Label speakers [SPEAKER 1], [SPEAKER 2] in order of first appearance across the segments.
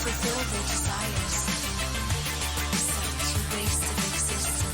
[SPEAKER 1] fulfill their desires, such a waste of existence.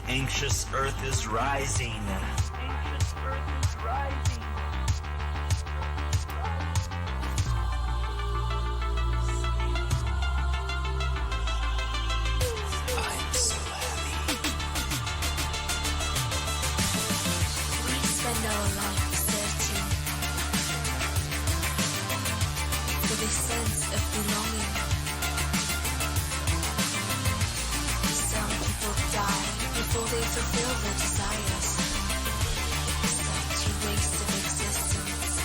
[SPEAKER 2] Anxious Earth is rising. Anxious Earth is rising. I'm so happy.
[SPEAKER 1] We spend our life searching for the sense of belonging. Some people die before they fulfill their desires. Such a waste of existence.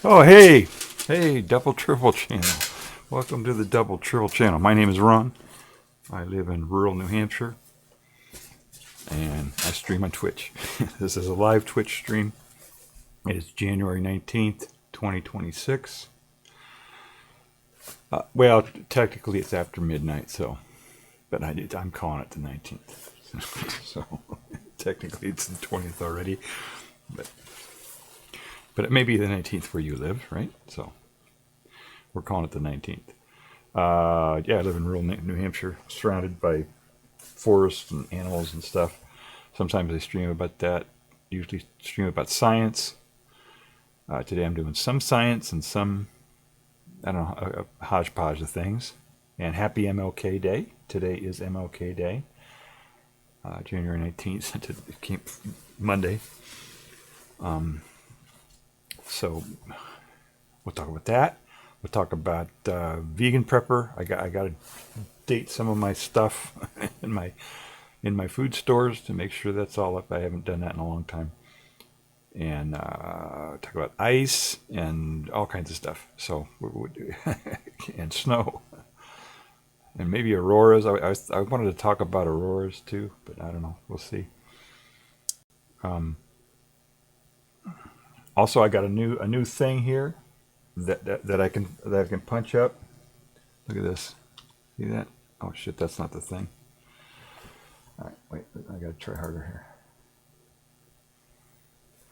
[SPEAKER 3] Oh, hey, Double Triple Channel. Welcome to the Double Triple Channel. My name is Ron. I live in rural New Hampshire, and I stream on Twitch. This is a live Twitch stream. It is January 19th, 2026. Well, technically it's after midnight, but I'm calling it the 19th. So technically it's the 20th already, but it may be the 19th where you live, right? So we're calling it the 19th. Yeah, I live in rural New Hampshire, surrounded by forests and animals and stuff. Sometimes I stream about that. Usually stream about science. Today I'm doing some science and some, I don't know, a hodgepodge of things. And happy MLK Day. Today is MLK Day. January 19th, Monday. So we'll talk about that. We'll talk about vegan prepper. I got to date some of my stuff in my food stores to make sure that's all up. I haven't done that in a long time. And talk about ice and all kinds of stuff. So and snow and maybe auroras. I wanted to talk about auroras too, but I don't know. We'll see. Also, I got a new thing here that I can punch up. Look at this. See that? Oh shit, that's not the thing. All right, wait. I gotta try harder here.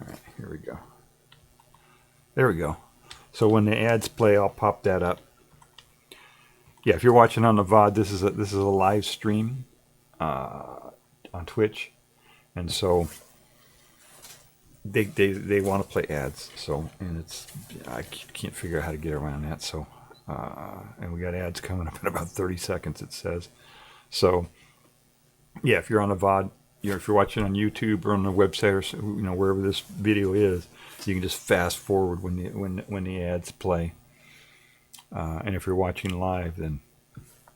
[SPEAKER 3] All right, here we go. There we go. So when the ads play, I'll pop that up. Yeah, if you're watching on the VOD, this is a live stream on Twitch, and so they want to play ads. So I can't figure out how to get around that. So and we got ads coming up in about 30 seconds. It says. So yeah, if you're on the VOD, if you're watching on YouTube or on the website or wherever this video is, you can just fast forward when the ads play. And if you're watching live, then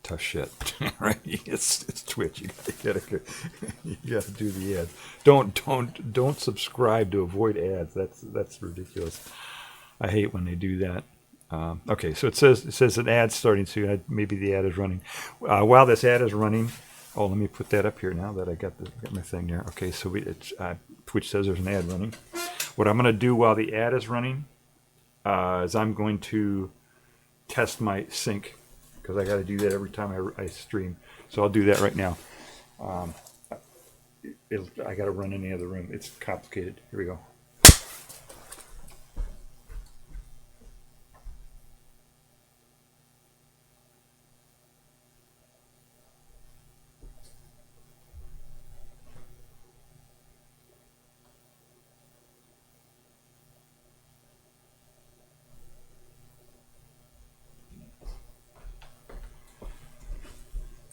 [SPEAKER 3] tough shit, right? It's Twitch. You gotta do the ads. Don't subscribe to avoid ads. That's ridiculous. I hate when they do that. Okay, so it says an ad's starting soon. Maybe the ad is running. While this ad is running, oh, let me put that up here now that I got my thing there. Okay, so Twitch says there's an ad running. What I'm going to do while the ad is running is I'm going to test my sync, because I got to do that every time I stream. So I'll do that right now. I got to run in the other room. It's complicated. Here we go.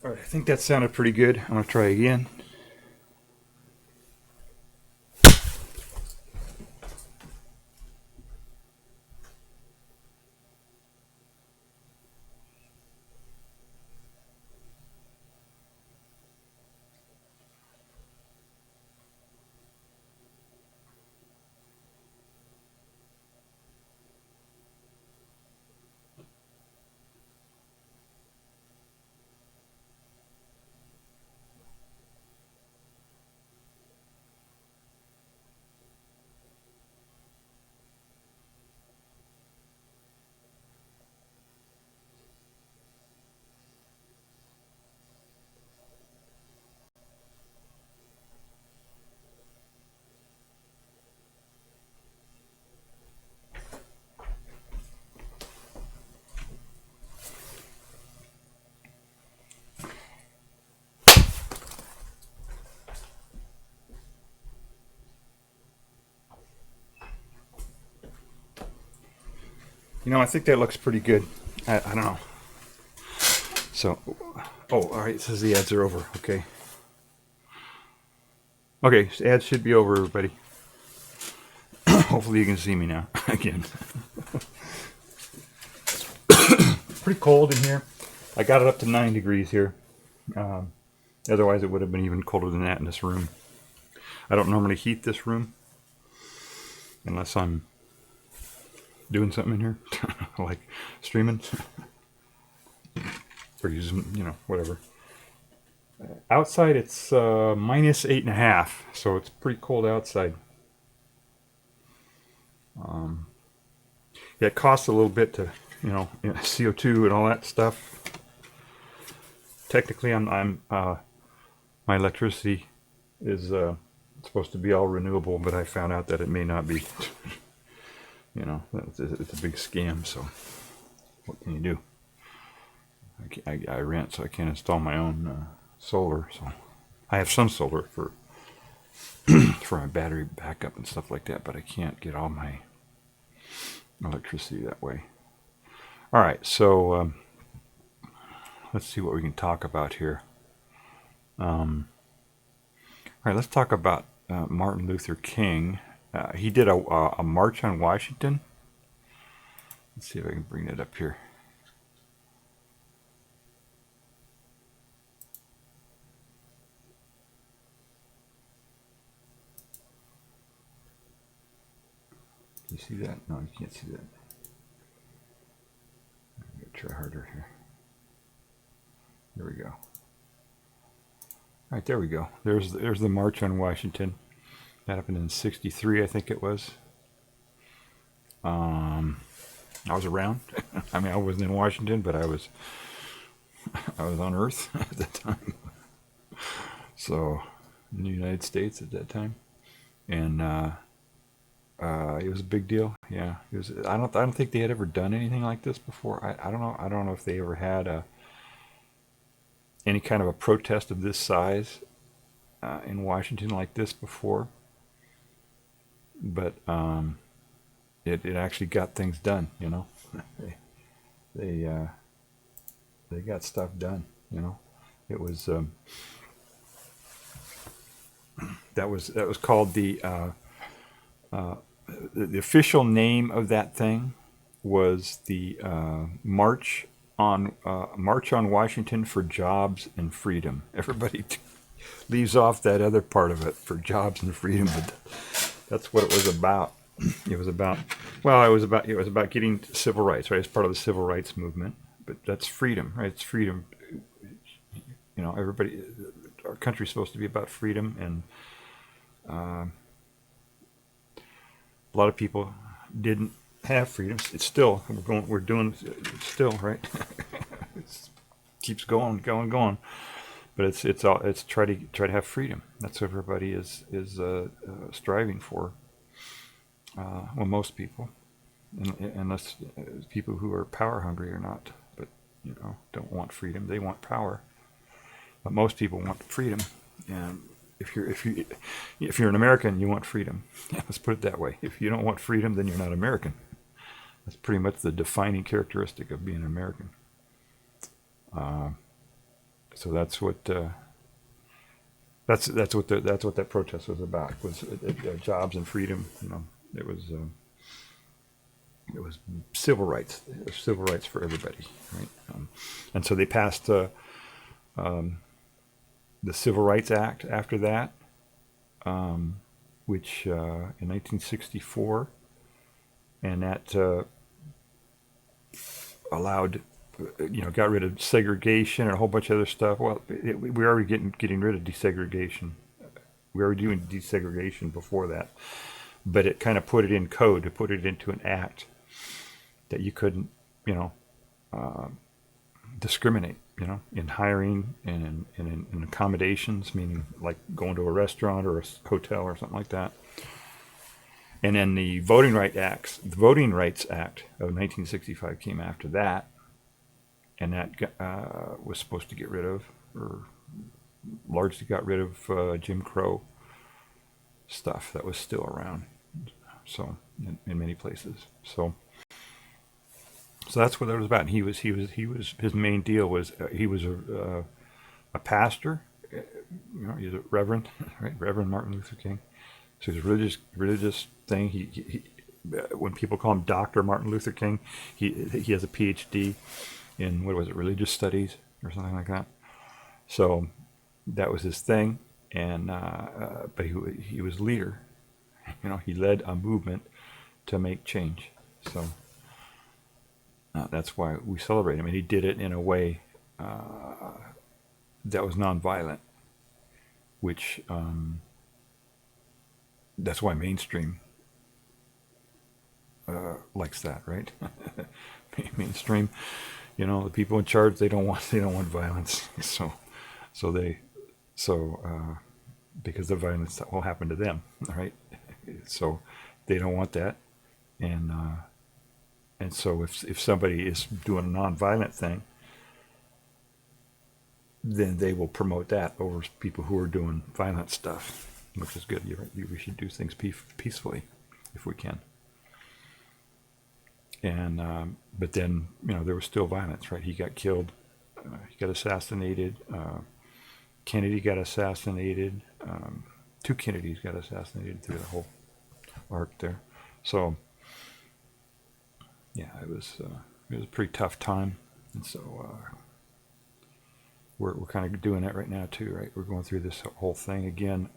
[SPEAKER 3] All right, I think that sounded pretty good. I'm going to try again. You know, I think that looks pretty good. I don't know. So, oh, all right. It says the ads are over. Okay. Okay, so ads should be over, everybody. Hopefully you can see me now again. Pretty cold in here. I got it up to 9 degrees here. Otherwise, it would have been even colder than that in this room. I don't normally heat this room unless I'm doing something in here, like streaming or using, whatever. Outside, it's minus 8.5, so it's pretty cold outside. Yeah, it costs a little bit to, CO2 and all that stuff. Technically, I'm my electricity is supposed to be all renewable, but I found out that it may not be. It's a big scam. So, what can you do? I rent, so I can't install my own solar. So, I have some solar for for my battery backup and stuff like that, but I can't get all my electricity that way. All right, so let's see what we can talk about here. All right, let's talk about Martin Luther King. He did a march on Washington. Let's see if I can bring that up here. Can you see that? No, you can't see that. I'm going to try harder here. There we go. All right, there we go. There's the march on Washington. That happened in '63, I think it was. I was around. I mean, I wasn't in Washington, but I was on Earth at that time. So, in the United States at that time, and it was a big deal. Yeah, it was. I don't think they had ever done anything like this before. I don't know. I don't know if they ever had any kind of a protest of this size in Washington like this before. But it actually got things done, They got stuff done, It was that was called the official name of that thing was the March on Washington for Jobs and Freedom. Everybody leaves off that other part of it, for jobs and freedom, but that's what it was about. It was about getting civil rights, right? It's part of the civil rights movement, but that's freedom, right? It's freedom. You know, everybody, our country's supposed to be about freedom, and a lot of people didn't have freedom. It's still, we're doing still, right? It keeps going. But it's try to have freedom. That's what everybody is striving for. Well, most people, unless people who are power hungry or not, but don't want freedom. They want power. But most people want freedom. And if you're an American, you want freedom. Let's put it that way. If you don't want freedom, then you're not American. That's pretty much the defining characteristic of being an American. So that's what that protest was about. Was jobs and freedom. It was civil rights. It was civil rights for everybody, right? And so they passed the Civil Rights Act after that, which in 1964, and that allowed, got rid of segregation and a whole bunch of other stuff. Well, we were already getting rid of desegregation. We were already doing desegregation before that, but it kind of put it in code, to put it into an act that you couldn't, discriminate, in hiring and in accommodations, meaning like going to a restaurant or a hotel or something like that. And then the Voting Rights Act of 1965 came after that, and that was supposed to get rid of, or largely got rid of, Jim Crow stuff that was still around. So in many places. So that's what it was about. And he was his main deal was he was a pastor. He's a reverend, right? Reverend Martin Luther King. So he's a religious thing. He when people call him Dr. Martin Luther King, he has a PhD in, what was it, religious studies or something like that. So that was his thing, and but he was a leader. He led a movement to make change. So that's why we celebrate him, and he did it in a way that was nonviolent, which that's why mainstream likes that, right? Mainstream, the people in charge, they don't want violence, because the violence that will happen to them, right? So they don't want that, and so if somebody is doing a nonviolent thing, then they will promote that over people who are doing violent stuff, which is good. We should do things peacefully if we can. And but then there was still violence, right? He got killed, he got assassinated. Kennedy got assassinated. 2 Kennedys got assassinated through the whole arc there. So yeah, it was a pretty tough time, and so we're kind of doing that right now too, right? We're going through this whole thing again.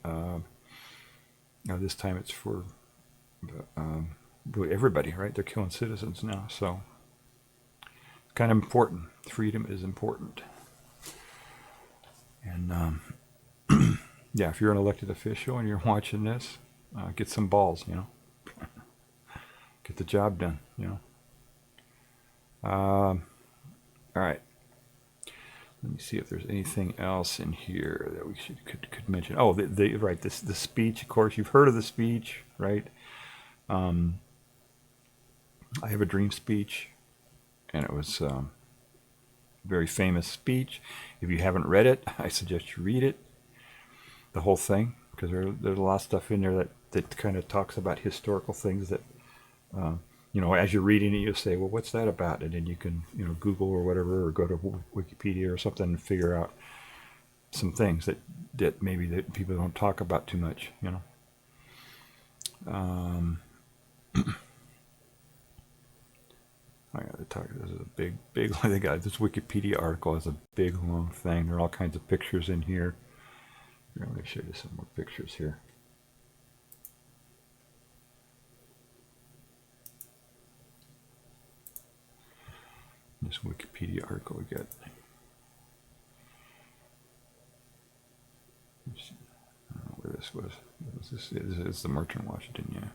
[SPEAKER 3] This time it's for really everybody, right? They're killing citizens now, so it's kind of important. Freedom is important, and yeah, if you're an elected official and you're watching this, get some balls, get the job done, all right. Let me see if there's anything else in here that we could mention. Oh, right, the speech. Of course, you've heard of the speech, right? I Have a Dream speech, and it was a very famous speech. If you haven't read it, I suggest you read it, the whole thing, because there's a lot of stuff in there that kind of talks about historical things that, as you're reading it, you say, well, what's that about? And then you can, Google or whatever, or go to Wikipedia or something and figure out some things that maybe that people don't talk about too much, talk. This is a big. They got this Wikipedia article has a big long thing. There are all kinds of pictures in here. Let me show you some more pictures here. This Wikipedia article we got. I don't know where this was. This is the Merchant Washington, yeah.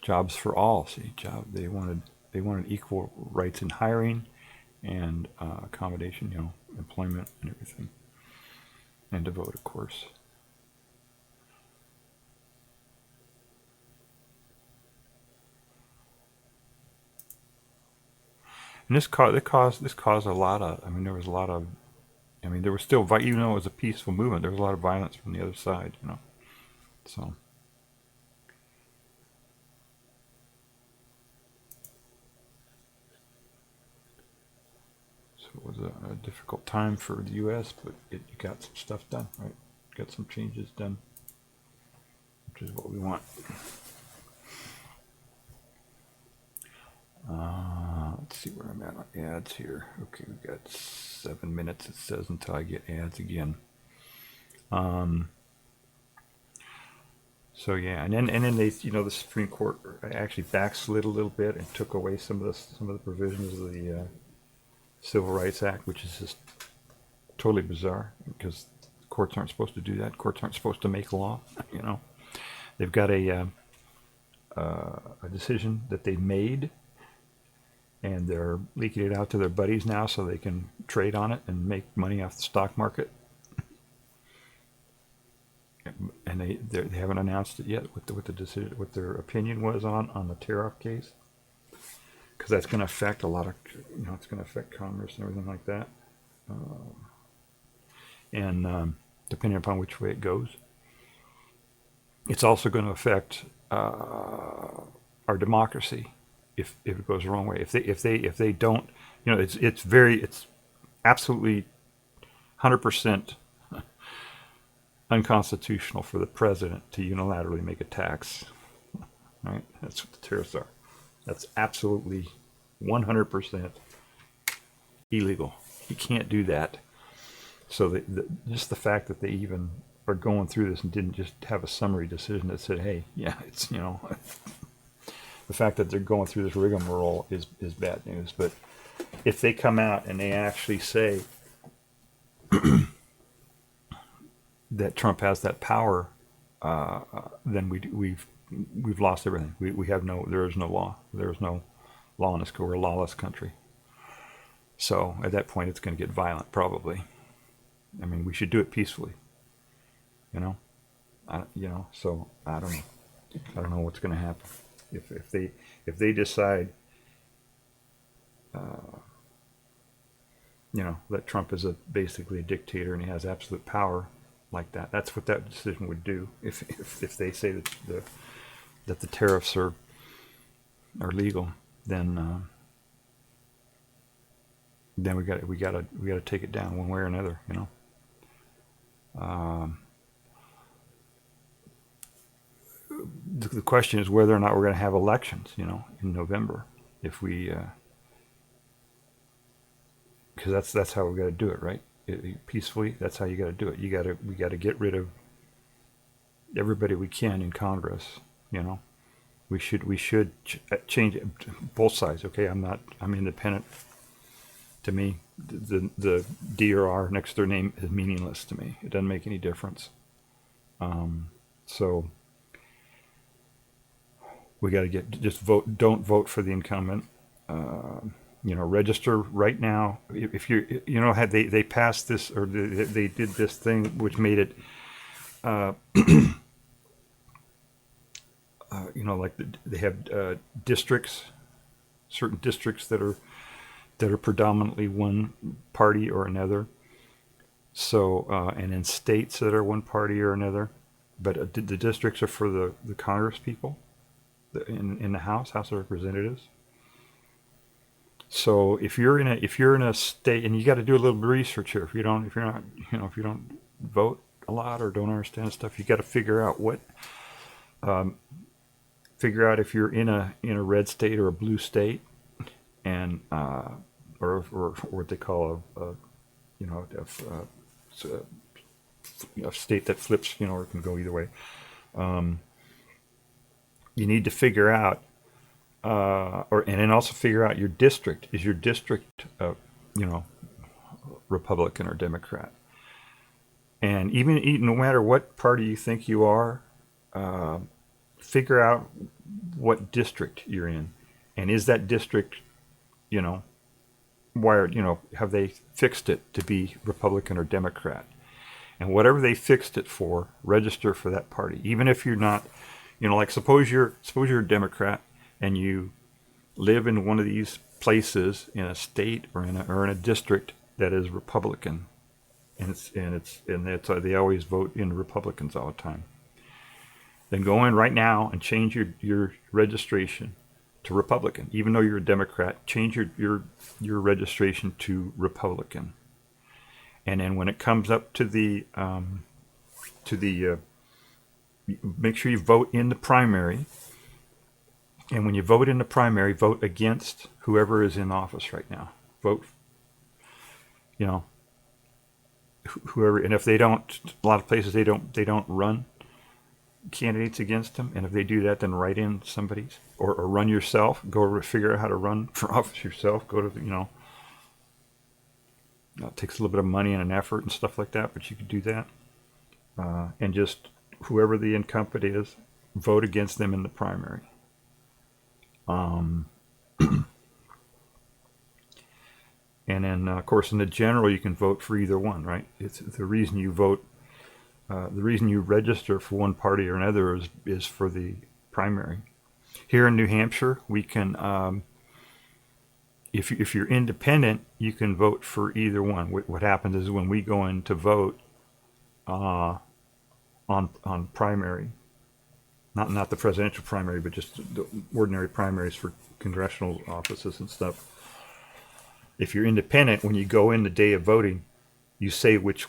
[SPEAKER 3] Jobs for all. See, They wanted equal rights in hiring and accommodation, employment and everything, and to vote, of course. And this caused a lot of. There was a lot of. There was still, even though it was a peaceful movement, there was a lot of violence from the other side, So. It was a difficult time for the U.S., but it got some stuff done, right? Got some changes done, which is what we want. Let's see where I'm at on ads here. Okay, we've got 7 minutes, it says, until I get ads again. So yeah, and then they, the Supreme Court actually backslid a little bit and took away some of the provisions of the Civil Rights Act, which is just totally bizarre because courts aren't supposed to do that. Courts aren't supposed to make law. They've got a decision that they made, and they're leaking it out to their buddies now so they can trade on it and make money off the stock market. And they haven't announced it yet what the decision, what their opinion was on the tariff case, because that's going to affect a lot of, it's going to affect commerce and everything like that. And depending upon which way it goes, it's also going to affect our democracy if it goes the wrong way. If they don't, it's absolutely 100% unconstitutional for the president to unilaterally make a tax. Right? That's what the tariffs are. That's absolutely 100% illegal. You can't do that. So just the fact that they even are going through this and didn't just have a summary decision that said, hey, yeah, it's, the fact that they're going through this rigmarole is bad news. But if they come out and they actually say that Trump has that power, then we've lost everything. There is no law. There is no law in this country. We're a lawless country. So at that point, it's going to get violent, probably. We should do it peacefully. So I don't know. I don't know what's going to happen if they decide, that Trump is basically a dictator and he has absolute power like that. That's what that decision would do if they say that the tariffs are legal. Then we got to take it down one way or another. The question is whether or not we're going to have elections, in November. If we, because that's how we got to do it, right? Peacefully. That's how you got to do it. We got to get rid of everybody we can in Congress. We should change it, both sides. Okay, I'm independent. To me, the D or R next to their name is meaningless to me. It doesn't make any difference. So we got to just vote. Don't vote for the incumbent. Register right now. If had they passed this, or they did this thing which made it, they have districts, certain districts that are predominantly one party or another. So and in states that are one party or another, but the districts are for the Congress people, in the House of Representatives. So if you're in a state, and you got to do a little research here. If you don't vote a lot or don't understand stuff, you got to figure out if you're in a red state or a blue state, and or what they call a state that flips, or it can go either way. You need to figure out, and then also figure out your district. Is your district, Republican or Democrat? And even no matter what party you think you are, figure out what district you're in, and is that district, wired? Have they fixed it to be Republican or Democrat? And whatever they fixed it for, register for that party. Even if you're not, like suppose you're a Democrat and you live in one of these places in a state or in a district that is Republican, and they always vote in Republicans all the time. Then go in right now and change your registration to Republican. Even though you're a Democrat, change your registration to Republican. And then when it comes up to the make sure you vote in the primary. And when you vote in the primary, vote against whoever is in office right now. Vote, whoever. And if they don't, a lot of places they don't run candidates against them. And if they do that, then write in somebody's or run yourself. Go figure out how to run for office yourself. Go to it takes a little bit of money and an effort and stuff like that, but you could do that. And just whoever the incumbent is, vote against them in the primary. And then, of course, in the general, you can vote for either one, right? It's the reason you vote, the reason you register for one party or another is for the primary. Here in New Hampshire, we can, if you're independent, you can vote for either one. What happens is when we go in to vote on primary, not the presidential primary, but just the ordinary primaries for congressional offices and stuff. If you're independent, when you go in the day of voting, you say which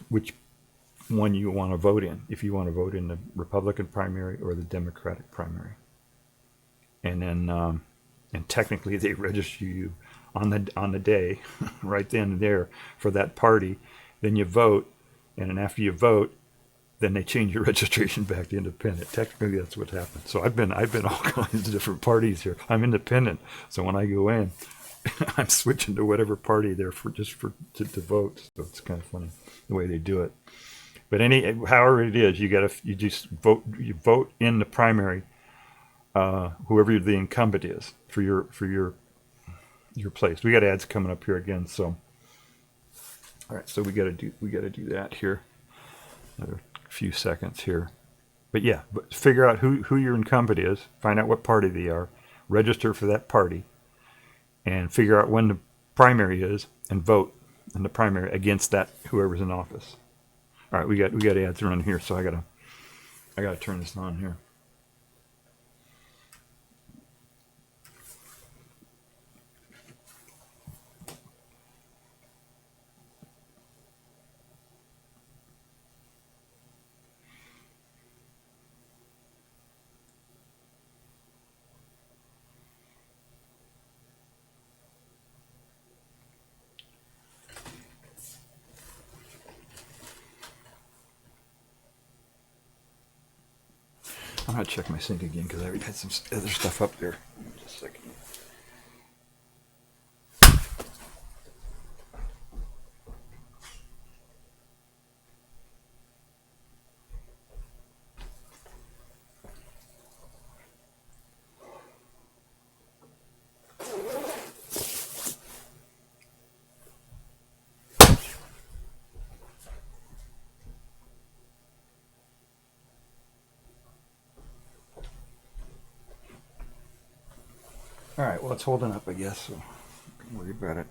[SPEAKER 3] one you want to vote in. If you want to vote in the Republican primary or the Democratic primary, and then and technically they register you on the day, right then and there for that party. Then you vote, and then after you vote, then they change your registration back to independent. Technically, that's what happens. So I've been all kinds of different parties here. I'm independent, so when I go in, I'm switching to whatever party they're for, to vote. So it's kind of funny the way they do it. But however it is, you just vote. You vote in the primary, whoever the incumbent is for your place. We got ads coming up here again, so all right. So we got to do that here. Another few seconds here, but figure out who your incumbent is. Find out what party they are. Register for that party, and figure out when the primary is, and vote in the primary against that whoever's in office. All right, we got ads running here, so I gotta turn this on here. I'm gonna check my sync again because I had some other stuff up there. Just a second. All right, well, it's holding up, I guess, so don't worry about it.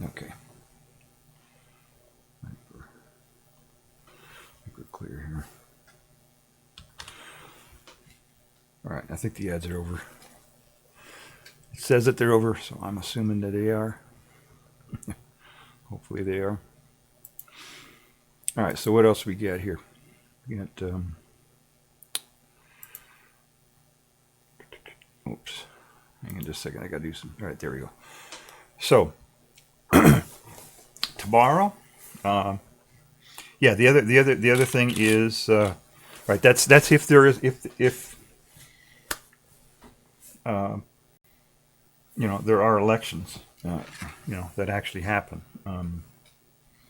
[SPEAKER 3] Okay. I think we're clear here. All right, I think the ads are over. It says that they're over, so I'm assuming that they are. Hopefully they are. All right, so what else we got here? We got, oops, hang on just a second. I got to do some. All right, there we go. So tomorrow, yeah. The other thing is, right. That's if there is if there are elections, that actually happen.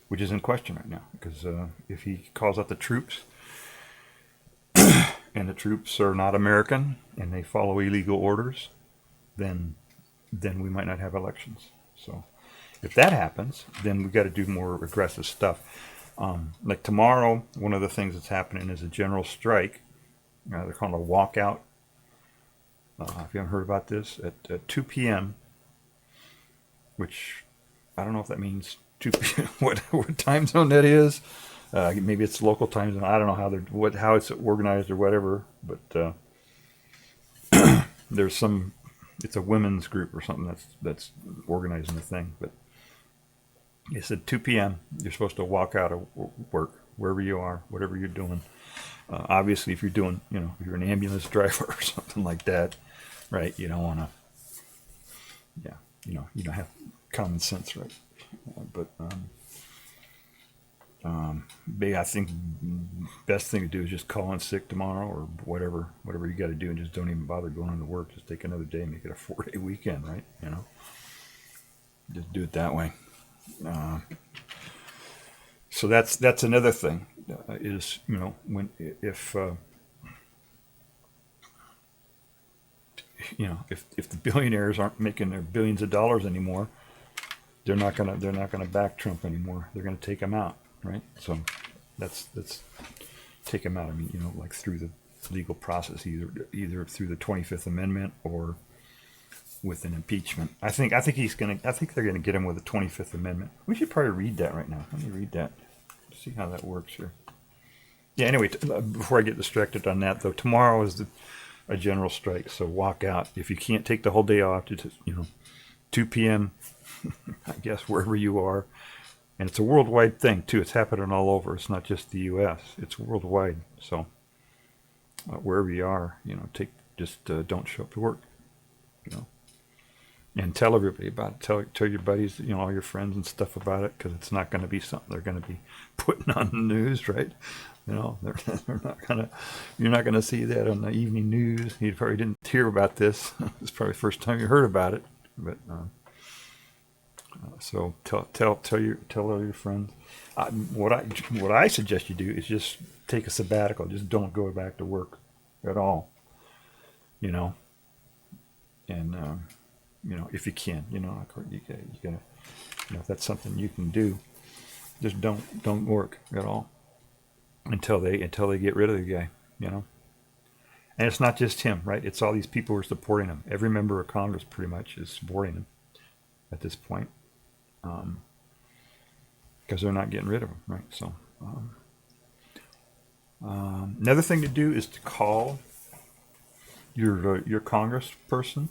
[SPEAKER 3] Which is in question right now, because if he calls out the troops, and the troops are not American and they follow illegal orders, then we might not have elections. So if that happens, then we got to do more aggressive stuff. Like tomorrow, one of the things that's happening is a general strike. They're calling a walkout. If you haven't heard about this, at 2 p.m., which I don't know if that means 2 p.m. what time zone that is. Maybe it's local time zone. I don't know how it's organized or whatever. But there's some. It's a women's group or something that's organizing the thing. But it said 2 p.m. You're supposed to walk out of work wherever you are, whatever you're doing. Obviously, if you're doing, if you're an ambulance driver or something like that, right? You don't want to. Yeah, you don't have common sense, right? But I think best thing to do is just call in sick tomorrow or whatever you got to do, and just don't even bother going into work. Just take another day, make it a 4-day weekend, right? Just do it that way. So that's another thing is when if the billionaires aren't making their billions of dollars anymore, they're not gonna back Trump anymore. They're gonna take him out, right? So that's take him out. I mean, like through the legal process, either through the 25th Amendment or with an impeachment. I think they're gonna get him with the 25th Amendment. We should probably read that right now. Let me read that. See how that works here. Yeah. Anyway, before I get distracted on that, though, tomorrow is a general strike. So walk out if you can't take the whole day off. Just 2 p.m. I guess wherever you are, and it's a worldwide thing too. It's happening all over. It's not just the U.S. It's worldwide. So wherever you are, don't show up to work, and tell everybody about it. Tell your buddies, all your friends and stuff about it, because it's not going to be something they're going to be putting on the news, right? They're not gonna. You're not going to see that on the evening news. You probably didn't hear about this. It's probably the first time you heard about it, but. So tell all your friends. What I suggest you do is just take a sabbatical. Just don't go back to work at all. And if you can, you gotta, if that's something you can do, just don't work at all until they get rid of the guy. And it's not just him, right? It's all these people who are supporting him. Every member of Congress pretty much is supporting him at this point. Because they're not getting rid of them, right? So another thing to do is to call your congressperson,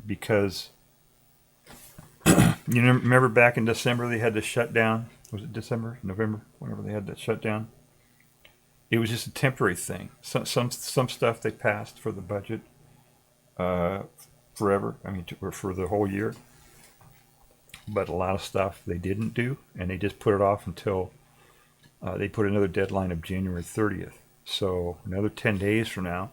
[SPEAKER 3] because remember back in December they had to shut down. Was it December, November, whenever they had that shutdown? It was just a temporary thing. Some stuff they passed for the budget forever. I mean, for the whole year. But a lot of stuff they didn't do, and they just put it off until they put another deadline of January 30th. So another 10 days from now,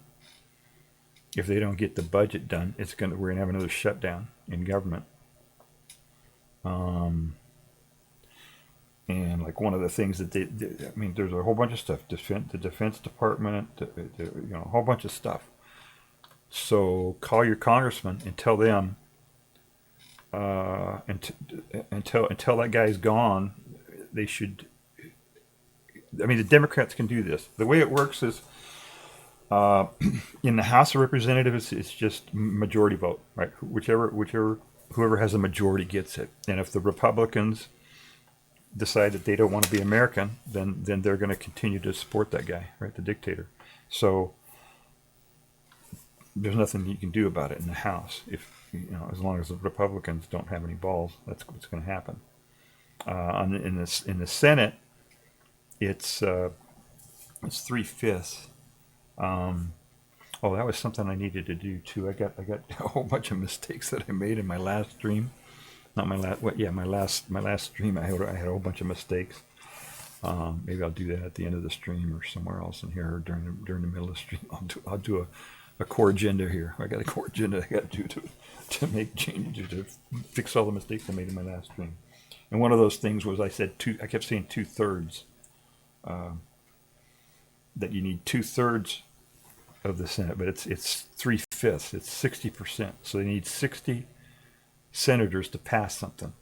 [SPEAKER 3] if they don't get the budget done, we're gonna have another shutdown in government. And like one of the things that there's a whole bunch of stuff. The Defense Department, a whole bunch of stuff. So call your congressman and tell them. Until that guy's gone, they should. The Democrats can do this. The way it works is, in the House of Representatives, it's just majority vote, right? Whoever has a majority gets it. And if the Republicans decide that they don't want to be American, then they're going to continue to support that guy, right? The dictator. So there's nothing you can do about it in the House. as long as the Republicans don't have any balls, that's what's going to happen. In the Senate, it's 3/5. Oh, that was something I needed to do too. I got a whole bunch of mistakes that I made in my last stream. Not my last, my last stream. I had a whole bunch of mistakes. Maybe I'll do that at the end of the stream or somewhere else in here, or during the middle of the stream. I'll do a core agenda here. I got a core agenda I got to do to make changes, to fix all the mistakes I made in my last stream. And one of those things was I kept saying 2/3. That you need 2/3 of the Senate, but it's 3/5. It's 60%. So they need 60 senators to pass something,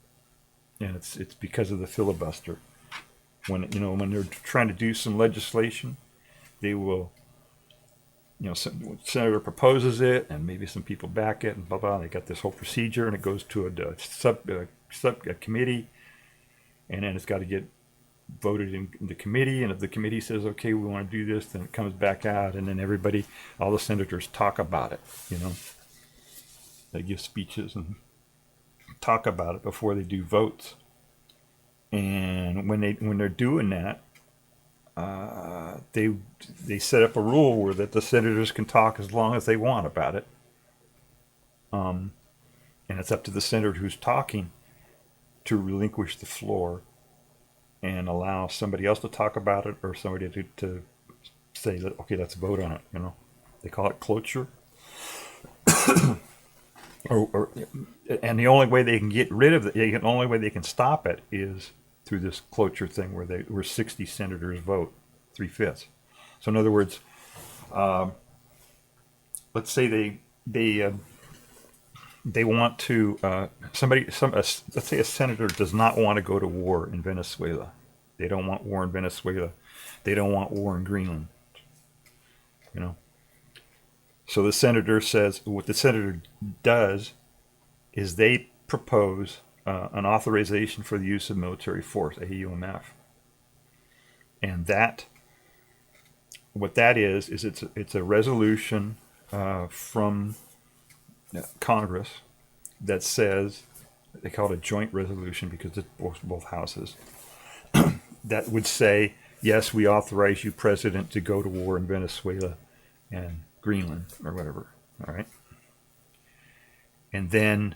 [SPEAKER 3] and it's because of the filibuster. When they're trying to do some legislation, they will, senator proposes it, and maybe some people back it, and blah blah. They got this whole procedure, and it goes to a committee, and then it's got to get voted in the committee, and if the committee says, okay, we want to do this, then it comes back out, and then all the senators talk about it. They give speeches and talk about it before they do votes. And when they're doing that, they set up a rule where that the senators can talk as long as they want about it. And it's up to the senator who's talking to relinquish the floor and allow somebody else to talk about it, or somebody to say that, okay, let's vote on it. They call it cloture. And the only way they can get rid of it, the only way they can stop it, is through this cloture thing where 60 senators vote, 3/5. So in other words, let's say they want to let's say a senator does not want to go to war in Venezuela. They don't want war in Venezuela. They don't want war in Greenland. So the senator says, what the senator does is they propose an authorization for the use of military force, AUMF. And what that is it's a resolution from Congress that says, they call it a joint resolution because it's both houses, that would say, yes, we authorize you, President, to go to war in Venezuela and Greenland or whatever. All right. And then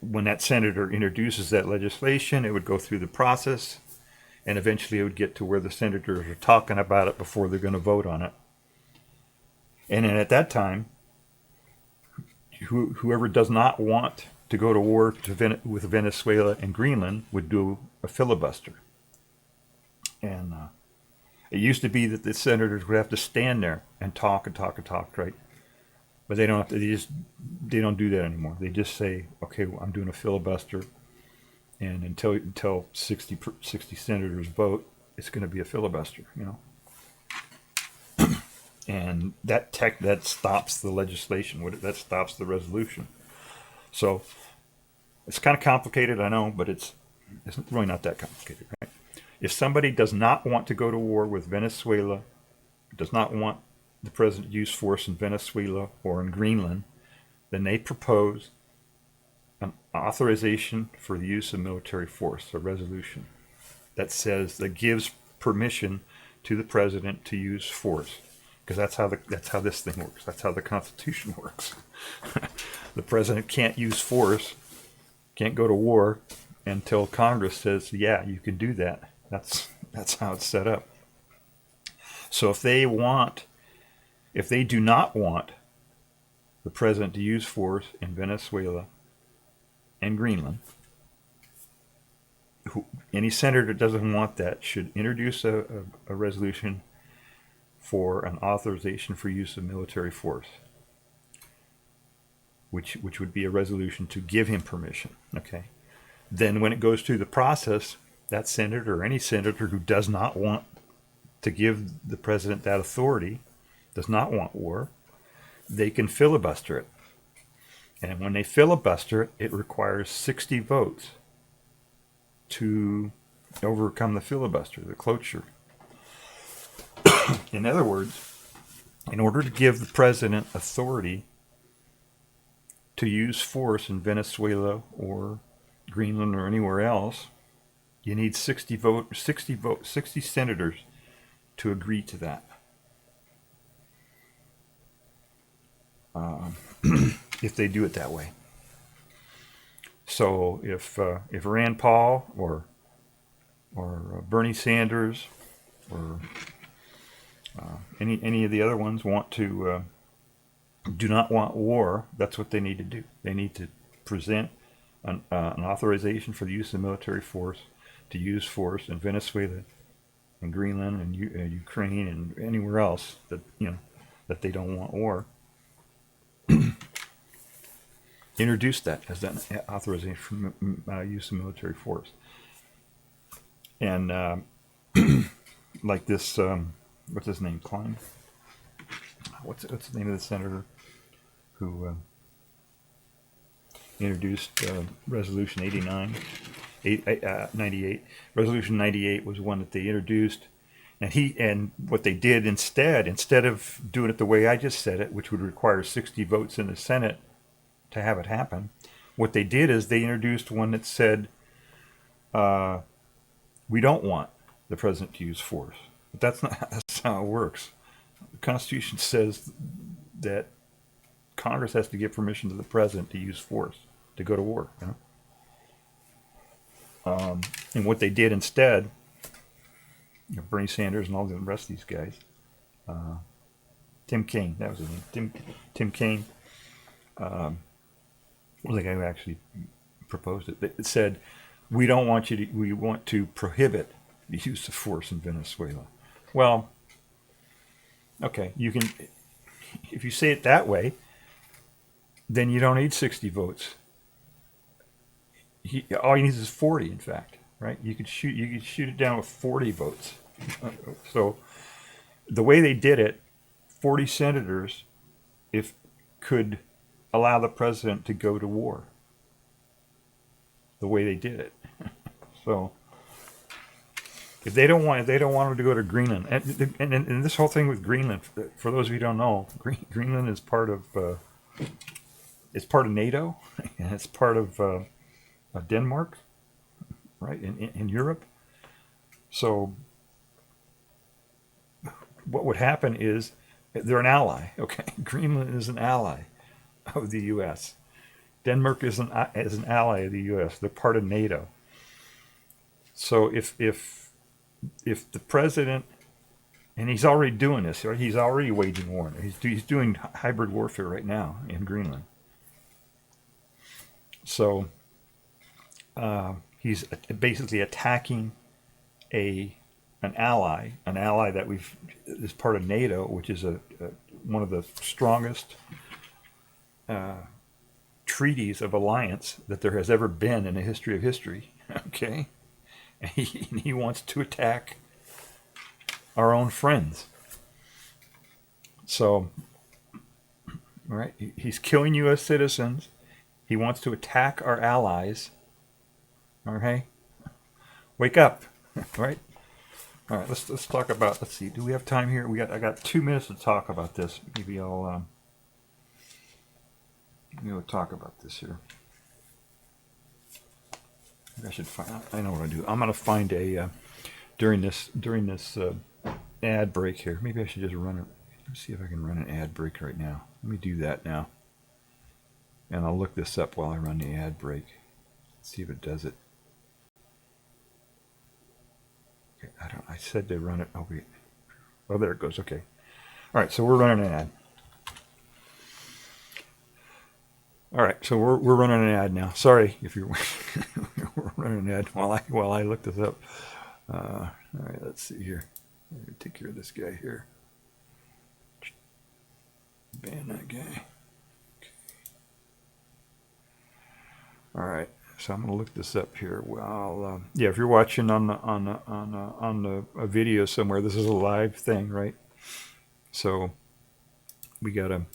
[SPEAKER 3] when that senator introduces that legislation, it would go through the process, and eventually it would get to where the senators are talking about it before they're going to vote on it. And then at that time, whoever does not want to go to war with Venezuela and Greenland would do a filibuster. And it used to be that the senators would have to stand there and talk, right? But they don't have to. They don't do that anymore. They just say, okay, well, I'm doing a filibuster, and until 60 senators vote, it's going to be a filibuster, And that stops the legislation. That stops the resolution. So it's kind of complicated, I know, but it's really not that complicated, right? If somebody does not want to go to war with Venezuela, does not want the president to use force in Venezuela or in Greenland, then they propose an authorization for the use of military force, a resolution that gives permission to the president to use force. Because that's how this thing works. That's how the Constitution works. The president can't use force, can't go to war until Congress says, yeah, you can do that. That's how it's set up. So if they do not want the president to use force in Venezuela and Greenland, any senator that doesn't want that should introduce a resolution for an authorization for use of military force, which would be a resolution to give him permission. Okay. Then when it goes through the process, that senator or any senator who does not want to give the president that authority, does not want war, they can filibuster it. And when they filibuster it, it requires 60 votes to overcome the filibuster, the cloture. In other words, in order to give the president authority to use force in Venezuela or Greenland or anywhere else, you need 60 senators to agree to that. If they do it that way. So if Rand Paul or Bernie Sanders or any of the other ones do not want war, that's what they need to do. They need to present an authorization for the use of military force to use force in Venezuela and Greenland and Ukraine and anywhere else that they don't want war. Introduce that as an authorization for use of military force. And like this, what's his name? Klein? What's the name of the senator who introduced Resolution 98? Resolution 98 was one that they introduced, and what they did instead of doing it the way I just said it, which would require 60 votes in the Senate to have it happen, what they did is they introduced one that said, we don't want the president to use force. But that's how it works. The Constitution says that Congress has to give permission to the president to use force, to go to war. And what they did instead, Bernie Sanders and all the rest of these guys, Tim Kaine, that was his name, Tim Kaine, was the guy who actually proposed it. It said, we want to prohibit the use of force in Venezuela. Well, okay, you can, if you say it that way, then you don't need 60 votes. All you need is 40, in fact, right? You could shoot it down with 40 votes. So the way they did it, 40 senators could allow the president to go to war. The way they did it. So if they don't want him to go to Greenland, and this whole thing with Greenland, for those of you who don't know, Greenland is part of NATO, and it's part of Denmark, right, in Europe. So what would happen is they're an ally. Okay, Greenland is an ally of the U.S. Denmark is an ally of the U.S. They're part of NATO. So if the president, and he's already doing this, right? He's already waging war. He's doing hybrid warfare right now in Greenland. So he's basically attacking an ally that is part of NATO, which is one of the strongest treaties of alliance that there has ever been in the history of history. Okay, and he wants to attack our own friends. So, right, he's killing U.S. citizens. He wants to attack our allies. Okay, wake up, right? All right, let's talk about. Let's see. Do we have time here? I got 2 minutes to talk about this. Maybe I'll talk about this here. Maybe I should find. I know what I do. I'm gonna find a during this ad break here. Maybe I should just run it. Let's see if I can run an ad break right now. Let me do that now, and I'll look this up while I run the ad break. Let's see if it does it. Okay, I said to run it. Oh wait. Oh, there it goes. Okay. All right. So we're running an ad. All right, so we're running an ad now. Sorry if you're we're running an ad while I look this up. All right, let's see here. Let me take care of this guy here. Ban that guy. Okay. All right, so I'm gonna look this up here. Well, yeah, if you're watching on a video somewhere, this is a live thing, right? So we gotta.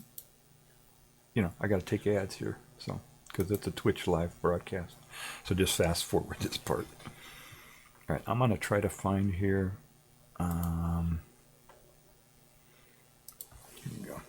[SPEAKER 3] I got to take ads here, so because it's a Twitch live broadcast. So just fast forward this part. All right, I'm gonna try to find here. Here we go.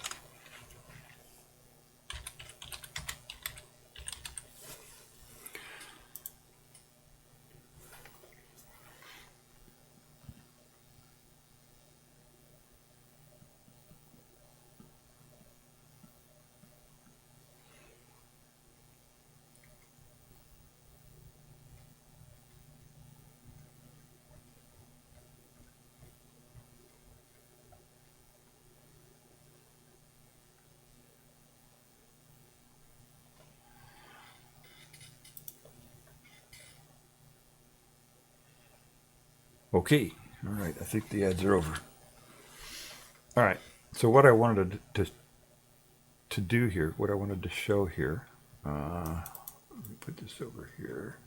[SPEAKER 3] Okay, all right, I think the ads are over. All right, so what I wanted to do here, what I wanted to show here, let me put this over here.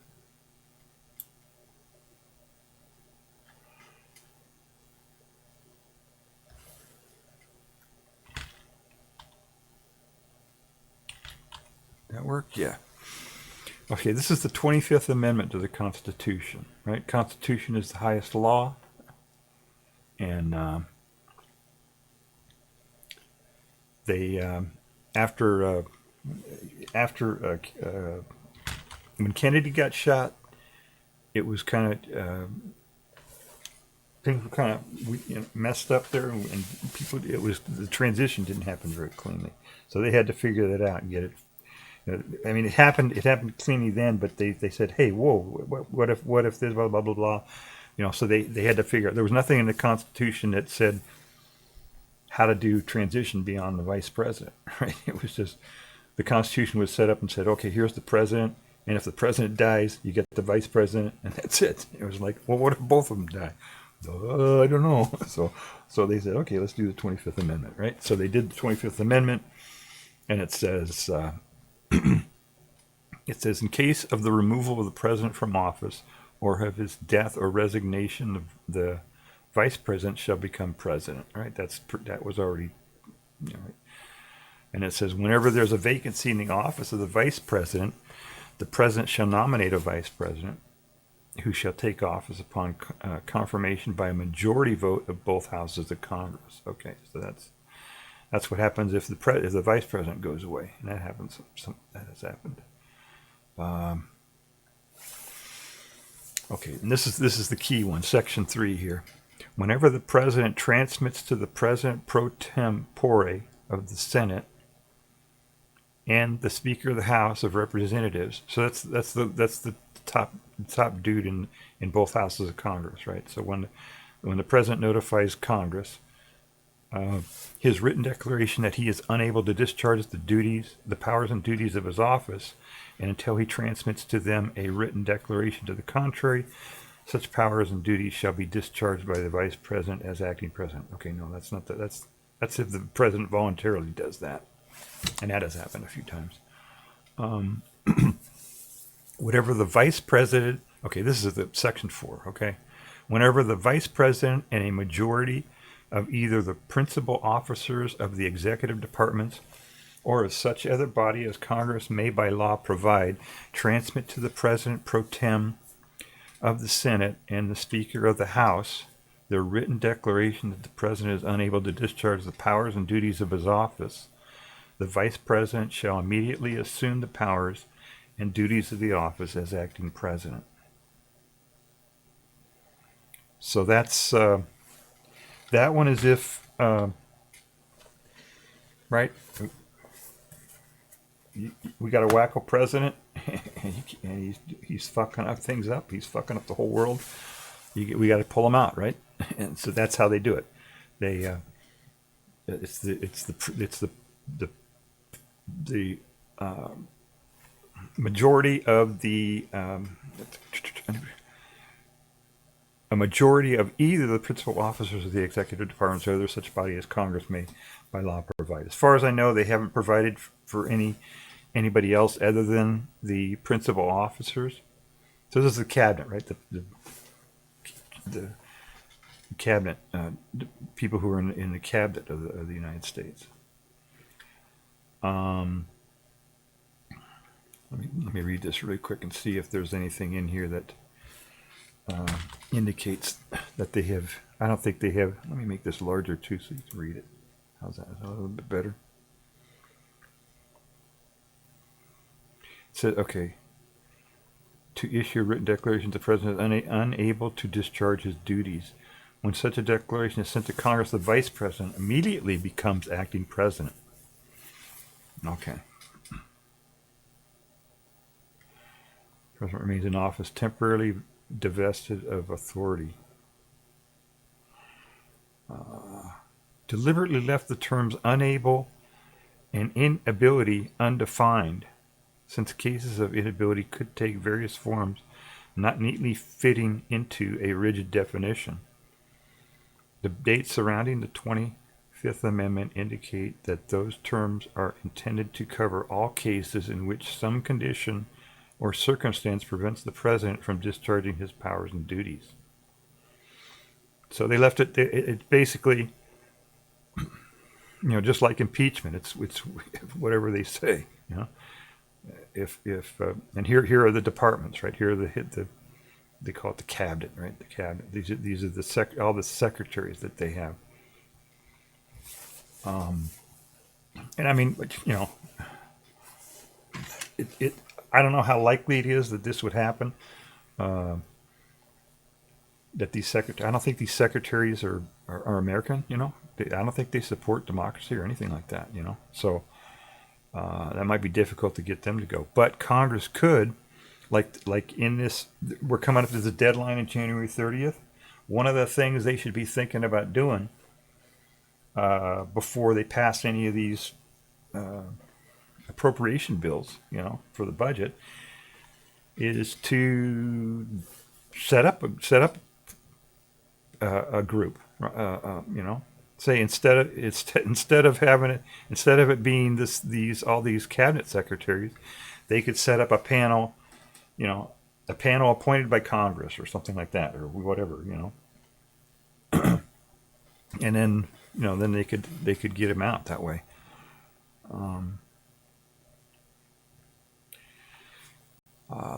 [SPEAKER 3] That work? Yeah. Okay, this is the 25th Amendment to the Constitution, right? Constitution is the highest law, and they after when Kennedy got shot, it was kind of things were kind of messed up there, and people, it was, the transition didn't happen very cleanly, so they had to figure that out and get it. I mean, it happened cleanly then, but they said, hey, whoa, what if this, blah, blah, blah, blah. So they had to figure out. There was nothing in the Constitution that said how to do transition beyond the vice president, right? It was just, the Constitution was set up and said, okay, here's the president, and if the president dies, you get the vice president, and that's it. It was like, well, what if both of them die? I don't know. So they said, okay, let's do the 25th Amendment, right? So they did the 25th Amendment, and it says... it says, in case of the removal of the president from office or of his death or resignation, the vice president shall become president. Right? That was already, right? And it says, whenever there's a vacancy in the office of the vice president, the president shall nominate a vice president who shall take office upon confirmation by a majority vote of both houses of Congress. Okay, so that's what happens if the vice president goes away, and that happens. That has happened. Okay, and this is the key one, Section 3 here. Whenever the president transmits to the president pro tempore of the Senate and the Speaker of the House of Representatives, so that's the top dude in both houses of Congress, right? So when the president notifies Congress. His written declaration that he is unable to discharge the powers and duties of his office, and until he transmits to them a written declaration to the contrary, such powers and duties shall be discharged by the vice president as acting president. Okay, no, that's not that's if the president voluntarily does that, and that has happened a few times. Whatever the vice president, okay, this is the Section 4. Okay, whenever the vice president and a majority of either the principal officers of the executive departments or of such other body as Congress may by law provide, transmit to the President pro tem of the Senate and the Speaker of the House their written declaration that the President is unable to discharge the powers and duties of his office, the Vice President shall immediately assume the powers and duties of the office as acting President. So that's... that one is if, right, we got a wacko president, and he's fucking up things up. He's fucking up the whole world. We got to pull him out, right? And so that's how they do it. They, it's the majority of the. A majority of either the principal officers of the executive departments or other such body as Congress may, by law, provide. As far as I know, they haven't provided for anybody else other than the principal officers. So this is the cabinet, right? The cabinet, the people who are in the cabinet of the United States. Let me read this really quick and see if there's anything in here that indicates that they have. I don't think they have. Let me make this larger too so you can read it. How's that? Is that a little bit better? It said, okay, to issue a written declaration, the president is unable to discharge his duties. When such a declaration is sent to Congress, the vice president immediately becomes acting president. Okay. The president remains in office temporarily divested of authority. Deliberately left the terms unable and inability undefined, since cases of inability could take various forms not neatly fitting into a rigid definition. The dates surrounding the 25th Amendment indicate that those terms are intended to cover all cases in which some condition or circumstance prevents the president from discharging his powers and duties. So they left it. It's basically, just like impeachment. It's whatever they say. If and here are the departments, right? Here are the they call it the cabinet, right? The cabinet. These are all the secretaries that they have. And I mean, I don't know how likely it is that this would happen. That these secretaries, I don't think these secretaries are American. I don't think they support democracy or anything like that. So that might be difficult to get them to go. But Congress could, like in this, we're coming up to the deadline on January 30th. One of the things they should be thinking about doing before they pass any of these appropriation bills, for the budget, is to set up a group. Say instead of it being all these cabinet secretaries, they could set up a panel, a panel appointed by Congress or something like that, or whatever, and then then they could get him out that way.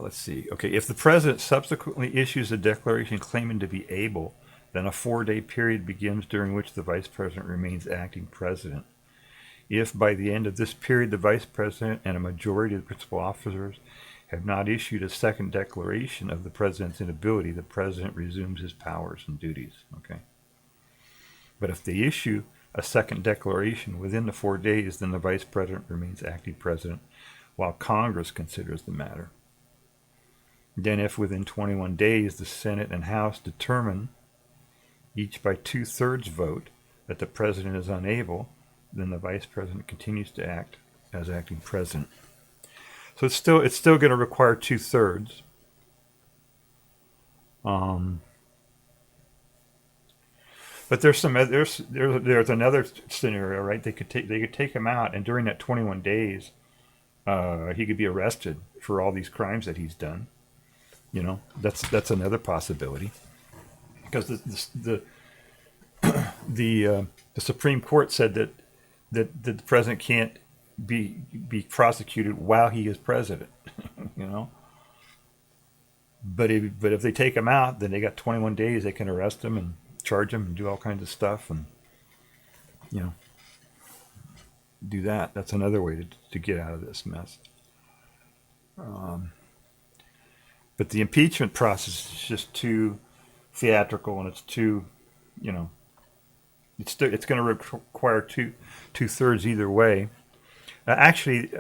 [SPEAKER 3] Let's see. Okay, if the president subsequently issues a declaration claiming to be able, then a 4-day period begins during which the vice president remains acting president. If by the end of this period the vice president and a majority of the principal officers have not issued a second declaration of the president's inability, the president resumes his powers and duties. Okay. But if they issue a second declaration within the 4 days, then the vice president remains acting president while Congress considers the matter. Then if within 21 days the Senate and House determine, each by 2/3 vote, that the president is unable, then the vice president continues to act as acting president. So it's still going to require 2/3. But there's another scenario, right? They could take him out, and during that 21 days, he could be arrested for all these crimes that he's done. That's another possibility, because the Supreme Court said that the president can't be prosecuted while he is president. But if they take him out, then they got 21 days. They can arrest him and charge him and do all kinds of stuff, and do that. That's another way to get out of this mess. But the impeachment process is just too theatrical, and it's too, it's going to require 2/3 either way. Actually,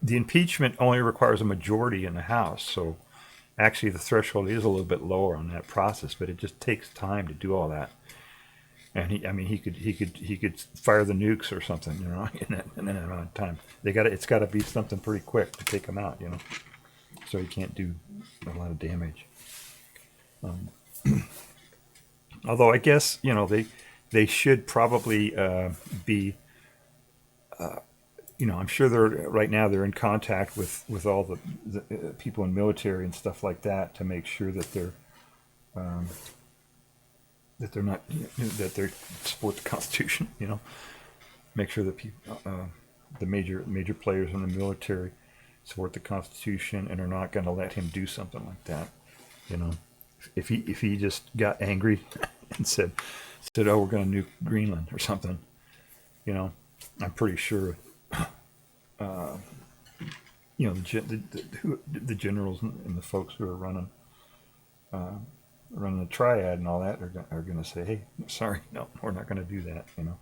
[SPEAKER 3] the impeachment only requires a majority in the House, so actually the threshold is a little bit lower on that process, but it just takes time to do all that. And he could fire the nukes or something, in that amount of time. It's got to be something pretty quick to take him out, so he can't do a lot of damage. Although I guess they should probably be. I'm sure right now they're in contact with all the people in military and stuff like that to make sure that they're not that they support the Constitution. Make sure that people, the major players in the military, support the Constitution and are not going to let him do something like that. If he just got angry and said, "Oh, we're going to nuke Greenland" or something, I'm pretty sure. The generals and the folks who are running the triad and all that are going to say, "Hey, sorry, no, we're not going to do that. We're not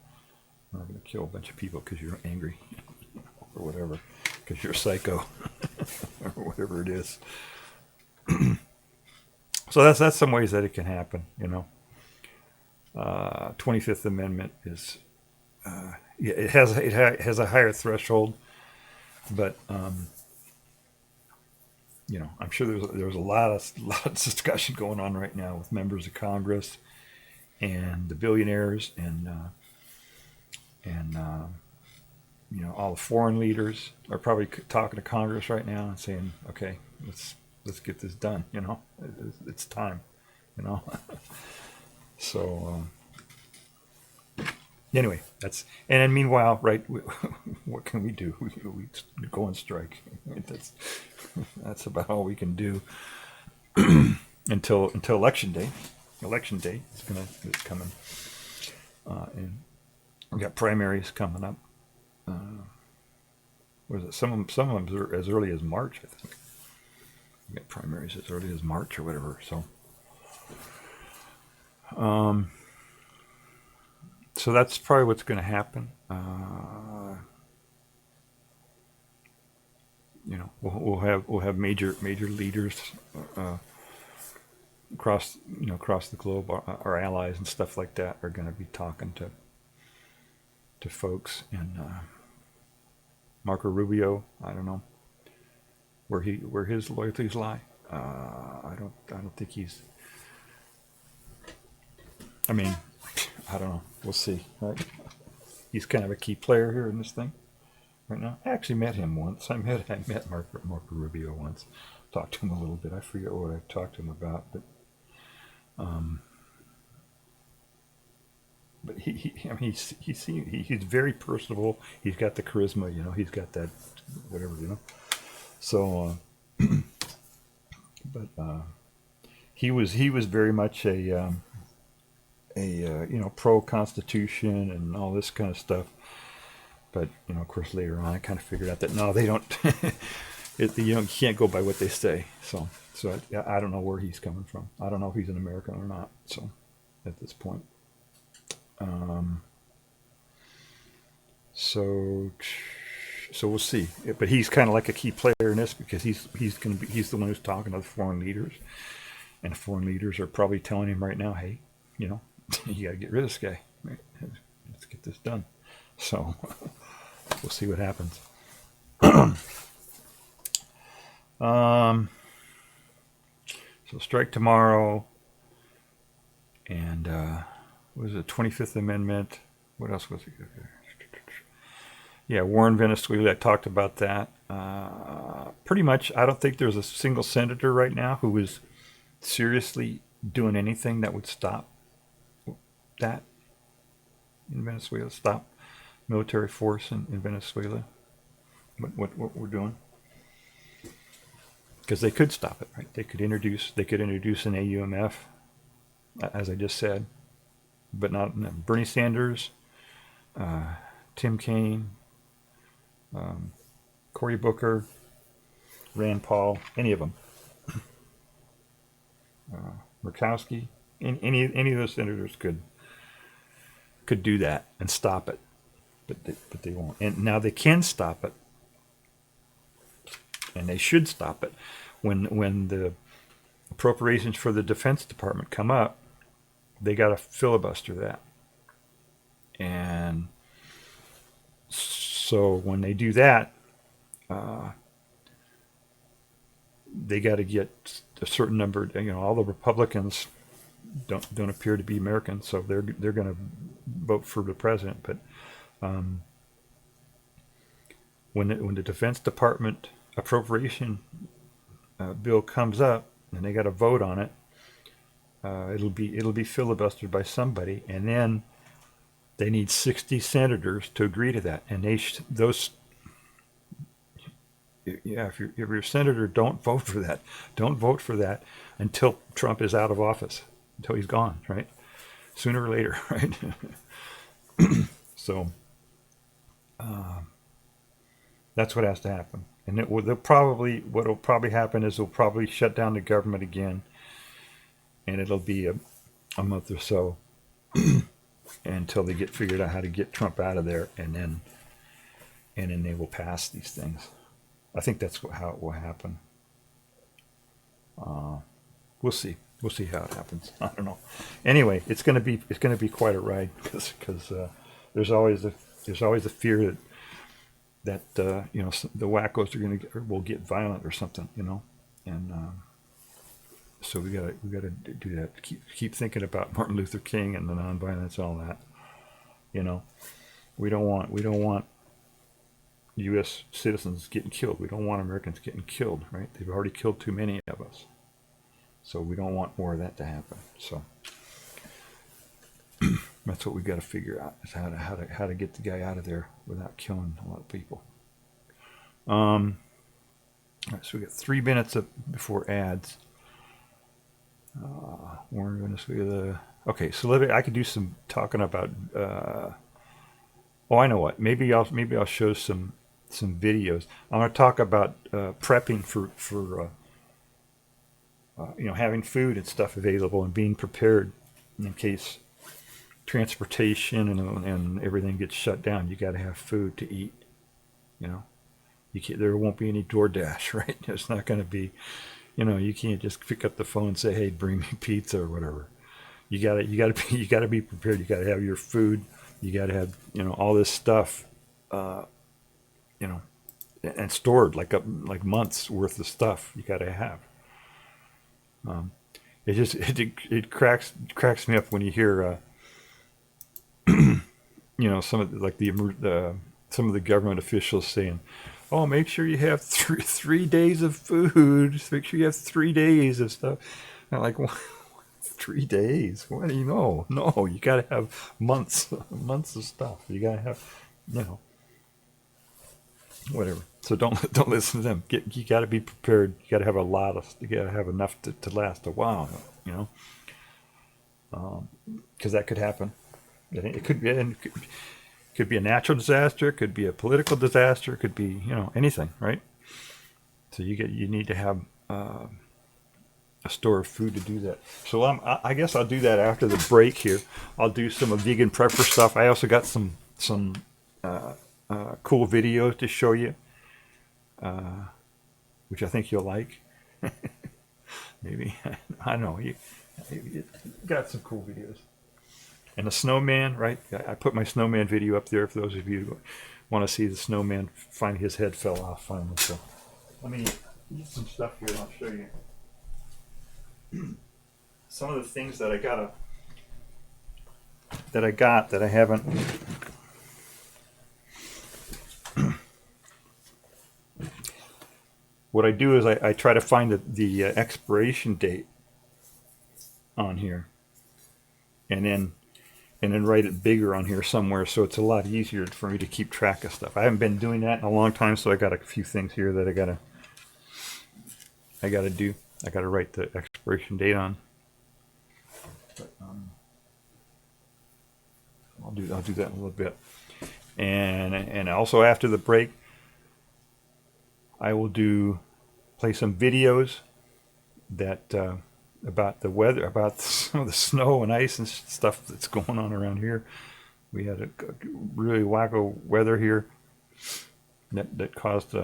[SPEAKER 3] going to kill a bunch of people because you're angry or whatever, because you're a psycho or whatever it is." So that's some ways that it can happen. 25th Amendment is it has a higher threshold. But I'm sure there's a lot of discussion going on right now with members of Congress and the billionaires and all the foreign leaders are probably talking to Congress right now and saying, okay, let's get this done. It's time. So anyway, and then meanwhile, right? What can we do? We go on strike. That's about all we can do until election day. Election day is coming, and we got primaries coming up. What is it? Some of them are as early as March, I think. We got primaries as early as March or whatever. So, so that's probably what's going to happen. We'll have major leaders across the globe. Our allies and stuff like that are going to be talking to folks. And Marco Rubio, I don't know where his loyalties lie. I don't think he's. I mean, I don't know. We'll see. Right? He's kind of a key player here in this thing right now. I actually met him once. I met Marco Rubio once. Talked to him a little bit. I forget what I talked to him about, but he's very personable. He's got the charisma. He's got that whatever. So, but he was very much a pro Constitution and all this kind of stuff. But of course, later on, I kind of figured out that no, they don't. You can't go by what they say. So I don't know where he's coming from. I don't know if he's an American or not. So at this point, so we'll see. But he's kind of like a key player in this because he's the one who's talking to the foreign leaders, and the foreign leaders are probably telling him right now, hey, you got to get rid of this guy. Right? Let's get this done. So we'll see what happens. So strike tomorrow, and what was it? 25th Amendment. What else was it? Yeah, war in Venezuela. I talked about that. Pretty much, I don't think there's a single senator right now who is seriously doing anything that would stop that in Venezuela. Stop military force in Venezuela. What we're doing. Because they could stop it, right? They could introduce an AUMF, as I just said, but not Bernie Sanders, Tim Kaine, Cory Booker, Rand Paul, any of them, Murkowski, any of those senators could do that and stop it, but they won't. And now they can stop it. And they should stop it when the appropriations for the Defense Department come up. They got to filibuster that, and so when they do that, they got to get a certain number. All the Republicans don't appear to be Americans, so they're going to vote for the president. But when the Defense Department appropriation bill comes up and they got to vote on it, it'll be filibustered by somebody, and then they need 60 senators to agree to that. And if you're a senator, don't vote for that. Don't vote for that until Trump is out of office, until he's gone, right? Sooner or later, right? So that's what has to happen. And what'll probably happen is they'll probably shut down the government again, and it'll be a month or so until they get figured out how to get Trump out of there, and then they will pass these things. I think that's how it will happen. We'll see. We'll see how it happens. I don't know. Anyway, it's going to be quite a ride because there's always a fear that the wackos will get violent or something, And so we gotta do that. Keep thinking about Martin Luther King and the nonviolence, all that. You know, we don't want U.S. citizens getting killed. We don't want Americans getting killed, right? They've already killed too many of us. So we don't want more of that to happen. So that's what we got to figure out, is how to get the guy out of there without killing a lot of people. All right, so we got 3 minutes before ads. We're going to see the. Okay, so I could do some talking about. Oh, I know what. Maybe I'll show some videos. I'm going to talk about prepping for having food and stuff available and being prepared in case transportation and everything gets shut down. You got to have food to eat. You know, there won't be any DoorDash, right? It's not going to be. You can't just pick up the phone and say, "Hey, bring me pizza" or whatever. You gotta be prepared. You gotta have your food. You gotta have all this stuff, and stored like months worth of stuff. You gotta have. It cracks me up when you hear some of some of the government officials saying, "Oh, make sure you have three days of food. Just make sure you have 3 days of stuff." And I'm like, what? 3 days? What do you know? No, you got to have months of stuff. You got to have, whatever. So don't listen to them. You got to be prepared. You got to have you got to have enough to last a while. Because that could happen. It could be. Could be a natural disaster, it could be a political disaster, it could be anything, right? So you need to have a store of food to do that. So I guess I'll do that after the break here. I'll do some vegan prepper stuff. I also got some cool videos to show you, which I think you'll like. Maybe I don't know. You got some cool videos. And the snowman, right? I put my snowman video up there for those of you who want to see the snowman. Find his head fell off finally. So let me eat some stuff here and I'll show you some of the things that I haven't. What I do is I try to find the expiration date on here, and then write it bigger on here somewhere, so it's a lot easier for me to keep track of stuff. I haven't been doing that in a long time, so I got a few things here that I gotta do. I gotta write the expiration date on. But, I'll do that in a little bit. And also after the break, I will play some videos that. About the weather, about some of the snow and ice and stuff that's going on around here. We had a really wacko weather here that caused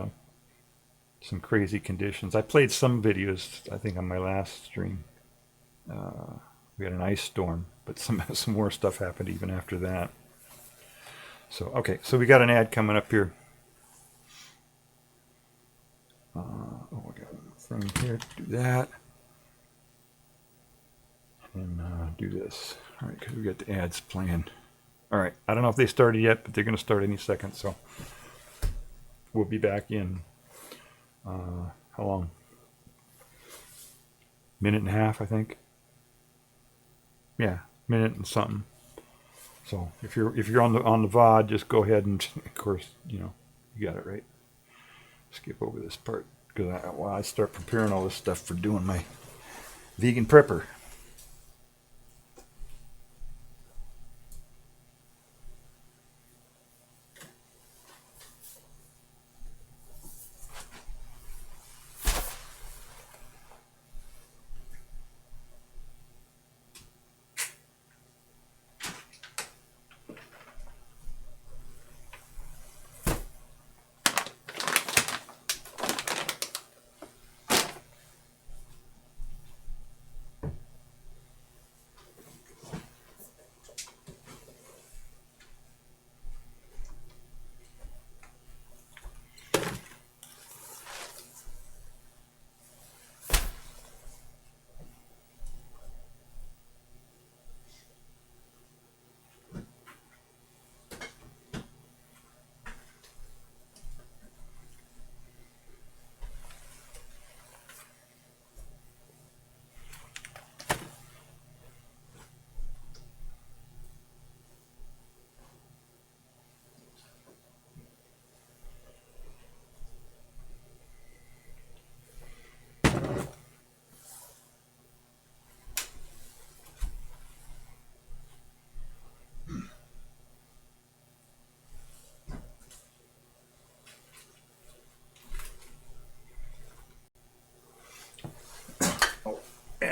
[SPEAKER 3] some crazy conditions. I played some videos, I think, on my last stream. We had an ice storm, but some more stuff happened even after that. So, okay, so we got an ad coming up here. I got a thing here to do that. And do this. All right, because we got the ads playing. All right, I don't know if they started yet, but they're going to start any second. So we'll be back in how long? Minute and a half, I think. Yeah, minute and something. So if you're on the VOD, just go ahead and, of course, you got it right. Skip over this part because I start preparing all this stuff for doing my vegan prepper.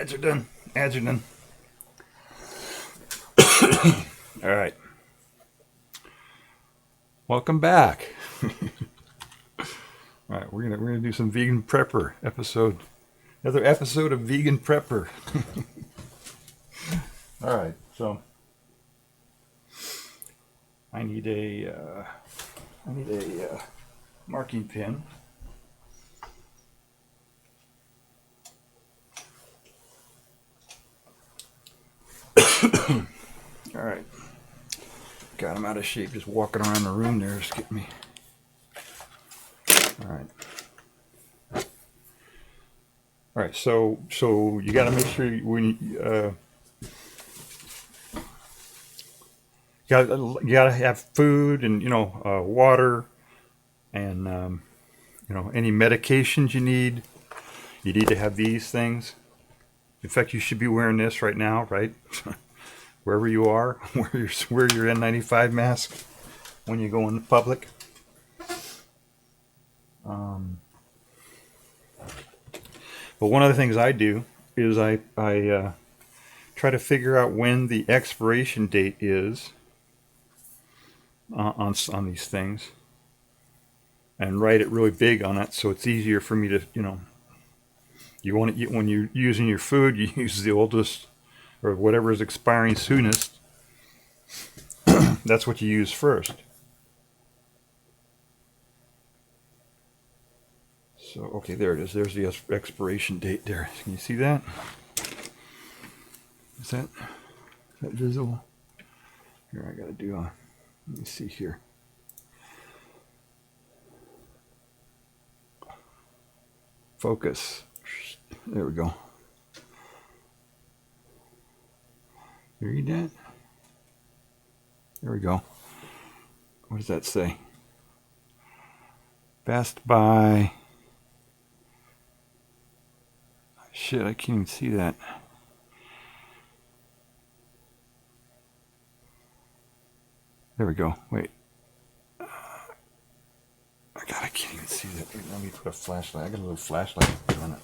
[SPEAKER 3] Ads are done. Ads are done. All right. Welcome back. All right, we're gonna do some vegan prepper episode. Another episode of vegan prepper. All right, so I need a marking pen. All right, got him out of shape just walking around the room there. Just get me. All right. All right, so you got to make sure when you gotta have food and water and any medications you need. You need to have these things. In fact, you should be wearing this right now, right? Wherever you are, wear your N95 mask when you go in public. But one of the things I do is I try to figure out when the expiration date is on these things, and write it really big on it so it's easier for me to you want it when you're using your food, you use the oldest or whatever is expiring soonest. That's what you use first. So, okay, there it is. There's the expiration date there. Can you see that? Is that visible? Here, I got to do let me see here. Focus. There we go. You read that? There we go. What does that say? Best by... Shit, I can't even see that. There we go. Wait. God, I can't even see that. Let me put a flashlight. I got a little flashlight on it.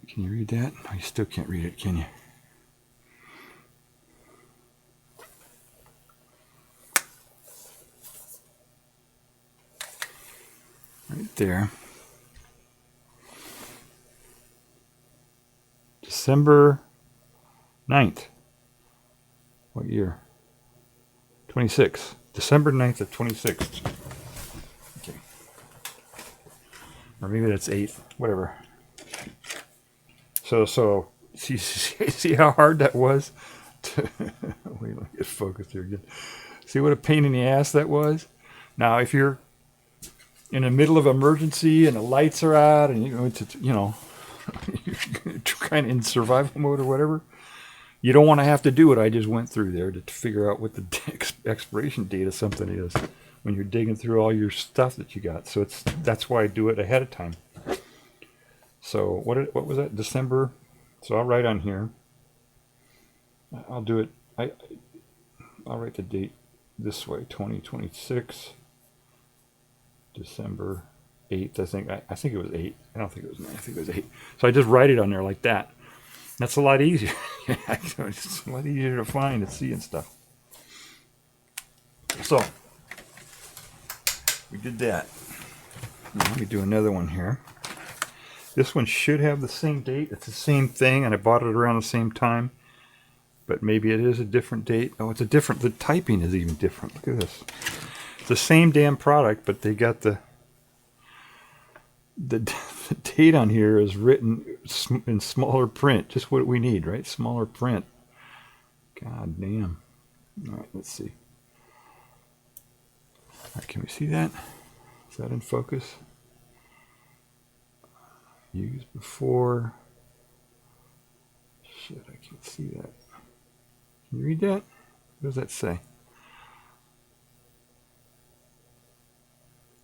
[SPEAKER 3] Can you read that? No, you still can't read it, can you? Right there. December 9th. What year? 26. December 9th of 26. Okay. Or maybe that's 8th. Whatever. So see how hard that was? Wait, let me get focused here again. See what a pain in the ass that was? Now, if you're in the middle of emergency and the lights are out and you're kind of in survival mode or whatever, you don't want to have to do what I just went through there to figure out what the expiration date of something is when you're digging through all your stuff that you got. So that's why I do it ahead of time. So what was that? December. So I'll write on here. I'll do it. I'll write the date this way. 2026. December 8th. I think it was 8. I don't think it was 9. I think it was 8. So I just write it on there like that. That's a lot easier. It's a lot easier to find and see and stuff. So we did that. Now let me do another one here. This one should have the same date. It's the same thing, and I bought it around the same time. But maybe it is a different date. Oh, it's a different... The typing is even different. Look at this. It's the same damn product, but they got the date on here is written in smaller print. Just what we need, right? Smaller print. God damn. All right, let's see. All right, can we see that? Is that in focus? Used before. Shit, I can't see that. Can you read that? What does that say?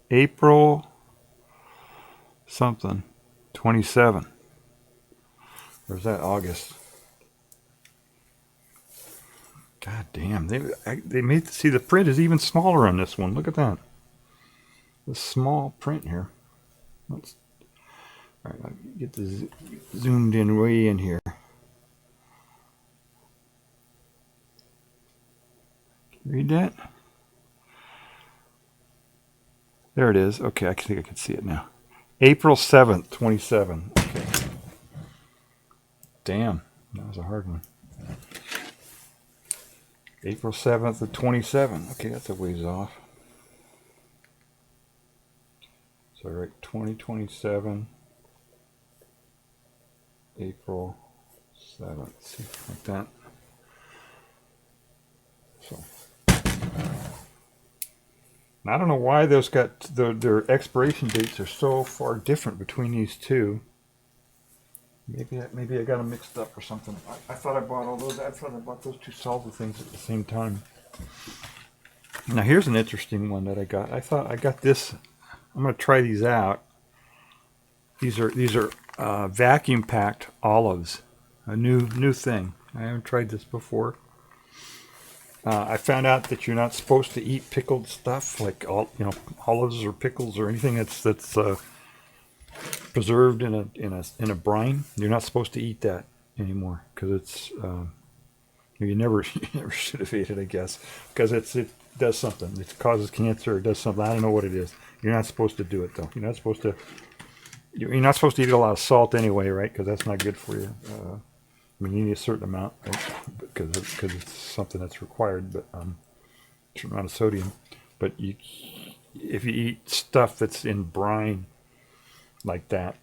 [SPEAKER 3] April something 27. Or is that August? God damn, they made see the print is even smaller on this one. Look at that. the small print here. Let's, all right, I'll get this zoomed in way in here. Read that? There it is. Okay, I think I can see it now. April 7th, 27. Okay. Damn, that was a hard one. April 7th of 27. Okay, that's a ways off. So I write 2027, April 7th. See, like that. So. I don't know why those got their expiration dates are so far different between these two. Maybe I got them mixed up or something. I thought I bought all those. I thought I bought those two salsa things at the same time. Now here's an interesting one that I got. I thought I got this. I'm going to try these out. These are vacuum packed olives, a new thing. I haven't tried this before. I found out that you're not supposed to eat pickled stuff like olives or pickles or anything that's preserved in a brine. You're not supposed to eat that anymore because it's you never should have ate it, I guess, because it does something. It causes cancer. It does something. I don't know what it is. You're not supposed to do it though. You're not supposed to eat a lot of salt anyway, right? Because that's not good for you. I mean, you need a certain amount, right? because it's something that's required, but a certain amount of sodium. But if you eat stuff that's in brine like that,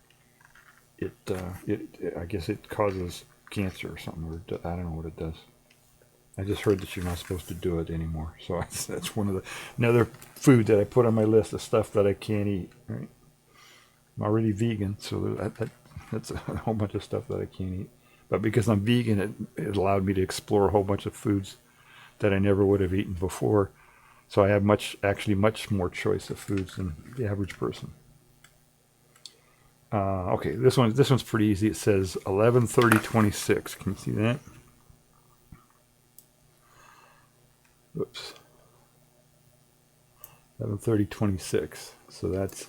[SPEAKER 3] I guess it causes cancer or something, or I don't know what it does. I just heard that you're not supposed to do it anymore. So that's another food that I put on my list of stuff that I can't eat. Right? I'm already vegan, so that's a whole bunch of stuff that I can't eat. But because I'm vegan, it allowed me to explore a whole bunch of foods that I never would have eaten before. So I have much more choice of foods than the average person. Okay, this one's pretty easy. It says 11/30/26. Can you see that? Oops. 11/30/26. So that's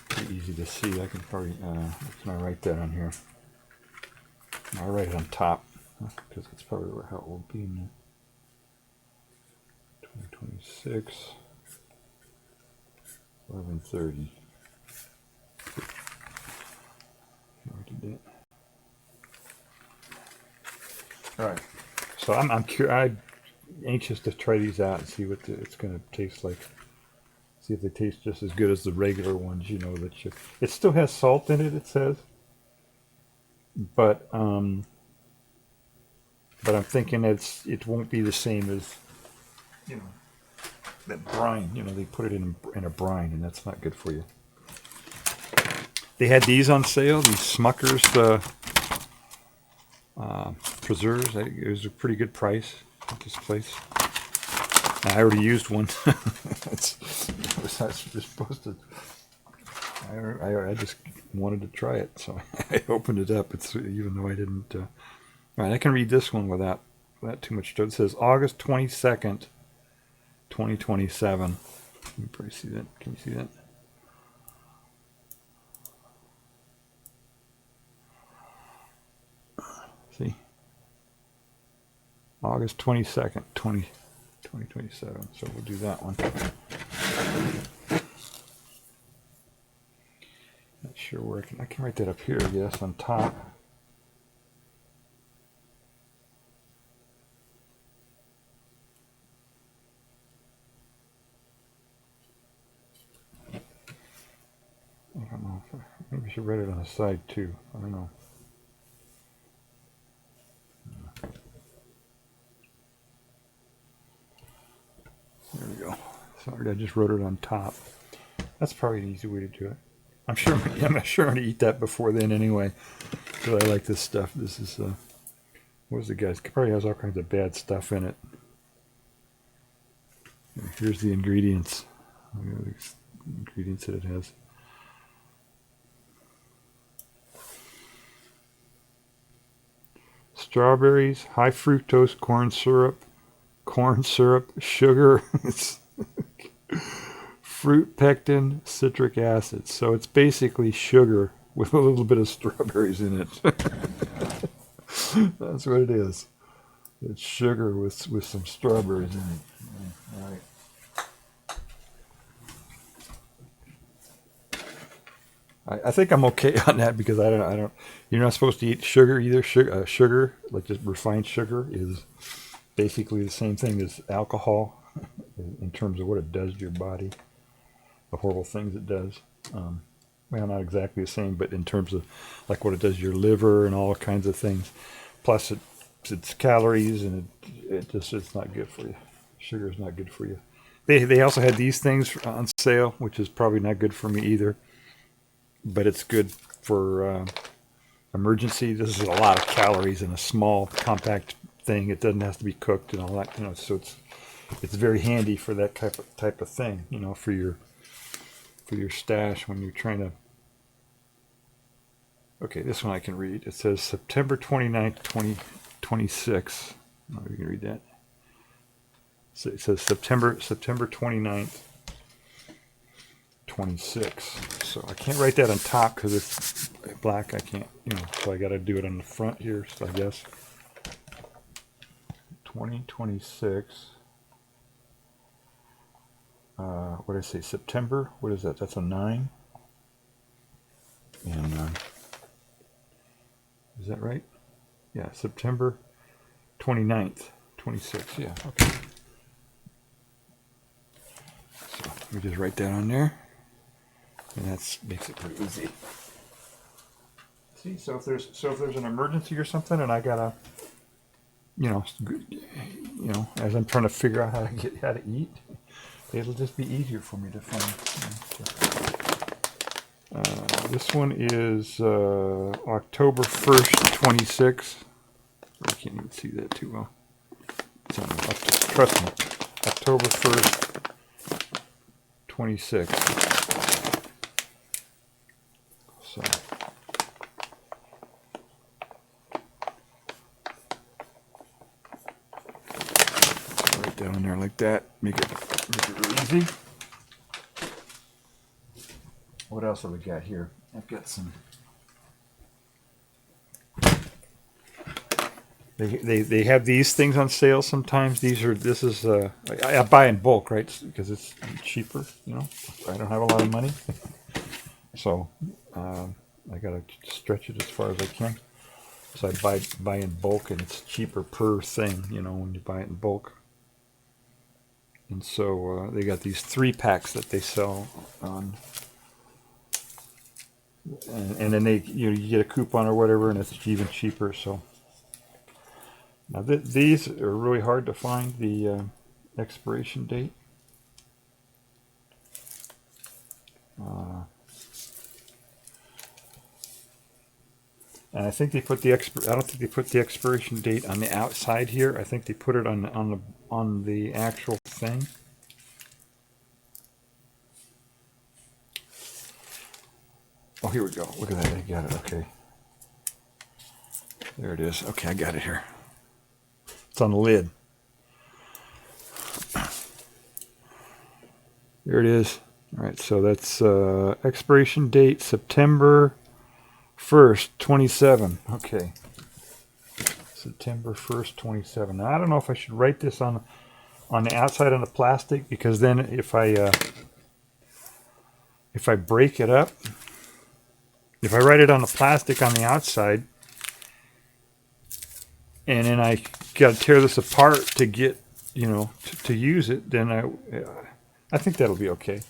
[SPEAKER 3] pretty easy to see. I can probably can I write that on here? I'll write it on top because that's probably how it will be in 2026. 11:30. All right. So I'm anxious to try these out and see what it's going to taste like. See if they taste just as good as the regular ones. It still has salt in it. It says, but I'm thinking it won't be the same as that brine. They put it in a brine, and that's not good for you. They had these on sale. These Smucker's preserves. It was a pretty good price at this place. I already used one. I just wanted to try it, so I opened it up. Even though I didn't. All right, I can read this one without too much. It says August 22nd, 2027. You can probably see that. Can you see that? See? August 22nd, 2027. So we'll do that one. Not sure where I can write that up here, I guess, on top. I don't know. Maybe I should write it on the side too. I don't know. There we go. Sorry, I just wrote it on top. That's probably an easy way to do it. I'm sure I'm going to eat that before then anyway, because I like this stuff. This is, what was the guy's? It probably has all kinds of bad stuff in it. Here's the ingredients. The ingredients that it has. Strawberries, high fructose corn syrup, sugar. fruit pectin, citric acid. So it's basically sugar with a little bit of strawberries in it. That's what it is. It's sugar with some strawberries in it. All right. I think I'm okay on that because I don't. You're not supposed to eat sugar either. Sugar, like just refined sugar, is basically the same thing as alcohol in terms of what it does to your body, the horrible things it does. Well, not exactly the same, but in terms of like what it does to your liver and all kinds of things. Plus, it's calories and it's not good for you. Sugar is not good for you. They also had these things on sale, which is probably not good for me either. But it's good for emergency. This is a lot of calories in a small, compact thing. It doesn't have to be cooked and all that, so it's very handy for that type of thing, for your stash when you're trying to. Okay, this one I can read. It says September 29th, 2026. Oh, you can read that. So it says September 29th. 26. So I can't write that on top because it's black. I can't, so I got to do it on the front here. So I guess 2026. What did I say? September? What is that? That's a 9. And is that right? Yeah, September 29th, 26. Yeah, okay. So let me just write that on there. And that makes it pretty easy. See, so if there's an emergency or something, and I gotta, as I'm trying to figure out how to eat, it'll just be easier for me to find. This one is October 1st, 26. I can't even see that too well. So trust me, October 1st, 26. So right down there like that. Make it real easy. What else have we got here? I've got some. They have these things on sale sometimes. This is I buy in bulk, right? Because it's cheaper. I don't have a lot of money, so I gotta stretch it as far as I can. So I buy in bulk, and it's cheaper per thing. When you buy it in bulk. And so they got these 3-packs that they sell on. And then you get a coupon or whatever, and it's even cheaper. So now these are really hard to find the expiration date. And I think they put I don't think they put the expiration date on the outside here. I think they put it on the actual thing. Oh, here we go. Look at that. I got it. Okay. There it is. Okay, I got it here. It's on the lid. There it is. All right, so that's expiration date September 1st, 27. Okay. September 1st, 27. Now, I don't know if I should write this on the outside of the plastic, because then if I break it up, if I write it on the plastic on the outside, and then I got to tear this apart to get, to use it, then I think that'll be okay.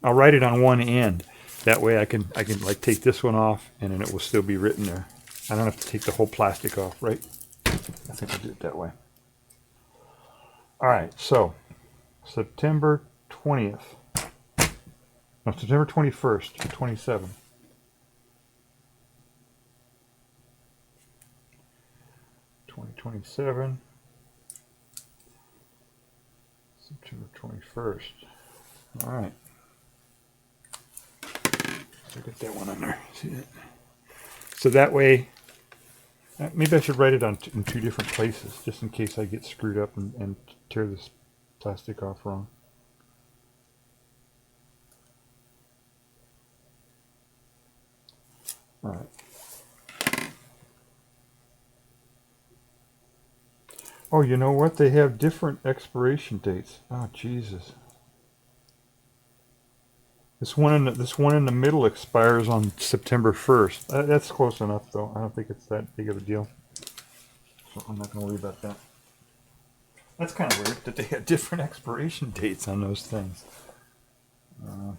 [SPEAKER 3] I'll write it on one end. That way I can like take this one off, and then it will still be written there. I don't have to take the whole plastic off, right? I think I'll do it that way. All right, so September 20th. No, September 21st, 27. September 21st. All right. So get that one on there. See that? So that way, maybe I should write it in 2 different places, just in case I get screwed up and tear this plastic off wrong. All right. Oh, you know what? They have different expiration dates. Oh, Jesus. This one in the middle expires on September 1st. That's close enough, though. I don't think it's that big of a deal. So I'm not going to worry about that. That's kind of weird that they had different expiration dates on those things. I don't know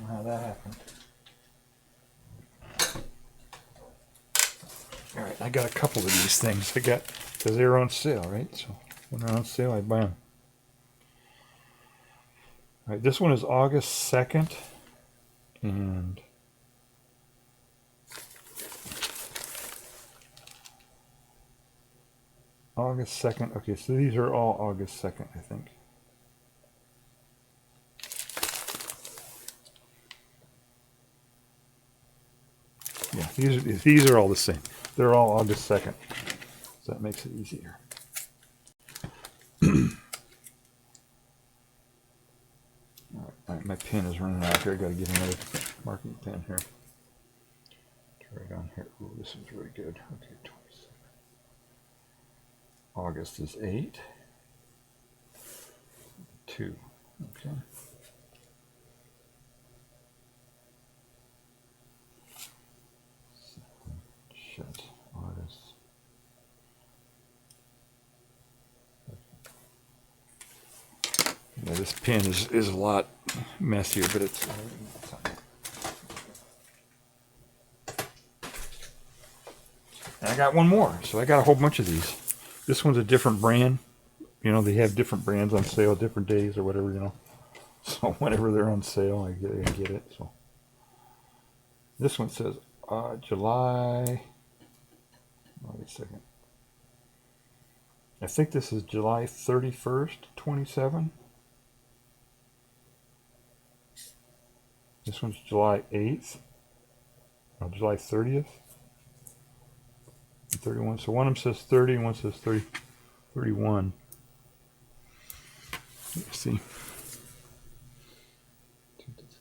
[SPEAKER 3] how that happened. All right, I got a couple of these things. I got, because they were on sale, right? So when they're on sale, I buy them. All right, this one is August 2nd, and August 2nd. Okay, so these are all August 2nd, I think. Yeah, these are all the same. They're all August 2nd, so that makes it easier. All right, my pen is running out here. I got to get another marking pen here. Right on here. Ooh, this one's really good. Okay, 27. August is 8. 2. Okay. Shit. August. Yeah, this pen is a lot messier, but it's. And I got one more, so I got a whole bunch of these. This one's a different brand. You know, they have different brands on sale, different days or whatever, you know. So whenever they're on sale, I get it. So this one says July. Wait a second. I think this is July 31st, 27. This one's July 8th. No, July 30th. 31. So one of them says 30 and one says 31. Let's see.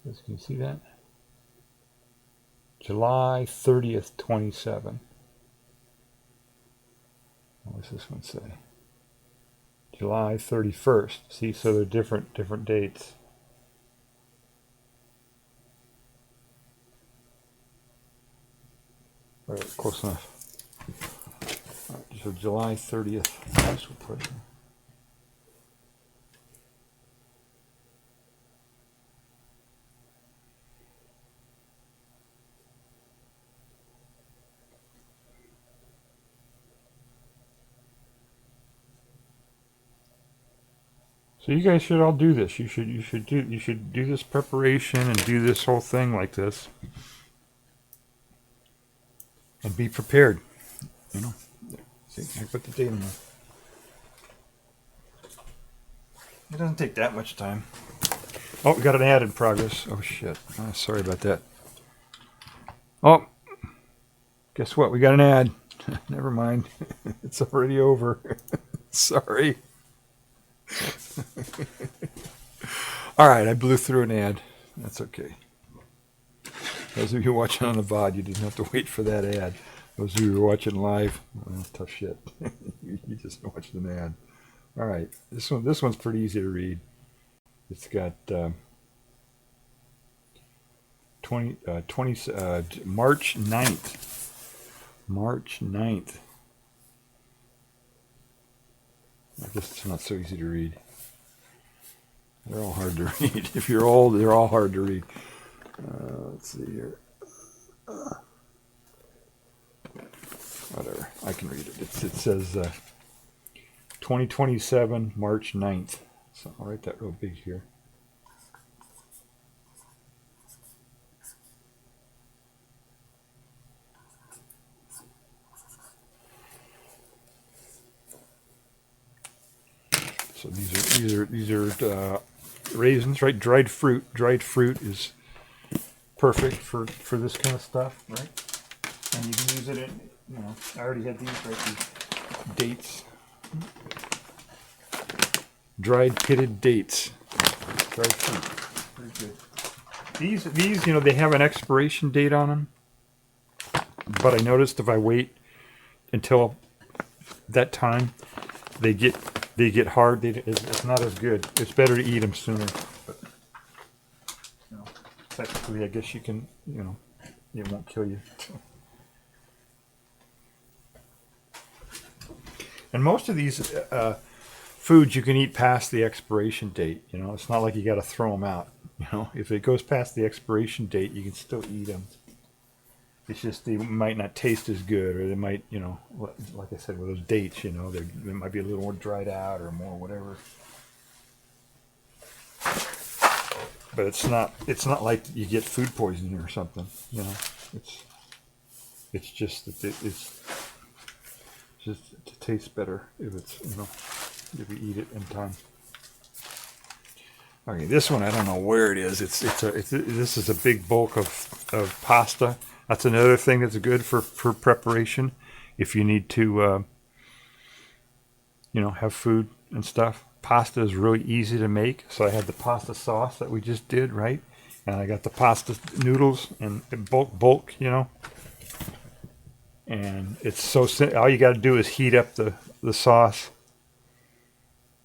[SPEAKER 3] Can you see that? July 30th, 27. What does this one say? July 31st. See, so they're different dates. All right, close enough. All right, so July 30th. Nice one. So you guys should all do this. You should do this preparation and do this whole thing like this, and be prepared. You know. See, I put the date in there. It doesn't take that much time. Oh, we got an ad in progress. Oh shit! Oh, sorry about that. Oh, guess what? We got an ad. Never mind. It's already over. Sorry. All right, I blew through an ad. That's okay. Those of you watching on the VOD, you didn't have to wait for that ad. Those of you who are watching live, well, tough shit. You just watched an ad. All right, this one's pretty easy to read. It's got March 9th. March 9th. I guess it's not so easy to read. They're all hard to read. If you're old, they're all hard to read. Let's see here. Whatever. I can read it. It says 2027, March 9th. So I'll write that real big here. So these are raisins, right? Dried fruit. Dried fruit is perfect for this kind of stuff, right? And you can use it in, you know, I already had these, right? These dates. Dried pitted dates. Dried fruit. Very good. These, you know, they have an expiration date on them. but I noticed if I wait until that time, they get hard. It's not as good. It's better to eat them sooner. But, you know, technically, I guess you can. You know, it won't kill you. And most of these foods you can eat past the expiration date. You know, it's not like you got to throw them out. You know, if it goes past the expiration date, you can still eat them. It's just they might not taste as good, or they might, you know, like I said with those dates, you know, they might be a little more dried out or more whatever. But it's not like you get food poisoning or something. You know, it's just that it tastes better if it's, you know, if you eat it in time. Okay, this one I don't know where it is. This is a big bulk of pasta. That's another thing that's good for preparation. If you need to, you know, have food and stuff. Pasta is really easy to make. So I had the pasta sauce that we just did, right? And I got the pasta noodles and bulk, you know. And it's so simple. All you got to do is heat up the sauce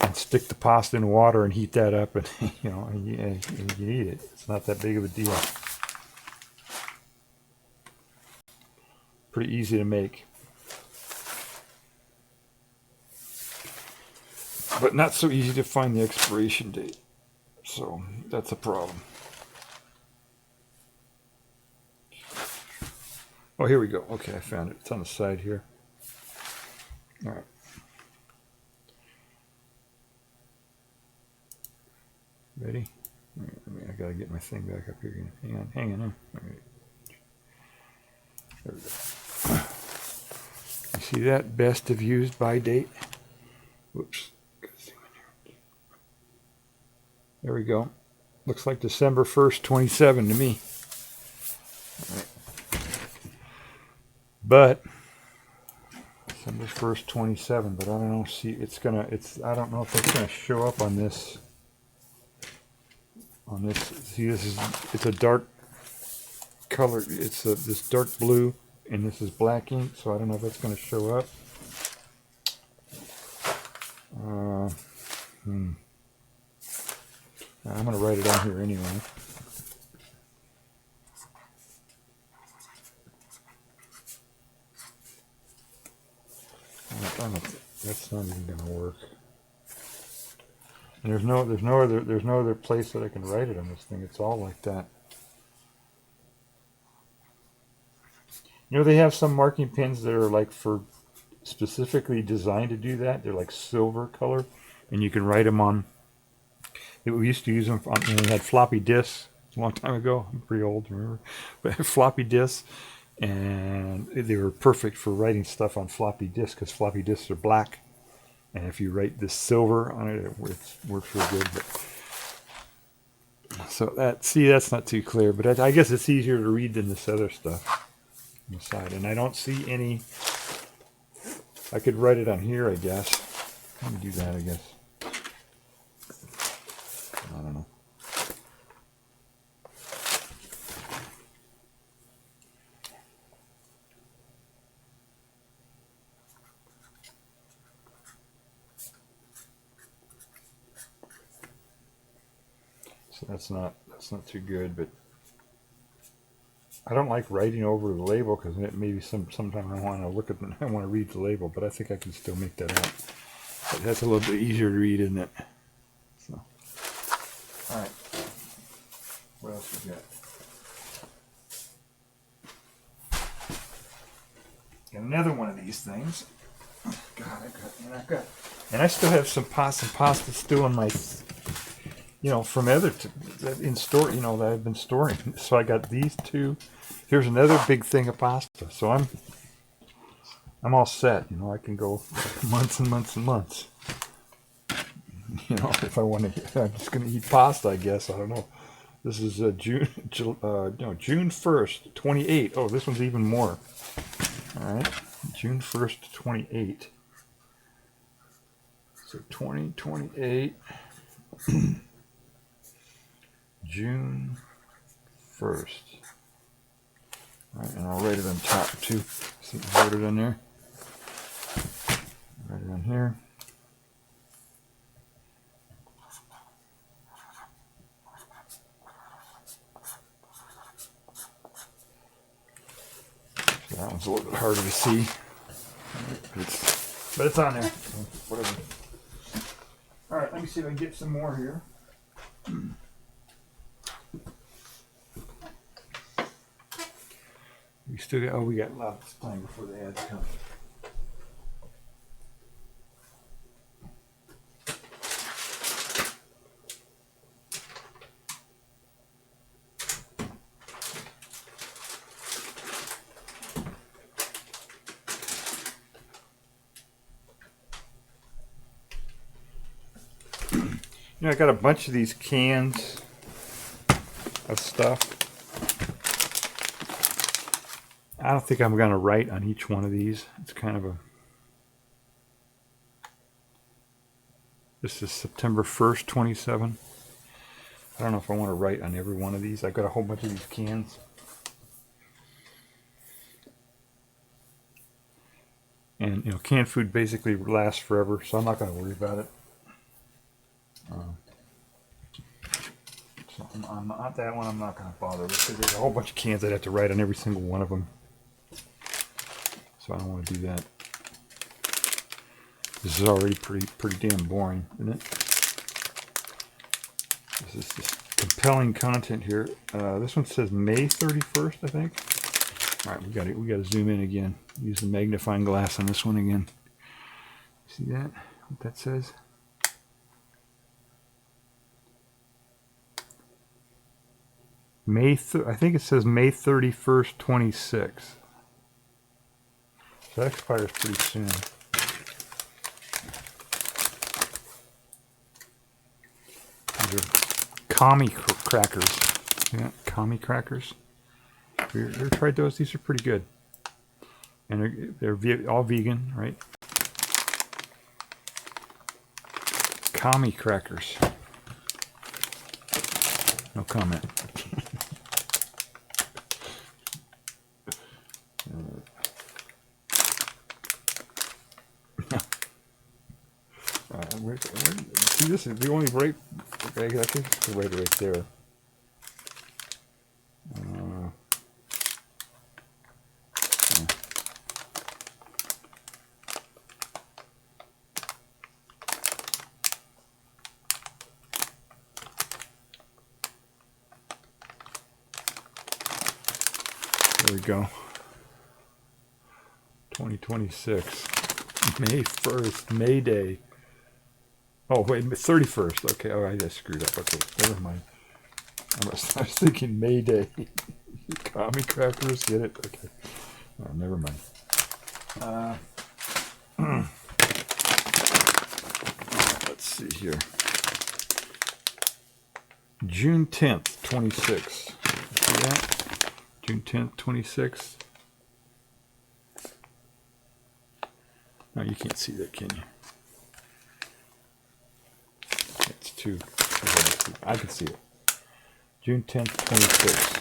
[SPEAKER 3] and stick the pasta in water and heat that up, and you know, and you eat it. It's not that big of a deal. Pretty easy to make, but not so easy to find the expiration date. So that's a problem. Oh, here we go. Okay, I found it. It's on the side here. All right. Ready? I gotta get my thing back up here. Hang on. All right. There we go. You see that? Best of used by date. Whoops. There we go. Looks like December 1st, 27 to me. All right. But December 1st, 27. But I don't know. See, I don't know if it's gonna show up on this. See, it's a dark color. It's this dark blue, and this is black ink, so I don't know if that's going to show up. I'm going to write it on here anyway. That's not even going to work. And there's no other place that I can write it on this thing. It's all like that. You know, they have some marking pens that are like for specifically designed to do that. They're like silver color, and you can write them on. We used to use them on, when we had floppy disks a long time ago. I'm pretty old, remember? But floppy disks, and they were perfect for writing stuff on floppy disks because floppy disks are black. And if you write this silver on it, it works real good. But, so that's not too clear, but I guess it's easier to read than this other stuff on the side. And I don't see any. I could write it on here, I guess. Let me do that, I guess. I don't know. So that's not too good, but I don't like writing over the label because maybe sometimes I want to look at I want to read the label, but I think I can still make that out. But that's a little bit easier to read, isn't it? So, all right. What else we got? Got another one of these things. God, and I still have some pasta still in my. You know, from in store, you know, that I've been storing. So I got these two. Here's another big thing of pasta. So I'm all set. You know, I can go months and months and months. You know, if I want to, I'm just going to eat pasta, I guess. I don't know. This is June 1st, 28. Oh, this one's even more. All right, June 1st, 28. So 2028. June 1st. All right, and I'll write it on top too. See, I wrote it on there. Write it on here. So that one's a little bit harder to see. But it's on there. So whatever. All right, let me see if I can get some more here. We still got, we got lots of time before the ads come. You know, I got a bunch of these cans of stuff. I don't think I'm going to write on each one of these. It's kind of a... This is September 1st, 27. I don't know if I want to write on every one of these. I've got a whole bunch of these cans. And, you know, canned food basically lasts forever, so I'm not going to worry about it. So I'm not that one. I'm not going to bother with because there's a whole bunch of cans I'd have to write on every single one of them. So I don't want to do that. This is already pretty damn boring, isn't it? This is just compelling content here. This one says May 31st, I think. All right, we got to zoom in again. Use the magnifying glass on this one again. See that? What that says? I think it says May 31st, 26. So that expires pretty soon. These are commie crackers. Yeah, commie crackers. Have you ever tried those? These are pretty good. And they're all vegan, right? Commie crackers. No comment. See, this is the only right. Okay, I think it's the right there. There we go. 2026. May 1st, May Day. Oh, wait, 31st. Okay, oh, I just screwed up. Okay, never mind. I was thinking May Day. Commie crackers, get it? Okay. Oh, never mind. Let's see here. June 10th, 26. See that? June 10th, 26. No, you can't see that, can you? It's too I can see it. June 10th, 26.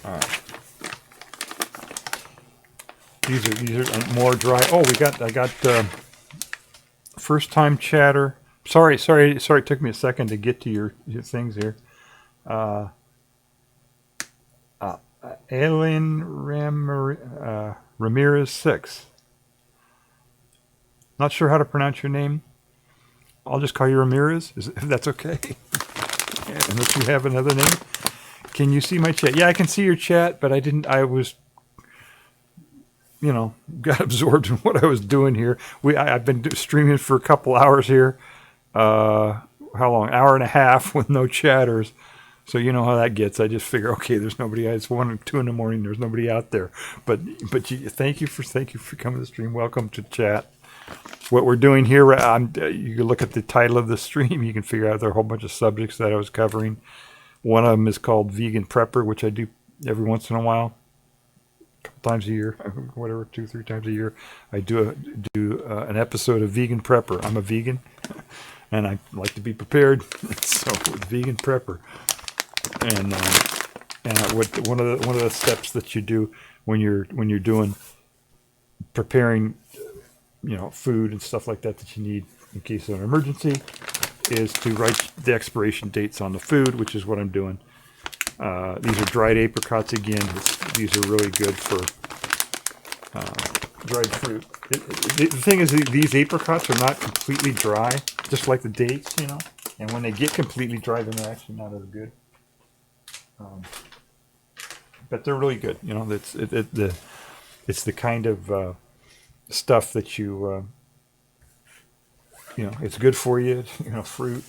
[SPEAKER 3] All right. These are more dry. Oh, I got first time chatter. Sorry. It took me a second to get to your things here. Alien Ramirez 6. Not sure how to pronounce your name. I'll just call you Ramirez. If that's okay. Unless you have another name. Can you see my chat? Yeah, I can see your chat, but I was, got absorbed in what I was doing here. I've been streaming for a couple hours here. How long? Hour and a half with no chatters. So you know how that gets. I just figure, okay, there's nobody. It's 1 or 2 in the morning. There's nobody out there. But thank you for coming to the stream. Welcome to chat. What we're doing here, you can look at the title of the stream. You can figure out there are a whole bunch of subjects that I was covering. One of them is called Vegan Prepper, which I do every once in a while. couple times a year, whatever, 2-3 times a year, I do an episode of Vegan Prepper. I'm a vegan, and I like to be prepared, so with Vegan Prepper, and what one of the steps that you do when you're doing preparing, food and stuff like that you need in case of an emergency, is to write the expiration dates on the food, which is what I'm doing. These are dried apricots again. These are really good for dried fruit. The thing is, these apricots are not completely dry, just like the dates, And when they get completely dry, then they're actually not as good. But they're really good. It's the kind of stuff that you it's good for you. Fruit.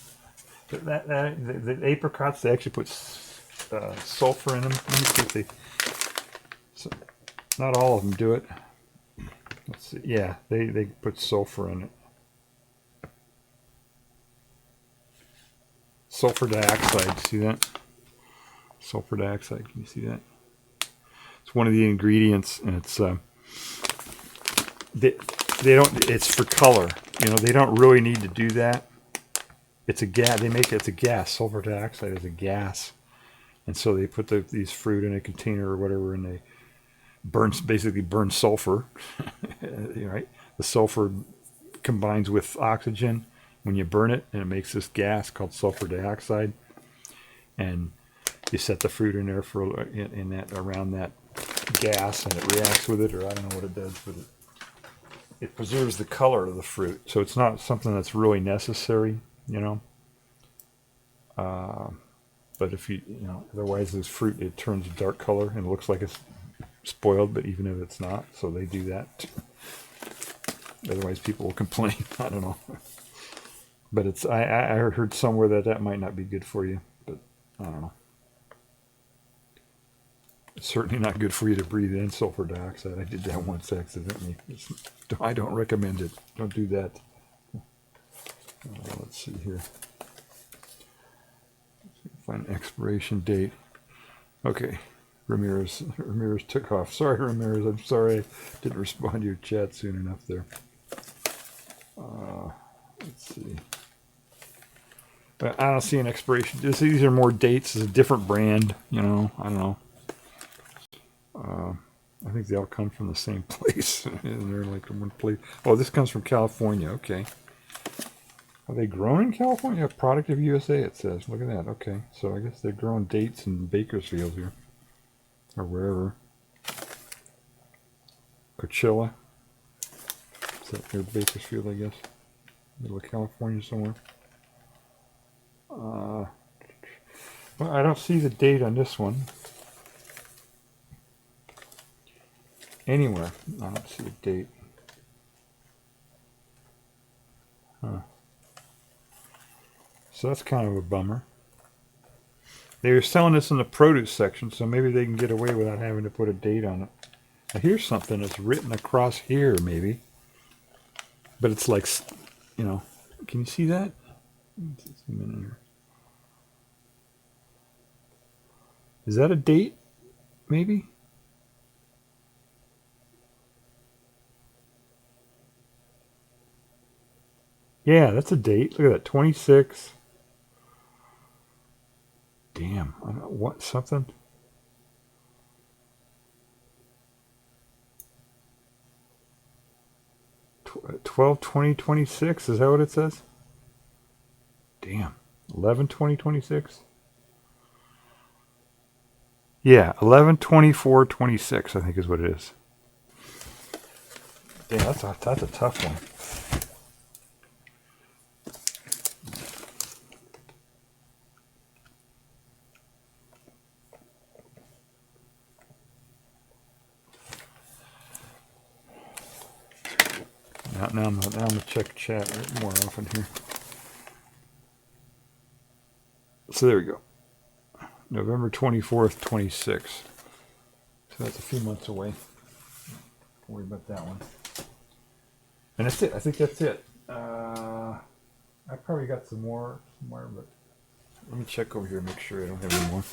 [SPEAKER 3] The apricots, they actually put sulfur in them. Let me see if they. Not all of them do it. Let's see. Yeah, they put sulfur in it. Sulfur dioxide. See that? Sulfur dioxide. Can you see that? It's one of the ingredients, and it's they don't. It's for color. They don't really need to do that. It's a gas. They make it. It's a gas. Sulfur dioxide is a gas, and so they put these fruit in a container or whatever, and they basically burn sulfur. Right? The sulfur combines with oxygen when you burn it, and it makes this gas called sulfur dioxide. And you set the fruit in there around that gas, and it reacts with it, or I don't know what it does with it. It preserves the color of the fruit, so it's not something that's really necessary, But if otherwise this fruit, it turns a dark color and it looks like it's spoiled, but even if it's not, so they do that. Otherwise people will complain. I don't know. But I heard somewhere that might not be good for you, but I don't know. It's certainly not good for you to breathe in sulfur dioxide. I did that once accidentally. I don't recommend it. Don't do that. Let's see here. Find expiration date. Okay. Ramirez took off. Sorry, Ramirez. I'm sorry I didn't respond to your chat soon enough there. Let's see. But I don't see an expiration. These are more dates. It's a different brand. I don't know. I think they all come from the same place. And they're like in one place. Oh, this comes from California. Okay. Are they grown in California? A product of USA, it says. Look at that. Okay. So I guess they're growing dates in Bakersfield here. Or wherever. Coachella. Is that near Bakersfield, I guess? Middle of California somewhere. Well, I don't see the date on this one. Anywhere. I don't see a date. Huh. So that's kind of a bummer. They were selling this in the produce section, so maybe they can get away without having to put a date on it. Now here's something that's written across here, maybe. But it's like, can you see that? Zoom in here. Is that a date? Maybe? Yeah, that's a date. Look at that, 26. Damn, I don't know, what, something? Tw 12/20/26, is that what it says? Damn, 11/20/26? Yeah, 11/24/26, I think is what it is. Damn, that's a tough one. Now I'm gonna check chat more often here. So there we go. November 24th, 26. So that's a few months away. Don't worry about that one. And that's it. I think that's it. I probably got some more somewhere, but let me check over here and make sure I don't have any more.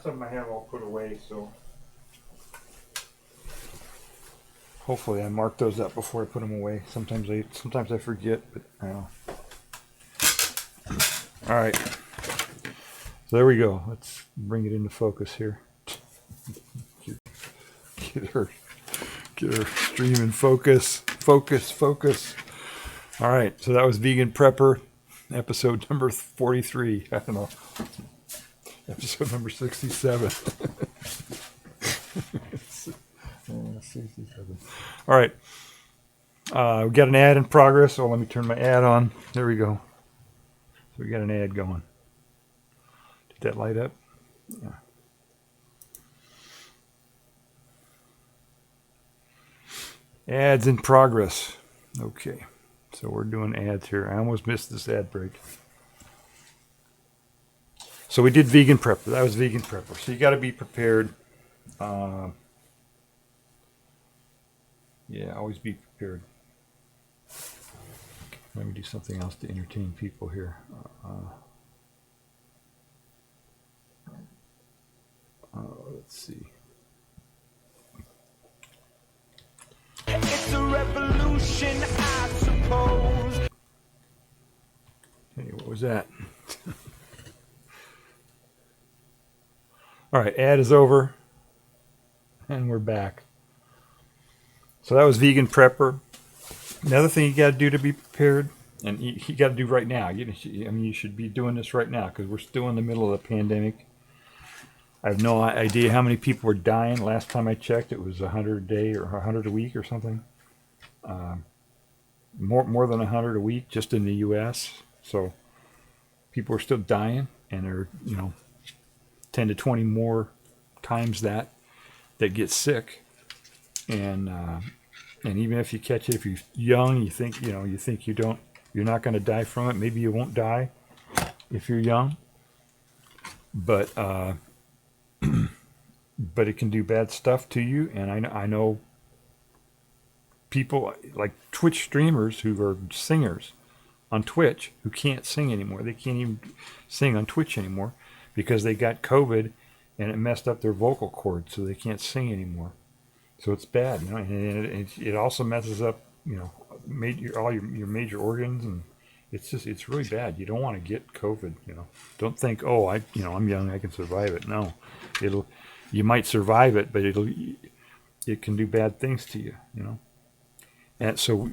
[SPEAKER 3] rest of them I have all put away, so hopefully I mark those up before I put them away. Sometimes I forget, but I don't know. All right, so there we go. Let's bring it into focus here. Get her stream in focus. Focus. All right, so that was Vegan Prepper, episode number 43. I don't know. Episode number 67. 67. All right. We got an ad in progress. Oh, let me turn my ad on. There we go. So we got an ad going. Did that light up? Yeah. Ads in progress. Okay. So we're doing ads here. I almost missed this ad break. So we did Vegan Prepper. That was Vegan Prepper. So you got to be prepared. Yeah, always be prepared. Let me do something else to entertain people here. Let's see.
[SPEAKER 2] It's a revolution, I suppose.
[SPEAKER 3] Hey, what was that? All right, ad is over, and we're back. So that was Vegan Prepper. Another thing you got to do to be prepared, and you got to do right now. You should be doing this right now because we're still in the middle of the pandemic. I have no idea how many people were dying. Last time I checked, it was 100 a day or 100 a week or something. More than 100 a week just in the U.S. So people are still dying, and there are 10 to 20 more times that get sick. And even if you catch it, if you're young, you think you're not going to die from it. Maybe you won't die if you're young, but it can do bad stuff to you. And I know people like Twitch streamers who are singers on Twitch who can't sing anymore. They can't even sing on Twitch anymore because they got COVID and it messed up their vocal cords, so they can't sing anymore. So it's bad, and it also messes up, all your major organs, and it's really bad. You don't want to get COVID, Don't think, I'm young, I can survive it. No, you might survive it, but it can do bad things to you, And so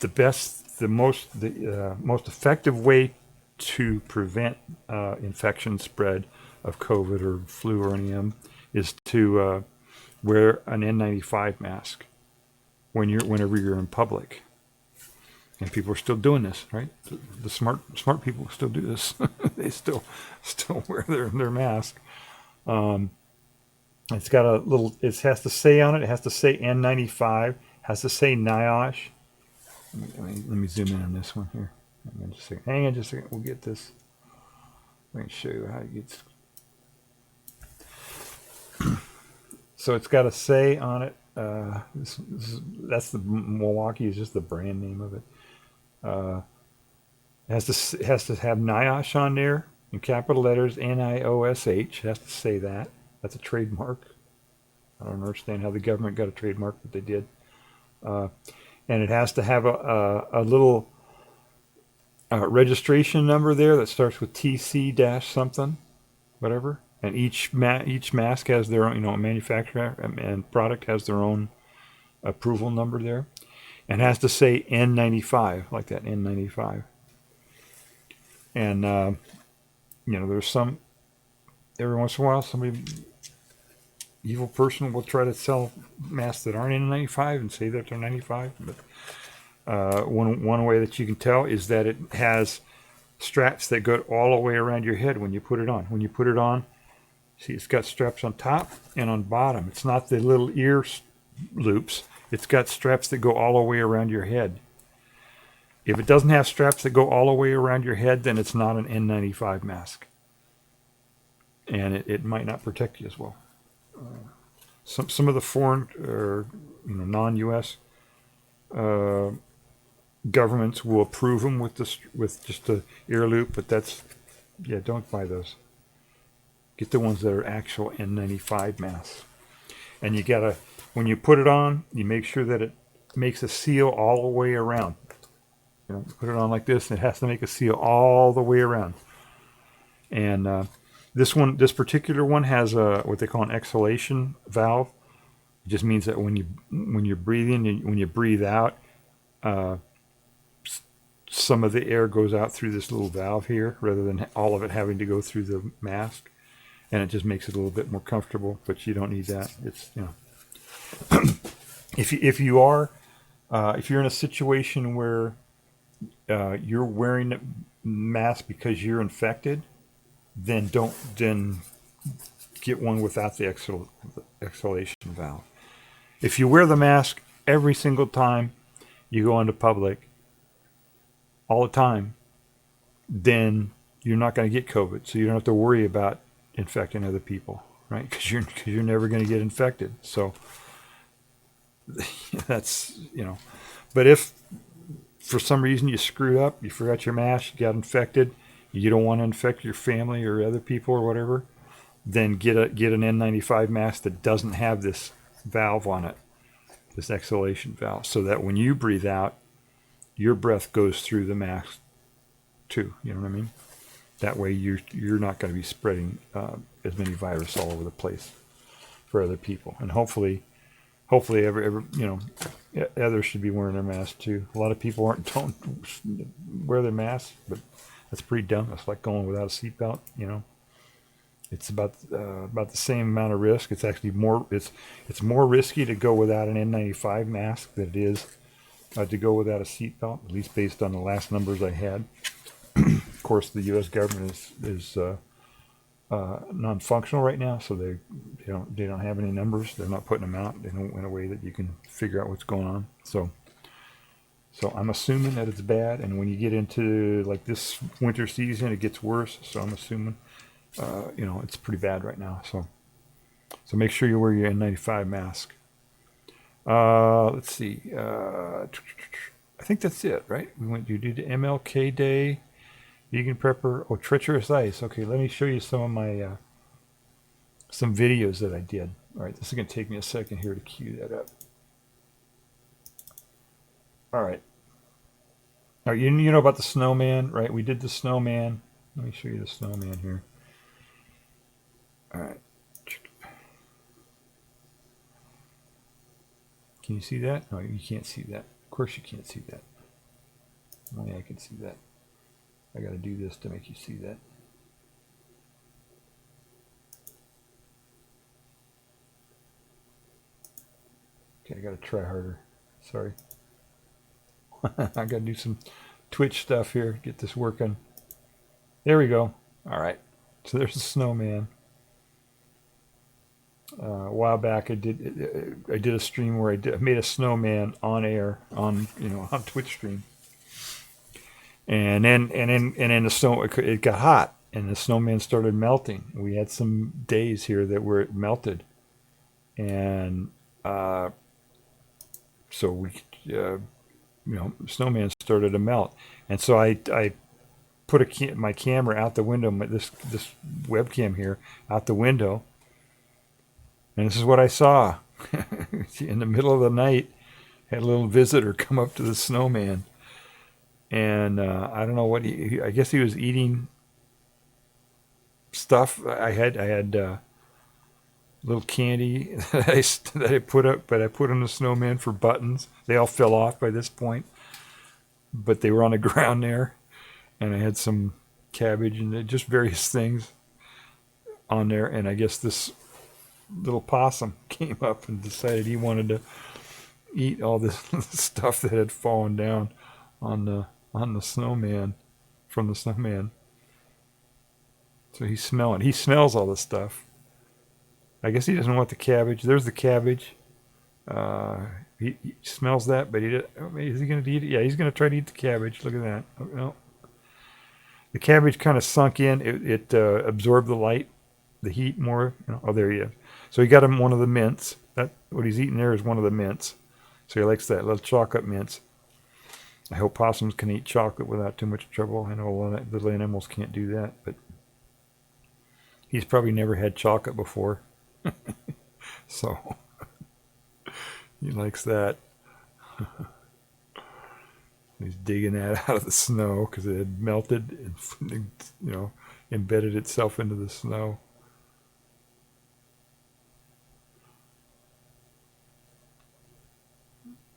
[SPEAKER 3] the most effective way to prevent infection spread of COVID or flu or any is to wear an N95 mask whenever you're in public. And people are still doing this, right? The smart people still do this. They still wear their mask. It's got it has to say on it. It has to say N95. Has to say NIOSH. Let me zoom in on this one here. Hang on just a second. We'll get this. Let me show you how it gets. So it's got a say on it. That's the Milwaukee is just the brand name of it. It has to have NIOSH on there in capital letters, NIOSH. It has to say that. That's a trademark. I don't understand how the government got a trademark, but they did. And it has to have a little registration number there that starts with TC- something, whatever. And each mask has their own, manufacturer and product has their own approval number there, and has to say N95, like that, N95. And there's every once in a while somebody evil person will try to sell masks that aren't N95 and say that they're 95. But one way that you can tell is that it has straps that go all the way around your head when you put it on. When you put it on, see, it's got straps on top and on bottom. It's not the little ear loops. It's got straps that go all the way around your head. If it doesn't have straps that go all the way around your head, then it's not an N95 mask. And it might not protect you as well. Some of the foreign or non-U.S. Governments will approve them with just a ear loop, but don't buy those. Get the ones that are actual N95 masks. And you gotta, when you put it on, you make sure that it makes a seal all the way around. You know, put it on like this, and it has to make a seal all the way around. And this particular one has a what they call an exhalation valve. It just means that when you're breathing, when you breathe out, some of the air goes out through this little valve here, rather than all of it having to go through the mask, and it just makes it a little bit more comfortable. But you don't need that. It's, you know, if you're in a situation where you're wearing a mask because you're infected, then get one without the exhalation valve. If you wear the mask every single time you go into public, all the time, then you're not going to get COVID. So you don't have to worry about infecting other people, right? Because you're never going to get infected. So that's, you know. But if for some reason you screwed up, you forgot your mask, you got infected, you don't want to infect your family or other people or whatever, then get an N95 mask that doesn't have this valve on it, this exhalation valve, so that when you breathe out, your breath goes through the mask too. You know what I mean? That way you're not going to be spreading as many viruses all over the place for other people. And hopefully every you know, others should be wearing their mask too. A lot of people don't wear their masks, but that's pretty dumb. It's like going without a seatbelt. You know, it's about the same amount of risk. It's actually more. It's more risky to go without an N95 mask than it is to go without a seatbelt. At least based on the last numbers I had. Of course, the U.S. government is non-functional right now, so they don't have any numbers. They're not putting them out in a way that you can figure out what's going on. So I'm assuming that it's bad, and when you get into like this winter season, it gets worse. So I'm assuming, you know, it's pretty bad right now. So make sure you wear your N95 mask. Let's see. I think that's it, right? You did the MLKday, vegan prepper. Oh, treacherous ice. Okay, let me show you some of my some videos that I did. All right, this is going to take me a second here to cue that up. All right. All right, you know about the snowman, right? We did the snowman. Let me show you the snowman here. All right. Can you see that? No, you can't see that. Of course you can't see that. Only I can see that. I got to do this to make you see that. Okay, I got to try harder. Sorry. I got to do some Twitch stuff here. Get this working. There we go. All right. So there's the snowman. A while back, I did a stream where I made a snowman on air on Twitch stream, and then the snow, it got hot and the snowman started melting. We had some days here that were melted, and so we snowman started to melt, and so I put my camera out the window, this webcam here out the window. And this is what I saw. In the middle of the night, had a little visitor come up to the snowman. And I don't know what I guess he was eating stuff. I had little candy that I put up, but I put on the snowman for buttons. They all fell off by this point, but they were on the ground there. And I had some cabbage and just various things on there. And I guess this little possum came up and decided he wanted to eat all this stuff that had fallen down on the snowman, from the snowman. So he smells all the stuff. I guess he doesn't want the cabbage. There's the cabbage. He smells that, but is he going to eat it? Yeah, he's going to try to eat the cabbage. Look at that. Oh, no. The cabbage kind of sunk in. It absorbed the light, the heat more. Oh, there he is. So he got him one of the mints. What he's eating there is one of the mints. So he likes that little chocolate mints. I hope possums can eat chocolate without too much trouble. I know a lot of little animals can't do that, but He's probably never had chocolate before. So he likes that. He's digging that out of the snow because it had melted and, you know, embedded itself into the snow.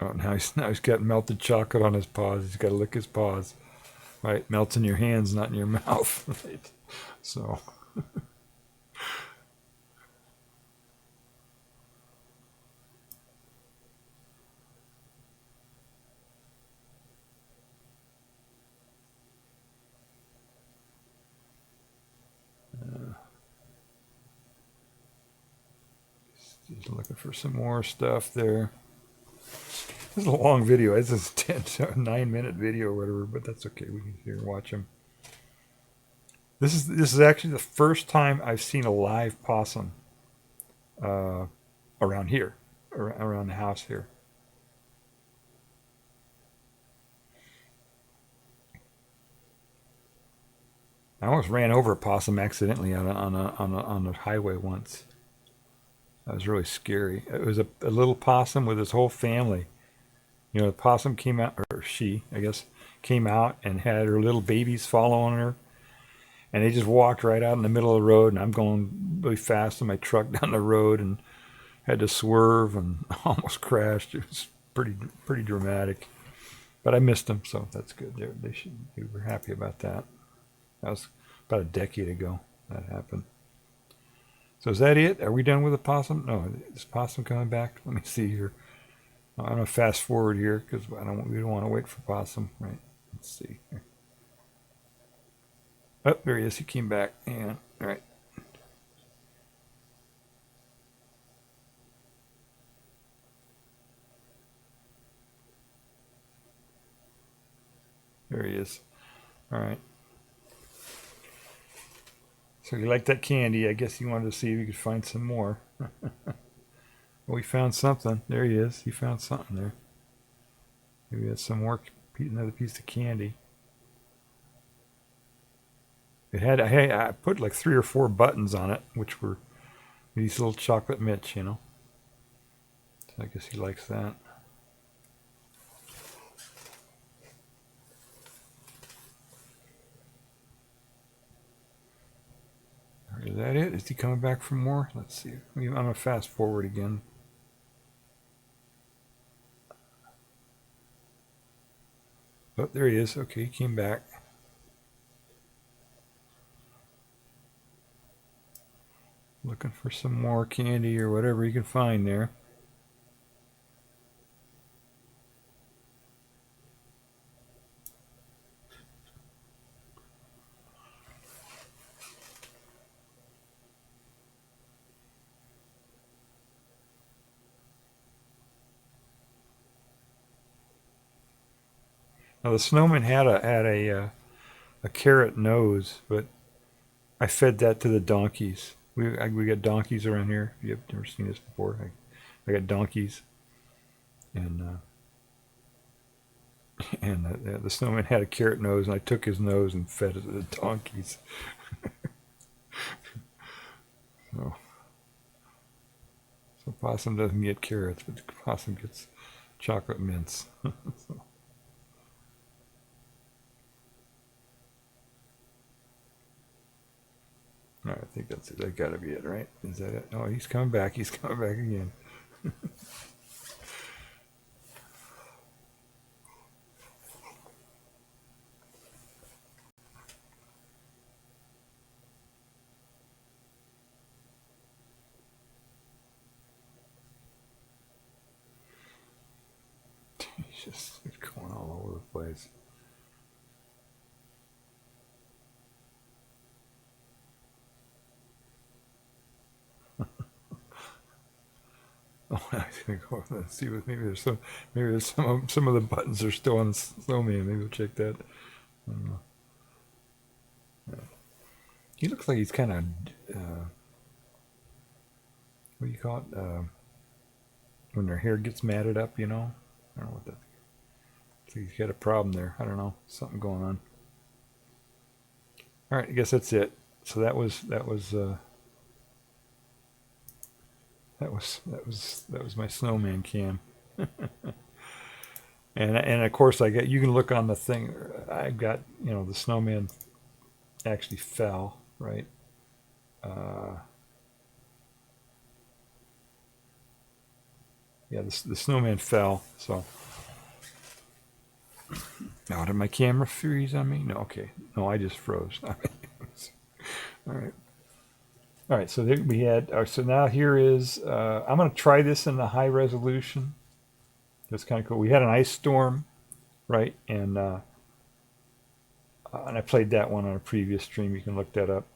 [SPEAKER 3] Oh, now he's got melted chocolate on his paws. He's got to lick his paws. Right, melts in your hands, not in your mouth. Right, so. Just looking for some more stuff there. This is a long video. It's a 9-minute video or whatever, but that's okay. We can hear and watch them. This is actually the first time I've seen a live possum around here, around the house here. I almost ran over a possum accidentally on a highway once. That was really scary. It was a little possum with his whole family. You know, the possum came out, or she, I guess, came out and had her little babies following her. And they just walked right out in the middle of the road. And I'm going really fast in my truck down the road and had to swerve and almost crashed. It was pretty dramatic. But I missed them, so that's good. They were happy about that. That was about a decade ago that happened. So is that it? Are we done with the possum? No, is possum coming back? Let me see here. I'm going to fast forward here because we don't want to wait for possum, right? Let's see here. Oh, there he is. He came back. And all right. There he is. All right. So you like that candy. I guess you wanted to see if you could find some more. Well, we found something. There he is. He found something there. Maybe that's some more, another piece of candy. It had, I put like 3 or 4 buttons on it, which were these little chocolate mitts, you know. So I guess he likes that. Is that it? Is he coming back for more? Let's see. I'm going to fast forward again. Oh, there he is. Okay, he came back. Looking for some more candy or whatever he can find there. Now the snowman had a carrot nose, but I fed that to the donkeys. We got donkeys around here. If you've never seen this before, I got donkeys, and the snowman had a carrot nose, and I took his nose and fed it to the donkeys. So possum doesn't get carrots, but the possum gets chocolate mints. So. All right, I think that's it. That got to be it, right? Is that it? Oh, he's coming back. He's coming back again. He's just going all over the place. Oh, I was gonna go and see what maybe there's some of the buttons are still on Snowman. Maybe we'll check that. I don't know. Yeah. He looks like he's kind of what do you call it? When their hair gets matted up, you know. I don't know what that. So he's got a problem there. I don't know, something going on. All right, I guess that's it. so that was my snowman cam. And of course you can look on the thing. I got, the snowman actually fell, right? Yeah, the snowman fell. So now did my camera freeze on me? No, okay. No, I just froze. All right. All right, so there we had. So now here is. I'm going to try this in the high resolution. That's kind of cool. We had an ice storm, right? And I played that one on a previous stream. You can look that up.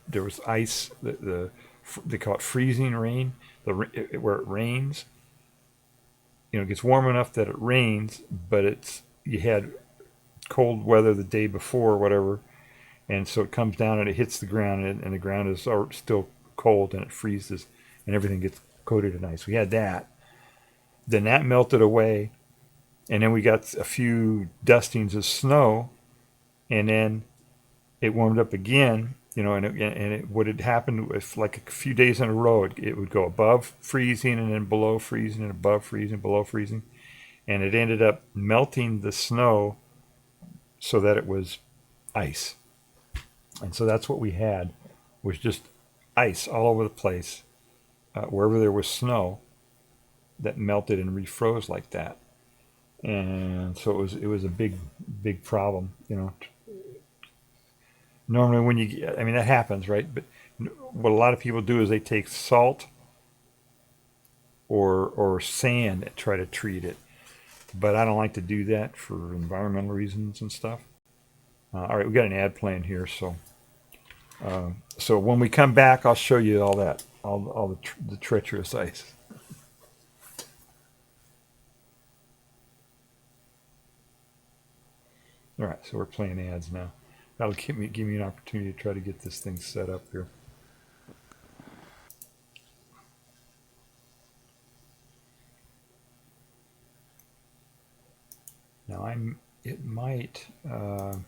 [SPEAKER 3] There was ice. They call it freezing rain. Where it rains. It gets warm enough that it rains, but you had cold weather the day before or whatever, and so it comes down and it hits the ground, and the ground is still cold and it freezes, and everything gets coated in ice. We had that. Then that melted away, and then we got a few dustings of snow, and then it warmed up again, what had happened with like a few days in a row, it would go above freezing and then below freezing and above freezing, below freezing, and it ended up melting the snow so that it was ice. And so that's what we had, was just ice all over the place, wherever there was snow, that melted and refroze like that. And so it was a big problem, Normally when that happens, right? But what a lot of people do is they take salt or sand and try to treat it. But I don't like to do that for environmental reasons and stuff. All right, we got an ad playing here, so when we come back, I'll show you all that, all the treacherous ice. All right, so we're playing ads now. That'll give me an opportunity to try to get this thing set up here. Now it might. I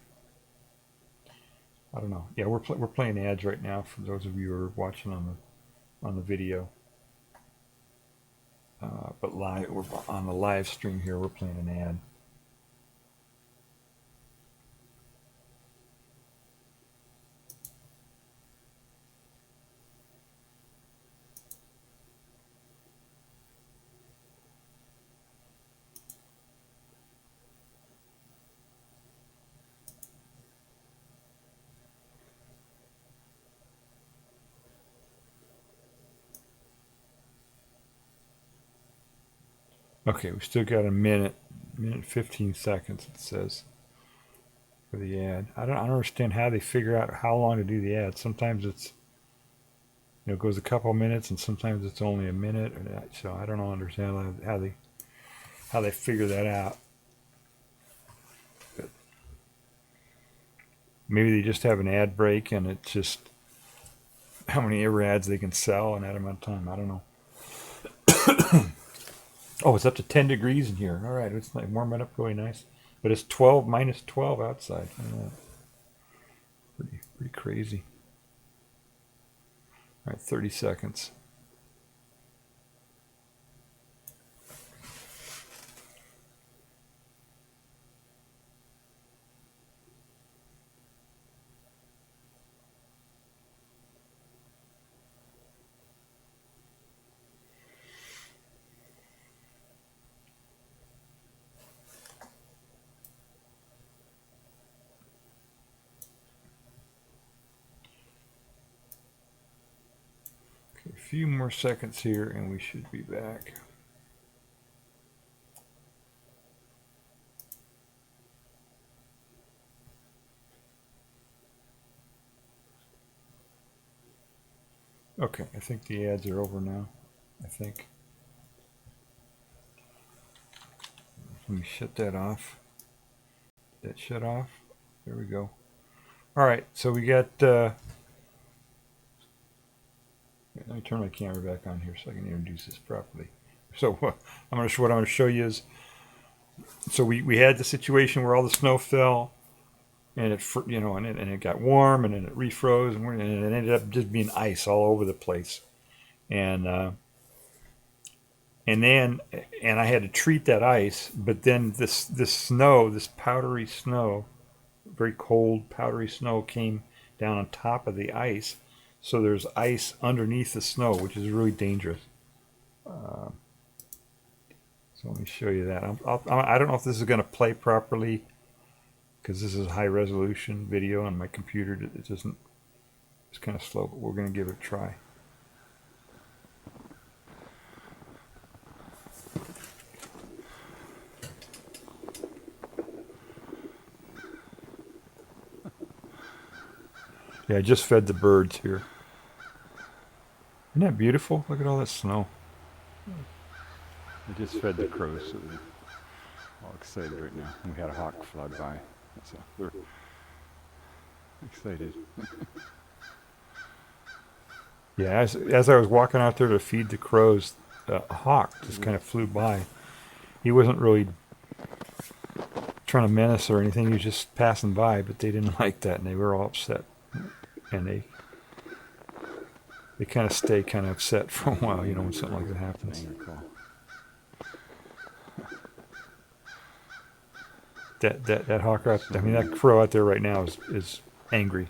[SPEAKER 3] don't know. Yeah, we're playing ads right now for those of you who are watching on the video. But we're on the live stream here. We're playing an ad. Okay, we still got a minute 15 seconds, it says, for the ad. I don't understand how they figure out how long to do the ad. Sometimes it's, it goes a couple minutes, and sometimes it's only a minute. So I don't understand how they figure that out. But maybe they just have an ad break, and it's just how many ever ads they can sell in that amount of time. I don't know. Oh, it's up to 10 degrees in here. All right, it's like warming up really nice. But it's minus 12 outside. Pretty crazy. All right, 30 seconds. A few more seconds here and we should be back. Okay, I think the ads are over now. I think. Let me shut that off. That shut off. There we go. All right, so we got. Let me turn my camera back on here so I can introduce this properly. So what I'm going to show you is. So we had the situation where all the snow fell. and and it got warm, and then it refroze, and it ended up just being ice all over the place. And I had to treat that ice, but then this snow, this powdery snow, very cold powdery snow, came down on top of the ice, so there's ice underneath the snow, which is really dangerous. So let me show you that. I don't know if this is going to play properly, because this is high resolution video on my computer. It doesn't. It's kind of slow, but we're going to give it a try. Yeah, I just fed the birds here. Isn't that beautiful? Look at all that snow. I just fed the crows, so they're all excited right now. We had a hawk fly by, so they're excited. Yeah, as I was walking out there to feed the crows, a hawk just kind of flew by. He wasn't really trying to menace or anything. He was just passing by, but they didn't like that, and they were all upset. And they kind of stay kind of upset for a while, when something like that happens. That hawk out, that crow out there right now is angry.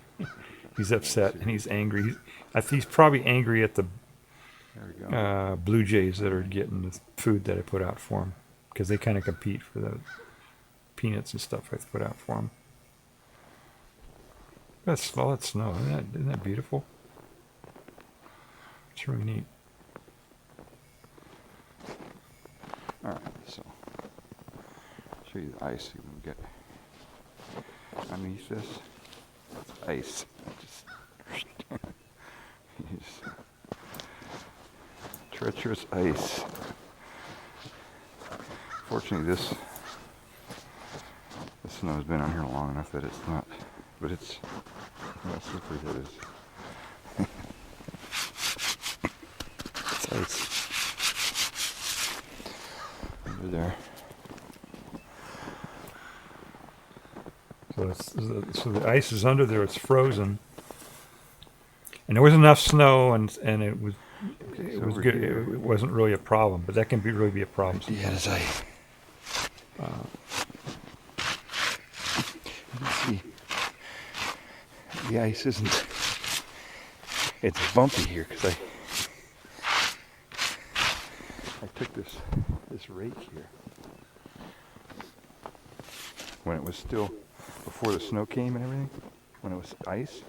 [SPEAKER 3] He's upset and he's angry. I think he's probably angry at the blue jays that are getting the food that I put out for him, because they kind of compete for the peanuts and stuff I put out for him. That's all that snow. Isn't that beautiful? It's really neat. All right, so show you the ice you can get underneath this. It's ice. Just treacherous ice. Fortunately, this snow has been on here long enough that it's not, but it's not slippery. That is. It's ice over there. So the ice is under there. It's frozen, and there was enough snow, and it was good. It wasn't really a problem, but that can really be a problem.
[SPEAKER 4] Yeah, as I you can see, the ice isn't. It's bumpy here because I took this rake here when it was still before the snow came and everything, when it was ice,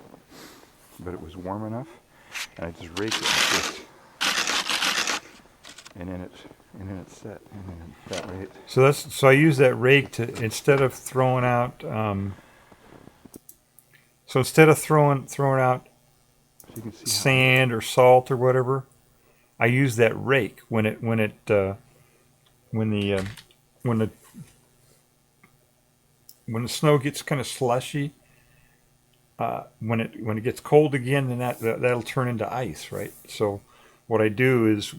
[SPEAKER 4] but it was warm enough, and I just raked it like this, and then it set, and then that way it.
[SPEAKER 3] So I use that rake to, instead of throwing out
[SPEAKER 4] So you can see
[SPEAKER 3] sand or salt or whatever, I use that rake when the snow gets kind of slushy. When it gets cold again, then that'll turn into ice, right? So what I do is,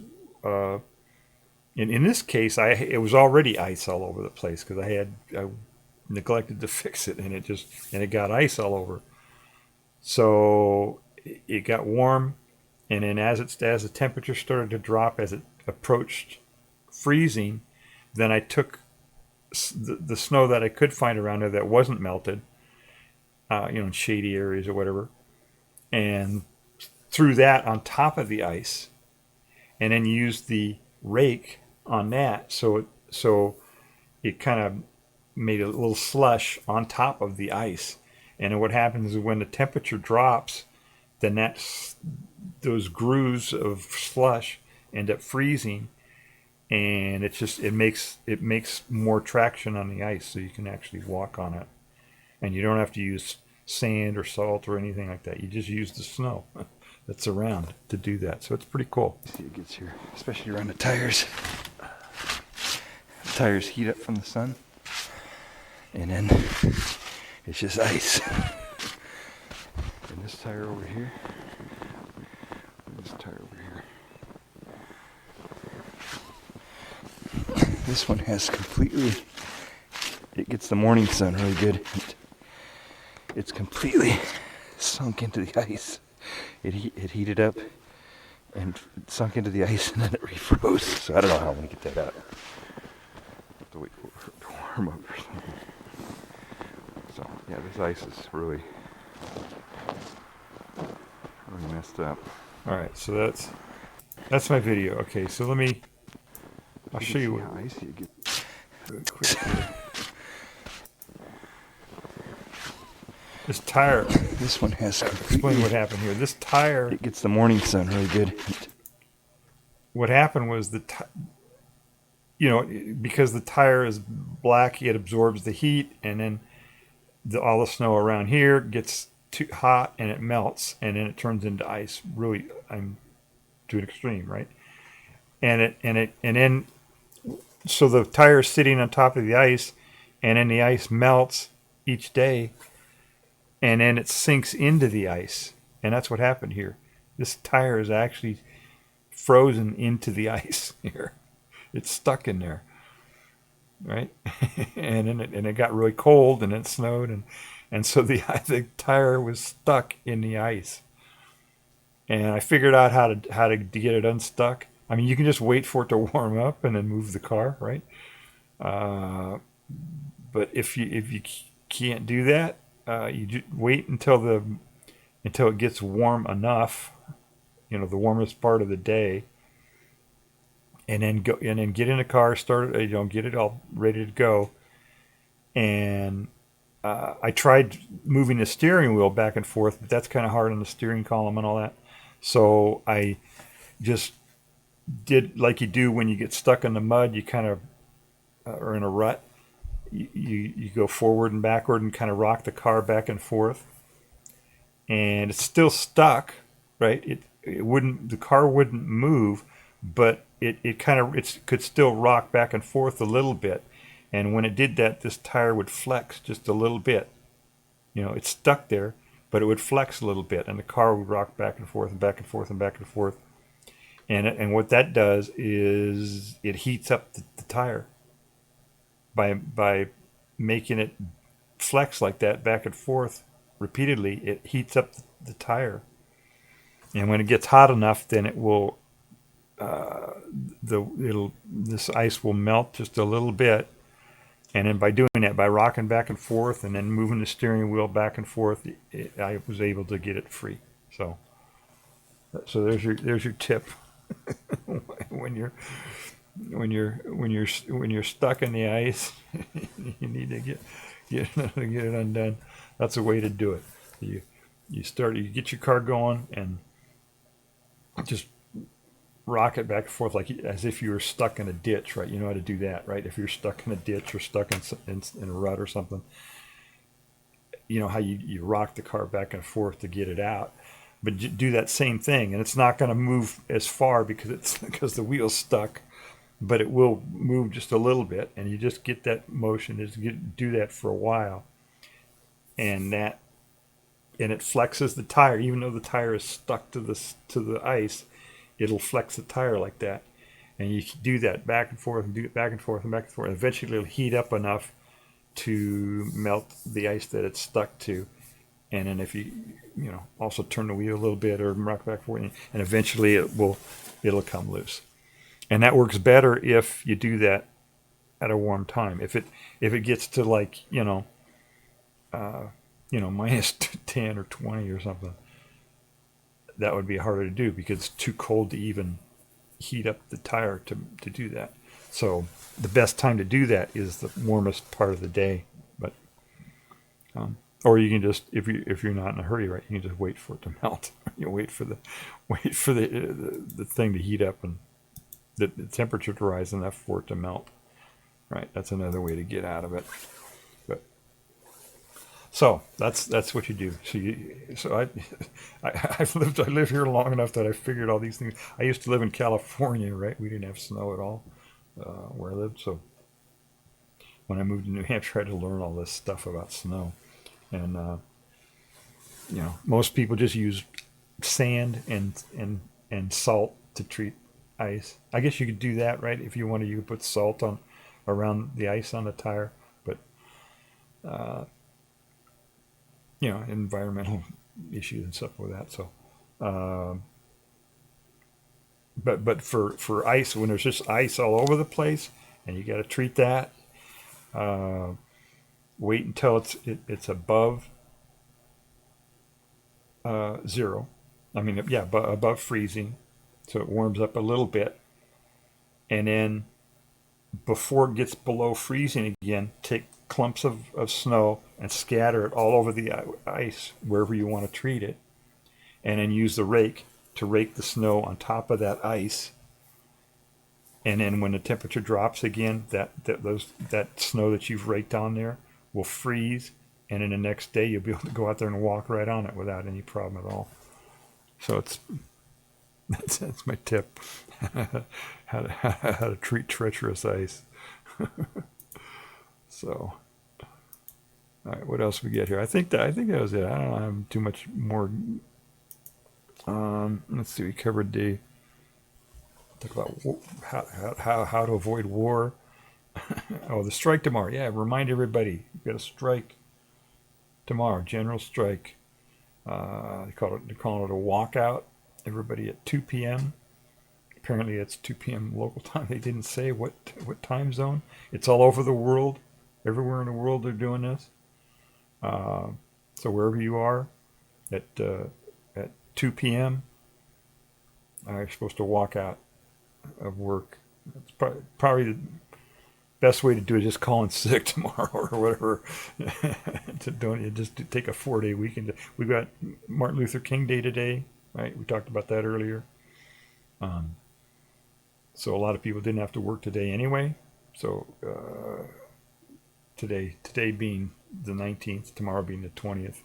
[SPEAKER 3] in this case, it was already ice all over the place because I neglected to fix it, and it got ice all over. So it got warm, and then as the temperature started to drop, as it approached freezing, then I took the snow that I could find around there that wasn't melted, in shady areas or whatever, and threw that on top of the ice, and then used the rake on that, so it kind of made a little slush on top of the ice. And then what happens is when the temperature drops, then those grooves of slush end up freezing, and it makes more traction on the ice, so you can actually walk on it, and you don't have to use sand or salt or anything like that. You just use the snow that's around to do that. So it's pretty cool.
[SPEAKER 4] See, it gets here, especially around the tires. The tires heat up from the sun, and then it's just ice. And this tire over here, this tire over here. This one has completely, it gets the morning sun really good. it's completely sunk into the ice. It heated up and sunk into the ice, and then it refroze. So I don't know how I'm gonna get that out. Have to wait for it to warm up or something. So yeah, this ice is really messed up.
[SPEAKER 3] All right, so that's my video. Okay, so I'll show you
[SPEAKER 4] how icy it gets.
[SPEAKER 3] really quick here. This tire.
[SPEAKER 4] This one has
[SPEAKER 3] Explain what happened here. This tire.
[SPEAKER 4] It gets the morning sun really good.
[SPEAKER 3] What happened was because the tire is black, it absorbs the heat, and then all the snow around here gets too hot and it melts, and then it turns into ice. Really, I'm to an extreme, right? And then so the tire is sitting on top of the ice, and then the ice melts each day, and then it sinks into the ice, and that's what happened here. This tire is actually frozen into the ice here. It's stuck in there, right? and then it got really cold, and it snowed, and so the tire was stuck in the ice. And I figured out how to get it unstuck. I mean, you can just wait for it to warm up and then move the car, right? But if you can't do that, you just wait until it gets warm enough, the warmest part of the day, and then get in the car, start it, get it all ready to go. And I tried moving the steering wheel back and forth, but that's kind of hard on the steering column and all that. So I just did like you do when you get stuck in the mud. You kind of are in a rut. You go forward and backward and kind of rock the car back and forth, and it's still stuck, right? The car wouldn't move, but it could still rock back and forth a little bit. And when it did that, this tire would flex just a little bit. It's stuck there, but it would flex a little bit, and the car would rock back and forth and back and forth and back and forth. And what that does is it heats up the tire by making it flex like that back and forth repeatedly. It heats up the tire, and when it gets hot enough, then it will this ice will melt just a little bit. And then by doing that, by rocking back and forth and then moving the steering wheel back and forth, I was able to get it free. So there's your tip. when you're stuck in the ice, you need to get it undone. That's a way to do it. You get your car going and just rock it back and forth as if you were stuck in a ditch, right? You know how to do that, right? If you're stuck in a ditch or stuck in a rut or something, you know how you rock the car back and forth to get it out. But do that same thing, and it's not going to move as far because the wheel's stuck, but it will move just a little bit, and you just get that motion. Do that for a while, and it flexes the tire, even though the tire is stuck to the ice. It'll flex the tire like that, and you do that back and forth and do it back and forth and back and forth. And eventually, it'll heat up enough to melt the ice that it's stuck to, and then if you also turn the wheel a little bit or rock back and forth, and eventually it'll come loose. And that works better if you do that at a warm time. If it gets to minus 10 or 20 or something, that would be harder to do because it's too cold to even heat up the tire to do that. So the best time to do that is the warmest part of the day. But or you can just, if you're not in a hurry, right, you can just wait for it to melt. You wait for the thing to heat up and the temperature to rise enough for it to melt. Right, that's another way to get out of it. So that's what you do. So I live here long enough that I figured all these things. I used to live in California, right? We didn't have snow at all where I lived. So when I moved to New Hampshire, I had to learn all this stuff about snow. And most people just use sand and salt to treat ice. I guess you could do that, right? If you wanted, you could put salt around the ice on the tire, but you know, environmental issues and stuff with that. So, but for ice, when there's just ice all over the place, and you got to treat that, wait until it's above zero. I mean, yeah, above freezing, so it warms up a little bit, and then before it gets below freezing again, take clumps of snow and scatter it all over the ice wherever you want to treat it, and then use the rake to rake the snow on top of that ice. And then when the temperature drops again, that snow that you've raked on there will freeze, and then the next day you'll be able to go out there and walk right on it without any problem at all. So that's my tip. how to treat treacherous ice. So, all right, what else we get here? I think that was it. I don't have too much more. Let's see. We covered talk about how to avoid war. Oh, the strike tomorrow. Yeah, remind everybody you've got a strike tomorrow. General strike. They're calling it a walkout. Everybody at 2 p.m. Apparently it's 2 p.m. local time. They didn't say what time zone. It's all over the world. Everywhere in the world they're doing this. So wherever you are at 2 p.m., you're supposed to walk out of work. It's probably the best way to do it is just call in sick tomorrow or whatever. Just take a 4-day weekend. We've got Martin Luther King Day today, right? We talked about that earlier. So a lot of people didn't have to work today anyway. So today being the 19th, tomorrow being the 20th.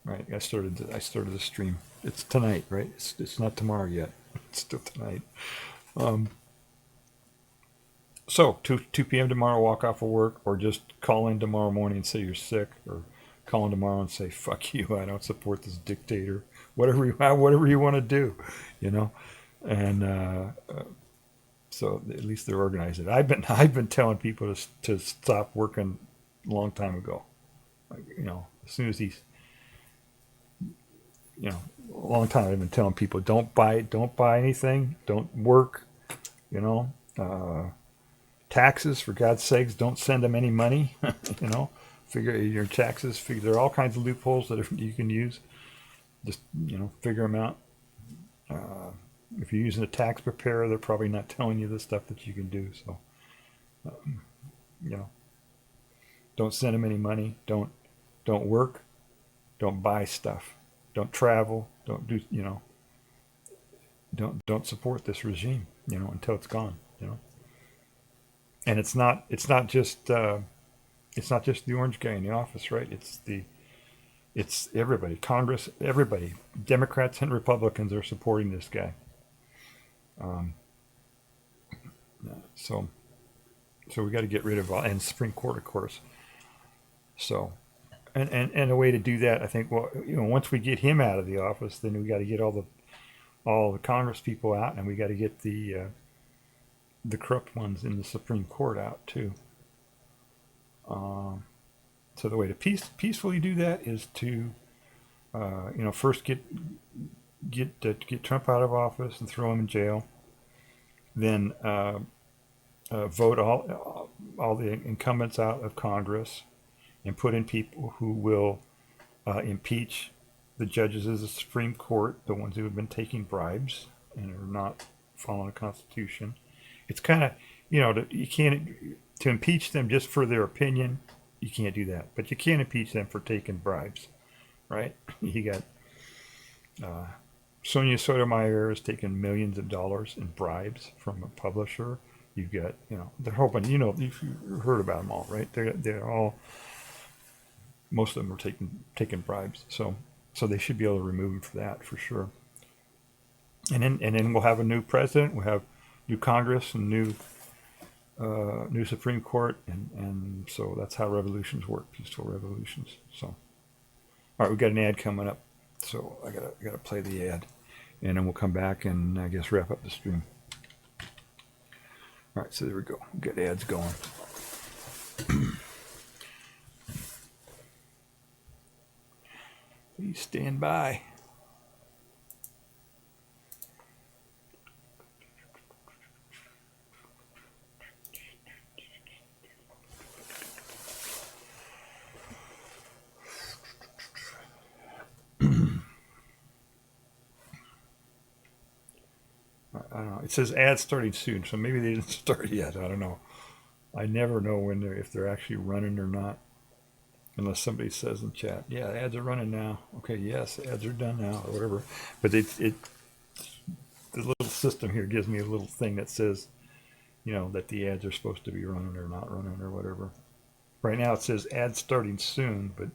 [SPEAKER 3] Right, I started the stream. It's tonight, right? It's not tomorrow yet. It's still tonight. So 2 p.m. tomorrow, walk off of work, or just call in tomorrow morning and say you're sick, or call in tomorrow and say fuck you, I don't support this dictator. Whatever you want to do, you know. And so at least they're organizing. I've been telling people to stop working a long time ago. You know, as soon as he's, you know, a long time I've been telling people don't buy anything, don't work, you know. Taxes, for God's sakes, don't send them any money. You know, figure your taxes. There are all kinds of loopholes that you can use. Just, you know, figure them out. If you're using a tax preparer, they're probably not telling you the stuff that you can do. So, you know, don't send them any money. Don't work. Don't buy stuff. Don't travel. Don't do. You know. Don't support this regime. You know, until it's gone. You know. And it's not just the orange guy in the office, right? It's everybody, Congress, everybody, Democrats and Republicans are supporting this guy. So we got to get rid of and Supreme Court, of course. So, and a way to do that, I think, well, you know, once we get him out of the office, then we got to get all the Congress people out, and we got to get the corrupt ones in the Supreme Court out too. So the way to peacefully do that is to, you know, first get Trump out of office and throw him in jail. Then vote all the incumbents out of Congress, and put in people who will impeach the judges of the Supreme Court, the ones who have been taking bribes and are not following the Constitution. It's kind of, you know, you can't, to impeach them just for their opinion, you can't do that. But you can't impeach them for taking bribes, right? You got Sonia Sotomayor has taken millions of dollars in bribes from a publisher. You've got, you know, they're hoping, you know, you've heard about them all, right? They're all, most of them are taking bribes. So they should be able to remove them for that, for sure. And then we'll have a new president. We'll have new Congress and new Supreme Court, and so that's how revolutions work, peaceful revolutions. So, all right, we got an ad coming up, so I gotta play the ad, and then we'll come back and I guess wrap up the stream. All right, so there we go. We've got ads going. Please stand by. I don't know. It says ads starting soon, so maybe they didn't start yet. I don't know. I never know when if they're actually running or not, unless somebody says in chat, "Yeah, ads are running now." Okay, yes, ads are done now, or whatever. But the little system here gives me a little thing that says, that the ads are supposed to be running or not running or whatever. Right now it says ads starting soon, but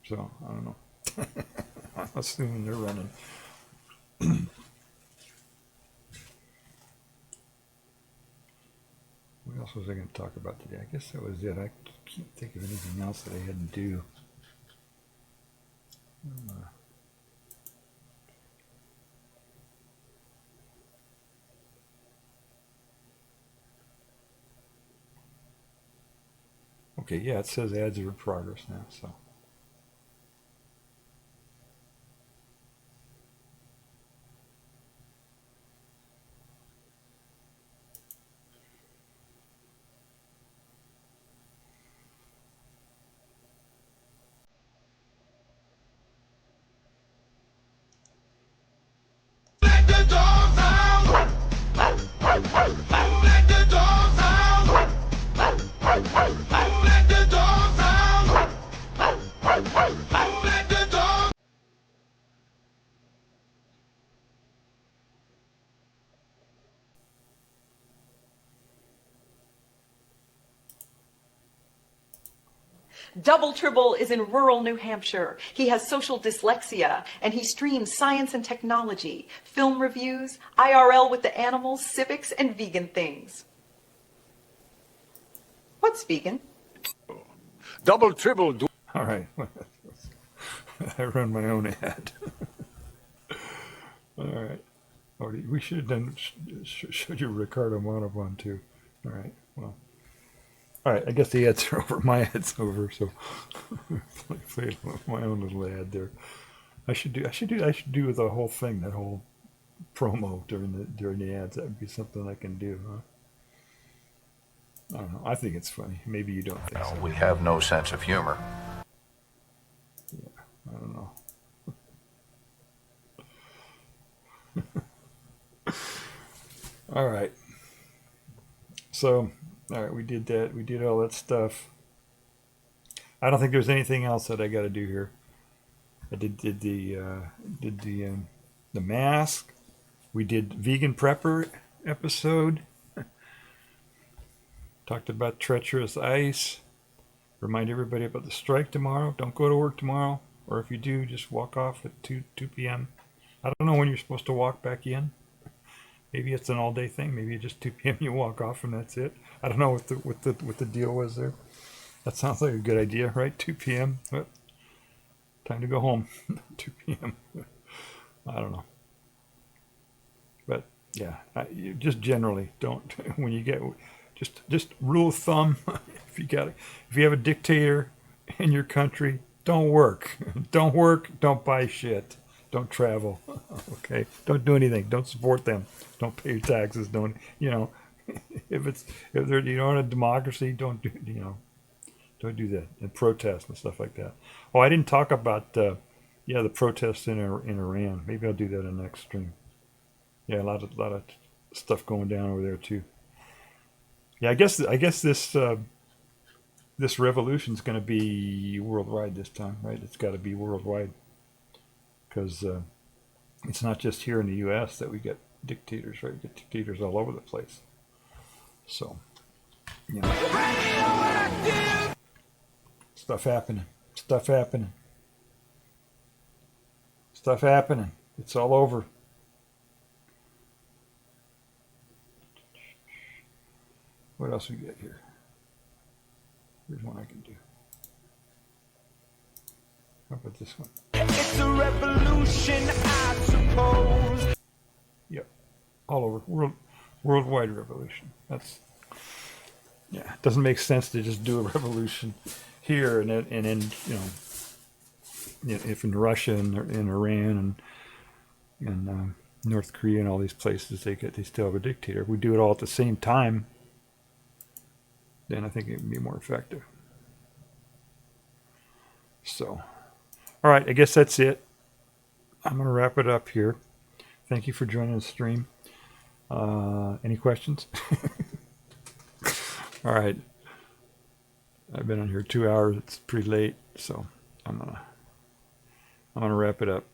[SPEAKER 3] so I don't know. I'm assuming they're running. What else was I going to talk about today? I guess that was it. I can't think of anything else that I had to do. Okay, yeah, it says ads are in progress now, so.
[SPEAKER 2] Let the dogs out! Let the dogs out! Let the dogs out! Let the dogs.
[SPEAKER 5] Double Tribble is in rural New Hampshire. He has social dyslexia, and he streams science and technology, film reviews, IRL with the animals, civics, and vegan things. What's vegan?
[SPEAKER 2] Double Tribble.
[SPEAKER 3] All right. I run my own ad. All right. Oh, we should have done showed you Ricardo Montalban too. All right. Well. All right. I guess the ads are over. My ad's over. So play my own little ad there. I should do the whole thing, that whole promo during the ads. That would be something I can do, huh? I don't know. I think it's funny. Maybe you don't think so.
[SPEAKER 6] We have no sense of humor.
[SPEAKER 3] Yeah, I don't know. All right. So, all right, we did that. We did all that stuff. I don't think there's anything else that I got to do here. I did the mask. We did vegan prepper episode. Talked about treacherous ice. Remind everybody about the strike tomorrow. Don't go to work tomorrow. Or if you do, just walk off at 2 p.m. I don't know when you're supposed to walk back in. Maybe it's an all-day thing. Maybe just 2 p.m. you walk off and that's it. I don't know what the deal was there. That sounds like a good idea, right? 2 p.m. But time to go home. 2 p.m. I don't know. But yeah, you just generally don't when you get. Just rule of thumb, if you have a dictator in your country, don't work. Don't work, don't buy shit. Don't travel. Okay? Don't do anything. Don't support them. Don't pay your taxes. Don't if they're in a democracy, don't do that. And protest and stuff like that. Oh, I didn't talk about the protests in Iran. Maybe I'll do that in the next stream. Yeah, a lot of stuff going down over there too. Yeah, I guess this revolution is going to be worldwide this time, right? It's got to be worldwide because it's not just here in the U.S. that we get dictators, right? We get dictators all over the place. So, stuff happening. It's all over. What else we get here? Here's one I can do. How about this one?
[SPEAKER 2] It's a revolution, I suppose.
[SPEAKER 3] Yep. All over. Worldwide revolution. It doesn't make sense to just do a revolution here, and then if in Russia and in Iran and North Korea and all these places they still have a dictator. If we do it all at the same time, then I think it would be more effective. So, all right, I guess that's it. I'm going to wrap it up here. Thank you for joining the stream. Any questions? All right. I've been on here 2 hours. It's pretty late, so I'm gonna wrap it up.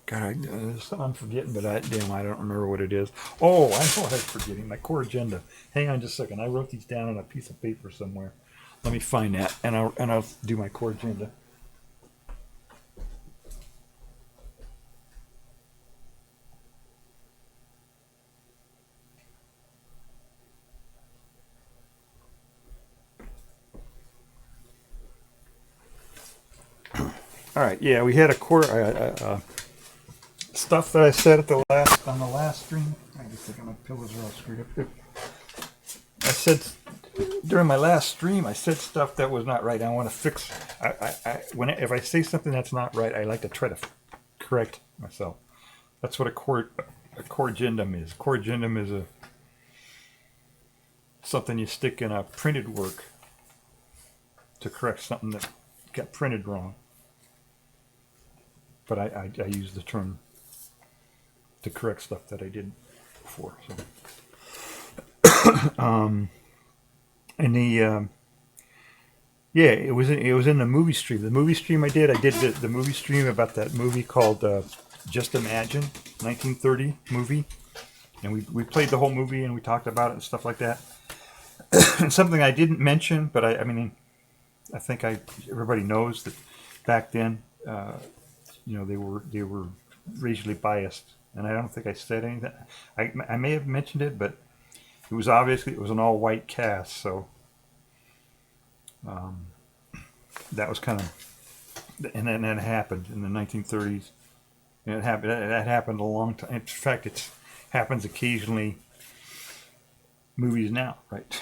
[SPEAKER 3] God, there's something I'm forgetting, but I don't remember what it is. Oh, I know what I'm forgetting. My core agenda. Hang on just a second. I wrote these down on a piece of paper somewhere. Let me find that, and I'll do my core agenda. All right, yeah, we had a core stuff that I said on the last stream. I just think my pillows are all screwed up. I said during my last stream, I said stuff that was not right. I want to fix. If I say something that's not right, I like to try to correct myself. That's what a corrigendum is. Corrigendum is something you stick in a printed work to correct something that got printed wrong. But I use the term to correct stuff that I did before. So, it was in the movie stream. The movie stream I did the movie stream about that movie called Just Imagine, 1930 movie, and we played the whole movie and we talked about it and stuff like that. And something I didn't mention, but I mean, I think everybody knows that back then. They were racially biased, and I don't think I said anything. I may have mentioned it, but it was an all-white cast, so that was kind of, and then that happened in the 1930s, and that happened a long time. In fact, it happens occasionally. Movies now, right?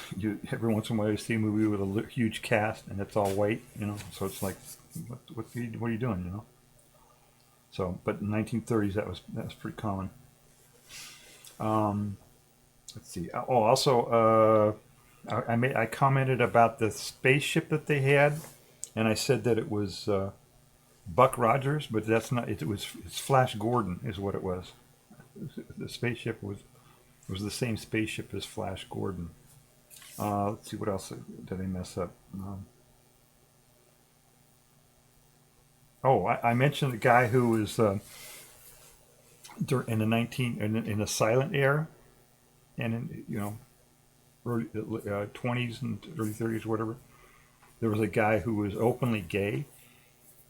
[SPEAKER 3] Every once in a while you see a movie with a huge cast and it's all white, so it's like, what are you doing, So, but in the 1930s, that was pretty common. Let's see. Oh, also, I commented about the spaceship that they had, and I said that it was Buck Rogers, but that's not. It's Flash Gordon is what it was. The spaceship was the same spaceship as Flash Gordon. Let's see what else did I mess up. I mentioned the guy who was in the silent era, and in early 20s and early 30s, whatever. There was a guy who was openly gay,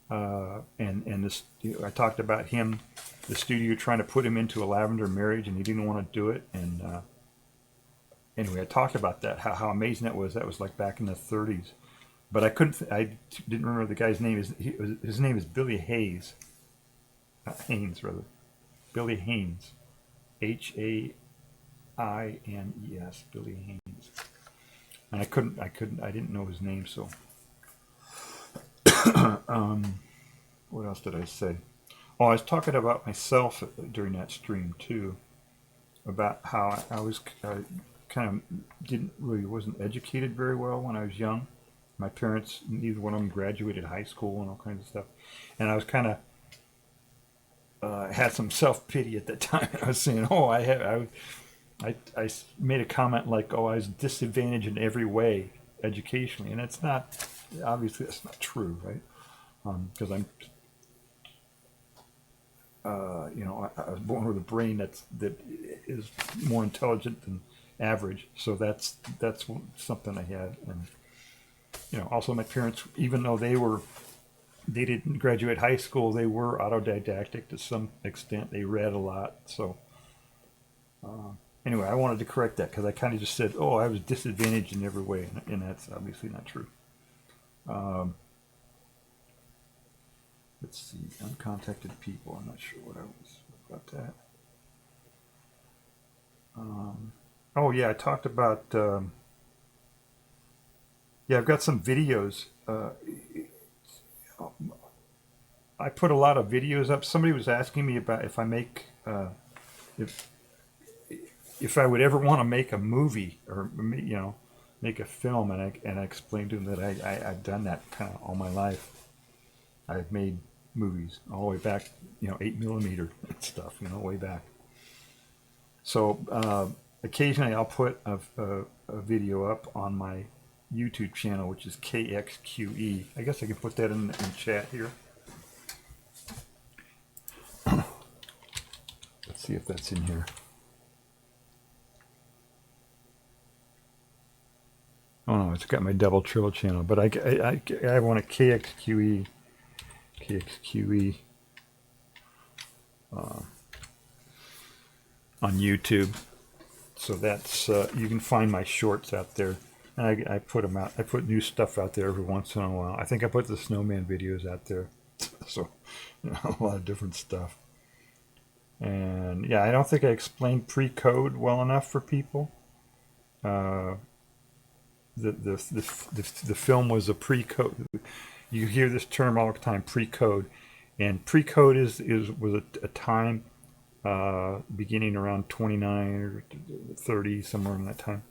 [SPEAKER 3] and this I talked about him, the studio trying to put him into a lavender marriage, and he didn't want to do it. And anyway, I talked about that, how amazing that was. That was like back in the 30s. But I didn't remember the guy's name. His name is Billy Hayes. Haynes, rather. Billy Haynes. Haynes. Billy Haynes. And I didn't know his name, so. What else did I say? Oh, I was talking about myself during that stream, too. About how I was kind of wasn't educated very well when I was young. My parents, neither one of them graduated high school and all kinds of stuff. And I was kind of had some self-pity at that time. I was saying, I made a comment like, I was disadvantaged in every way educationally. And it's not, obviously that's not true, right? Because I was born with a brain that is more intelligent than average. So that's something I had. And also my parents, even though they didn't graduate high school, they were autodidactic to some extent. They read a lot. So anyway, I wanted to correct that because I kind of just said, I was disadvantaged in every way, and that's obviously not true. Let's see, uncontacted people. I'm not sure what I was about that. I talked about Yeah, I've got some videos. I put a lot of videos up. Somebody was asking me about if I make if I would ever want to make a movie or make a film, and I explained to them that I've done that kind of all my life. I've made movies all the way back, 8mm and stuff, way back. So occasionally I'll put a video up on my YouTube channel, which is KXQE. I guess I can put that in chat here. Let's see if that's in here. Oh no, it's got my double triple channel, but I have one at KXQE on YouTube. So that's you can find my shorts out there, and I put them out. I put new stuff out there every once in a while. I think I put the snowman videos out there, so a lot of different stuff. And yeah, I don't think I explained pre-code well enough for people. The film was a pre-code. You hear this term all the time, pre-code, and pre-code was a time beginning around 29 or 30, somewhere in that time,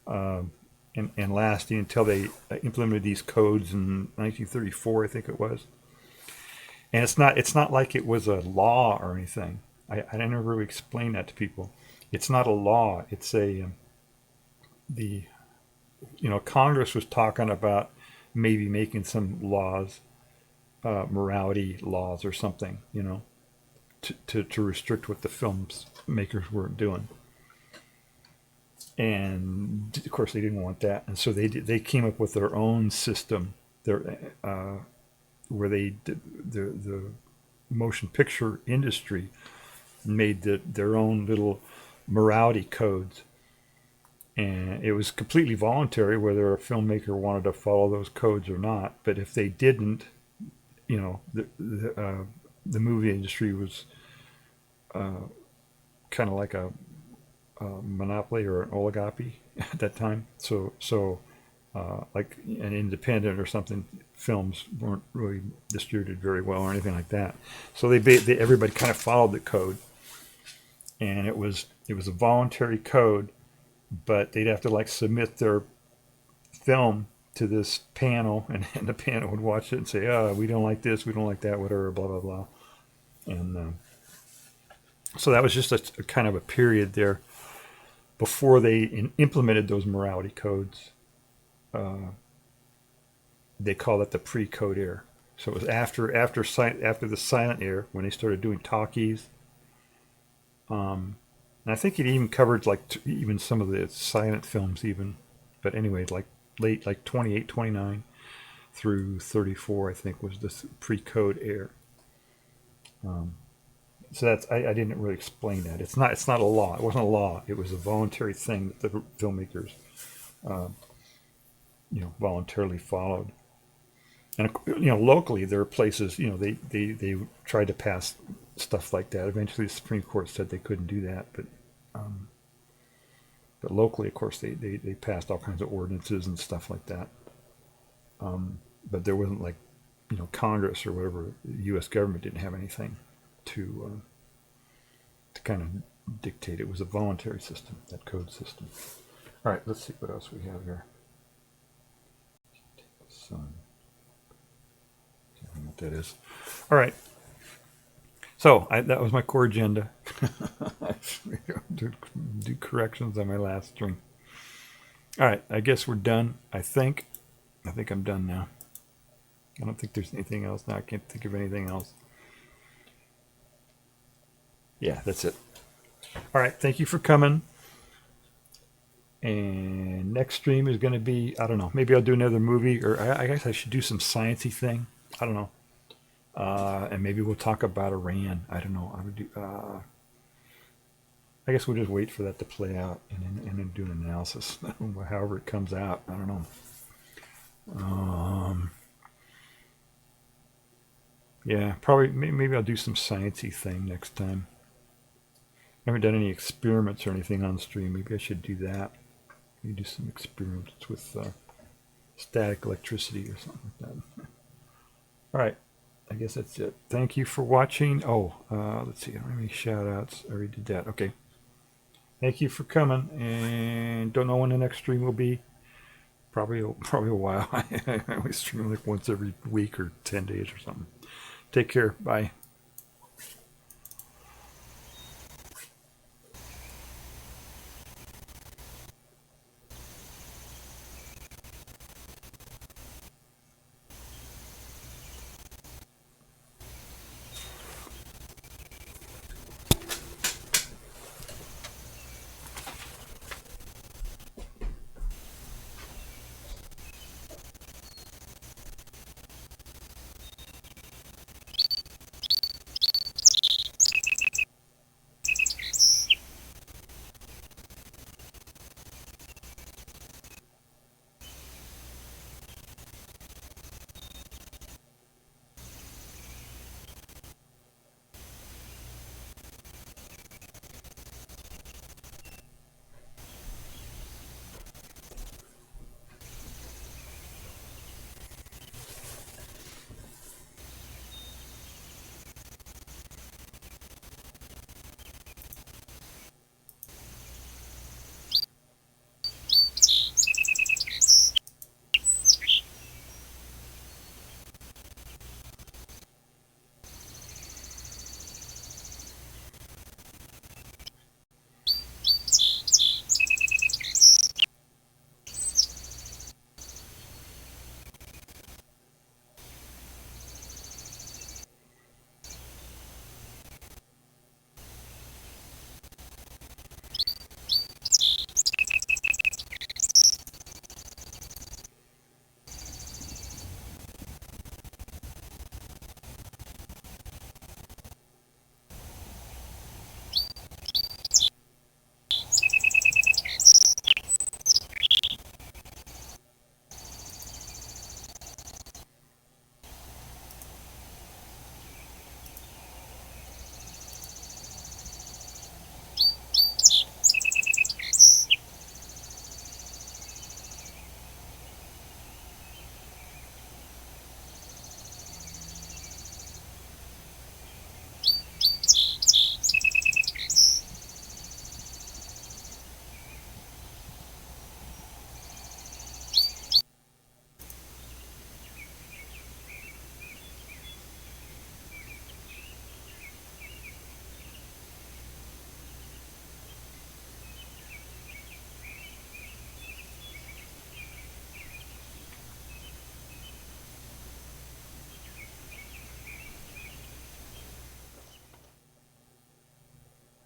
[SPEAKER 3] and lasting until they implemented these codes in 1934, I think it was. And it's not like it was a law or anything. I never really explained that to people. It's not a law. It's Congress was talking about maybe making some laws, morality laws or something, to restrict what the filmmakers weren't doing. And of course they didn't want that, and so they came up with their own system, where they did the motion picture industry made their own little morality codes. And it was completely voluntary whether a filmmaker wanted to follow those codes or not. But if they didn't, the movie industry was kind of like a monopoly or an oligopoly at that time. So like an independent or something, films weren't really distributed very well or anything like that. So everybody kind of followed the code, and it was a voluntary code. But they'd have to submit their film to this panel, and the panel would watch it and say, "Oh, we don't like this, we don't like that, whatever, blah blah blah." And so that was just a kind of a period there before they implemented those morality codes. They call it the pre-code era. So it was after the silent era when they started doing talkies. And I think it even covered even some of the silent films even. But anyway, late 28, 29 through 34, I think, was this pre-code era. So that's I didn't really explain that. It's not a law. It wasn't a law. It was a voluntary thing that the filmmakers voluntarily followed. And locally there are places, they tried to pass stuff like that. Eventually the Supreme Court said they couldn't do that, but locally, of course, they passed all kinds of ordinances and stuff like that. But there wasn't Congress or whatever. The U.S. government didn't have anything to kind of dictate. It was a voluntary system, that code system. All right, let's see what else we have here. Sun. I don't know what that is. All right. So that was my core agenda. do corrections on my last string. All right, I guess we're done. I think I'm done now. I don't think there's anything else now. I can't think of anything else. Yeah, that's it. All right, thank you for coming. And next stream is going to be, I don't know, maybe I'll do another movie, or I guess I should do some sciencey thing. I don't know. And maybe we'll talk about Iran. I don't know. I would do. I guess we'll just wait for that to play out and then do an analysis. However it comes out, I don't know. Yeah, probably. Maybe I'll do some sciencey thing next time. I haven't done any experiments or anything on stream. Maybe I should do that. Maybe do some experiments with static electricity or something like that. All right. I guess that's it. Thank you for watching. Oh, let's see. How many shout outs? I already did that. Okay. Thank you for coming. And don't know when the next stream will be. Probably a while. I only stream like once every week or 10 days or something. Take care. Bye.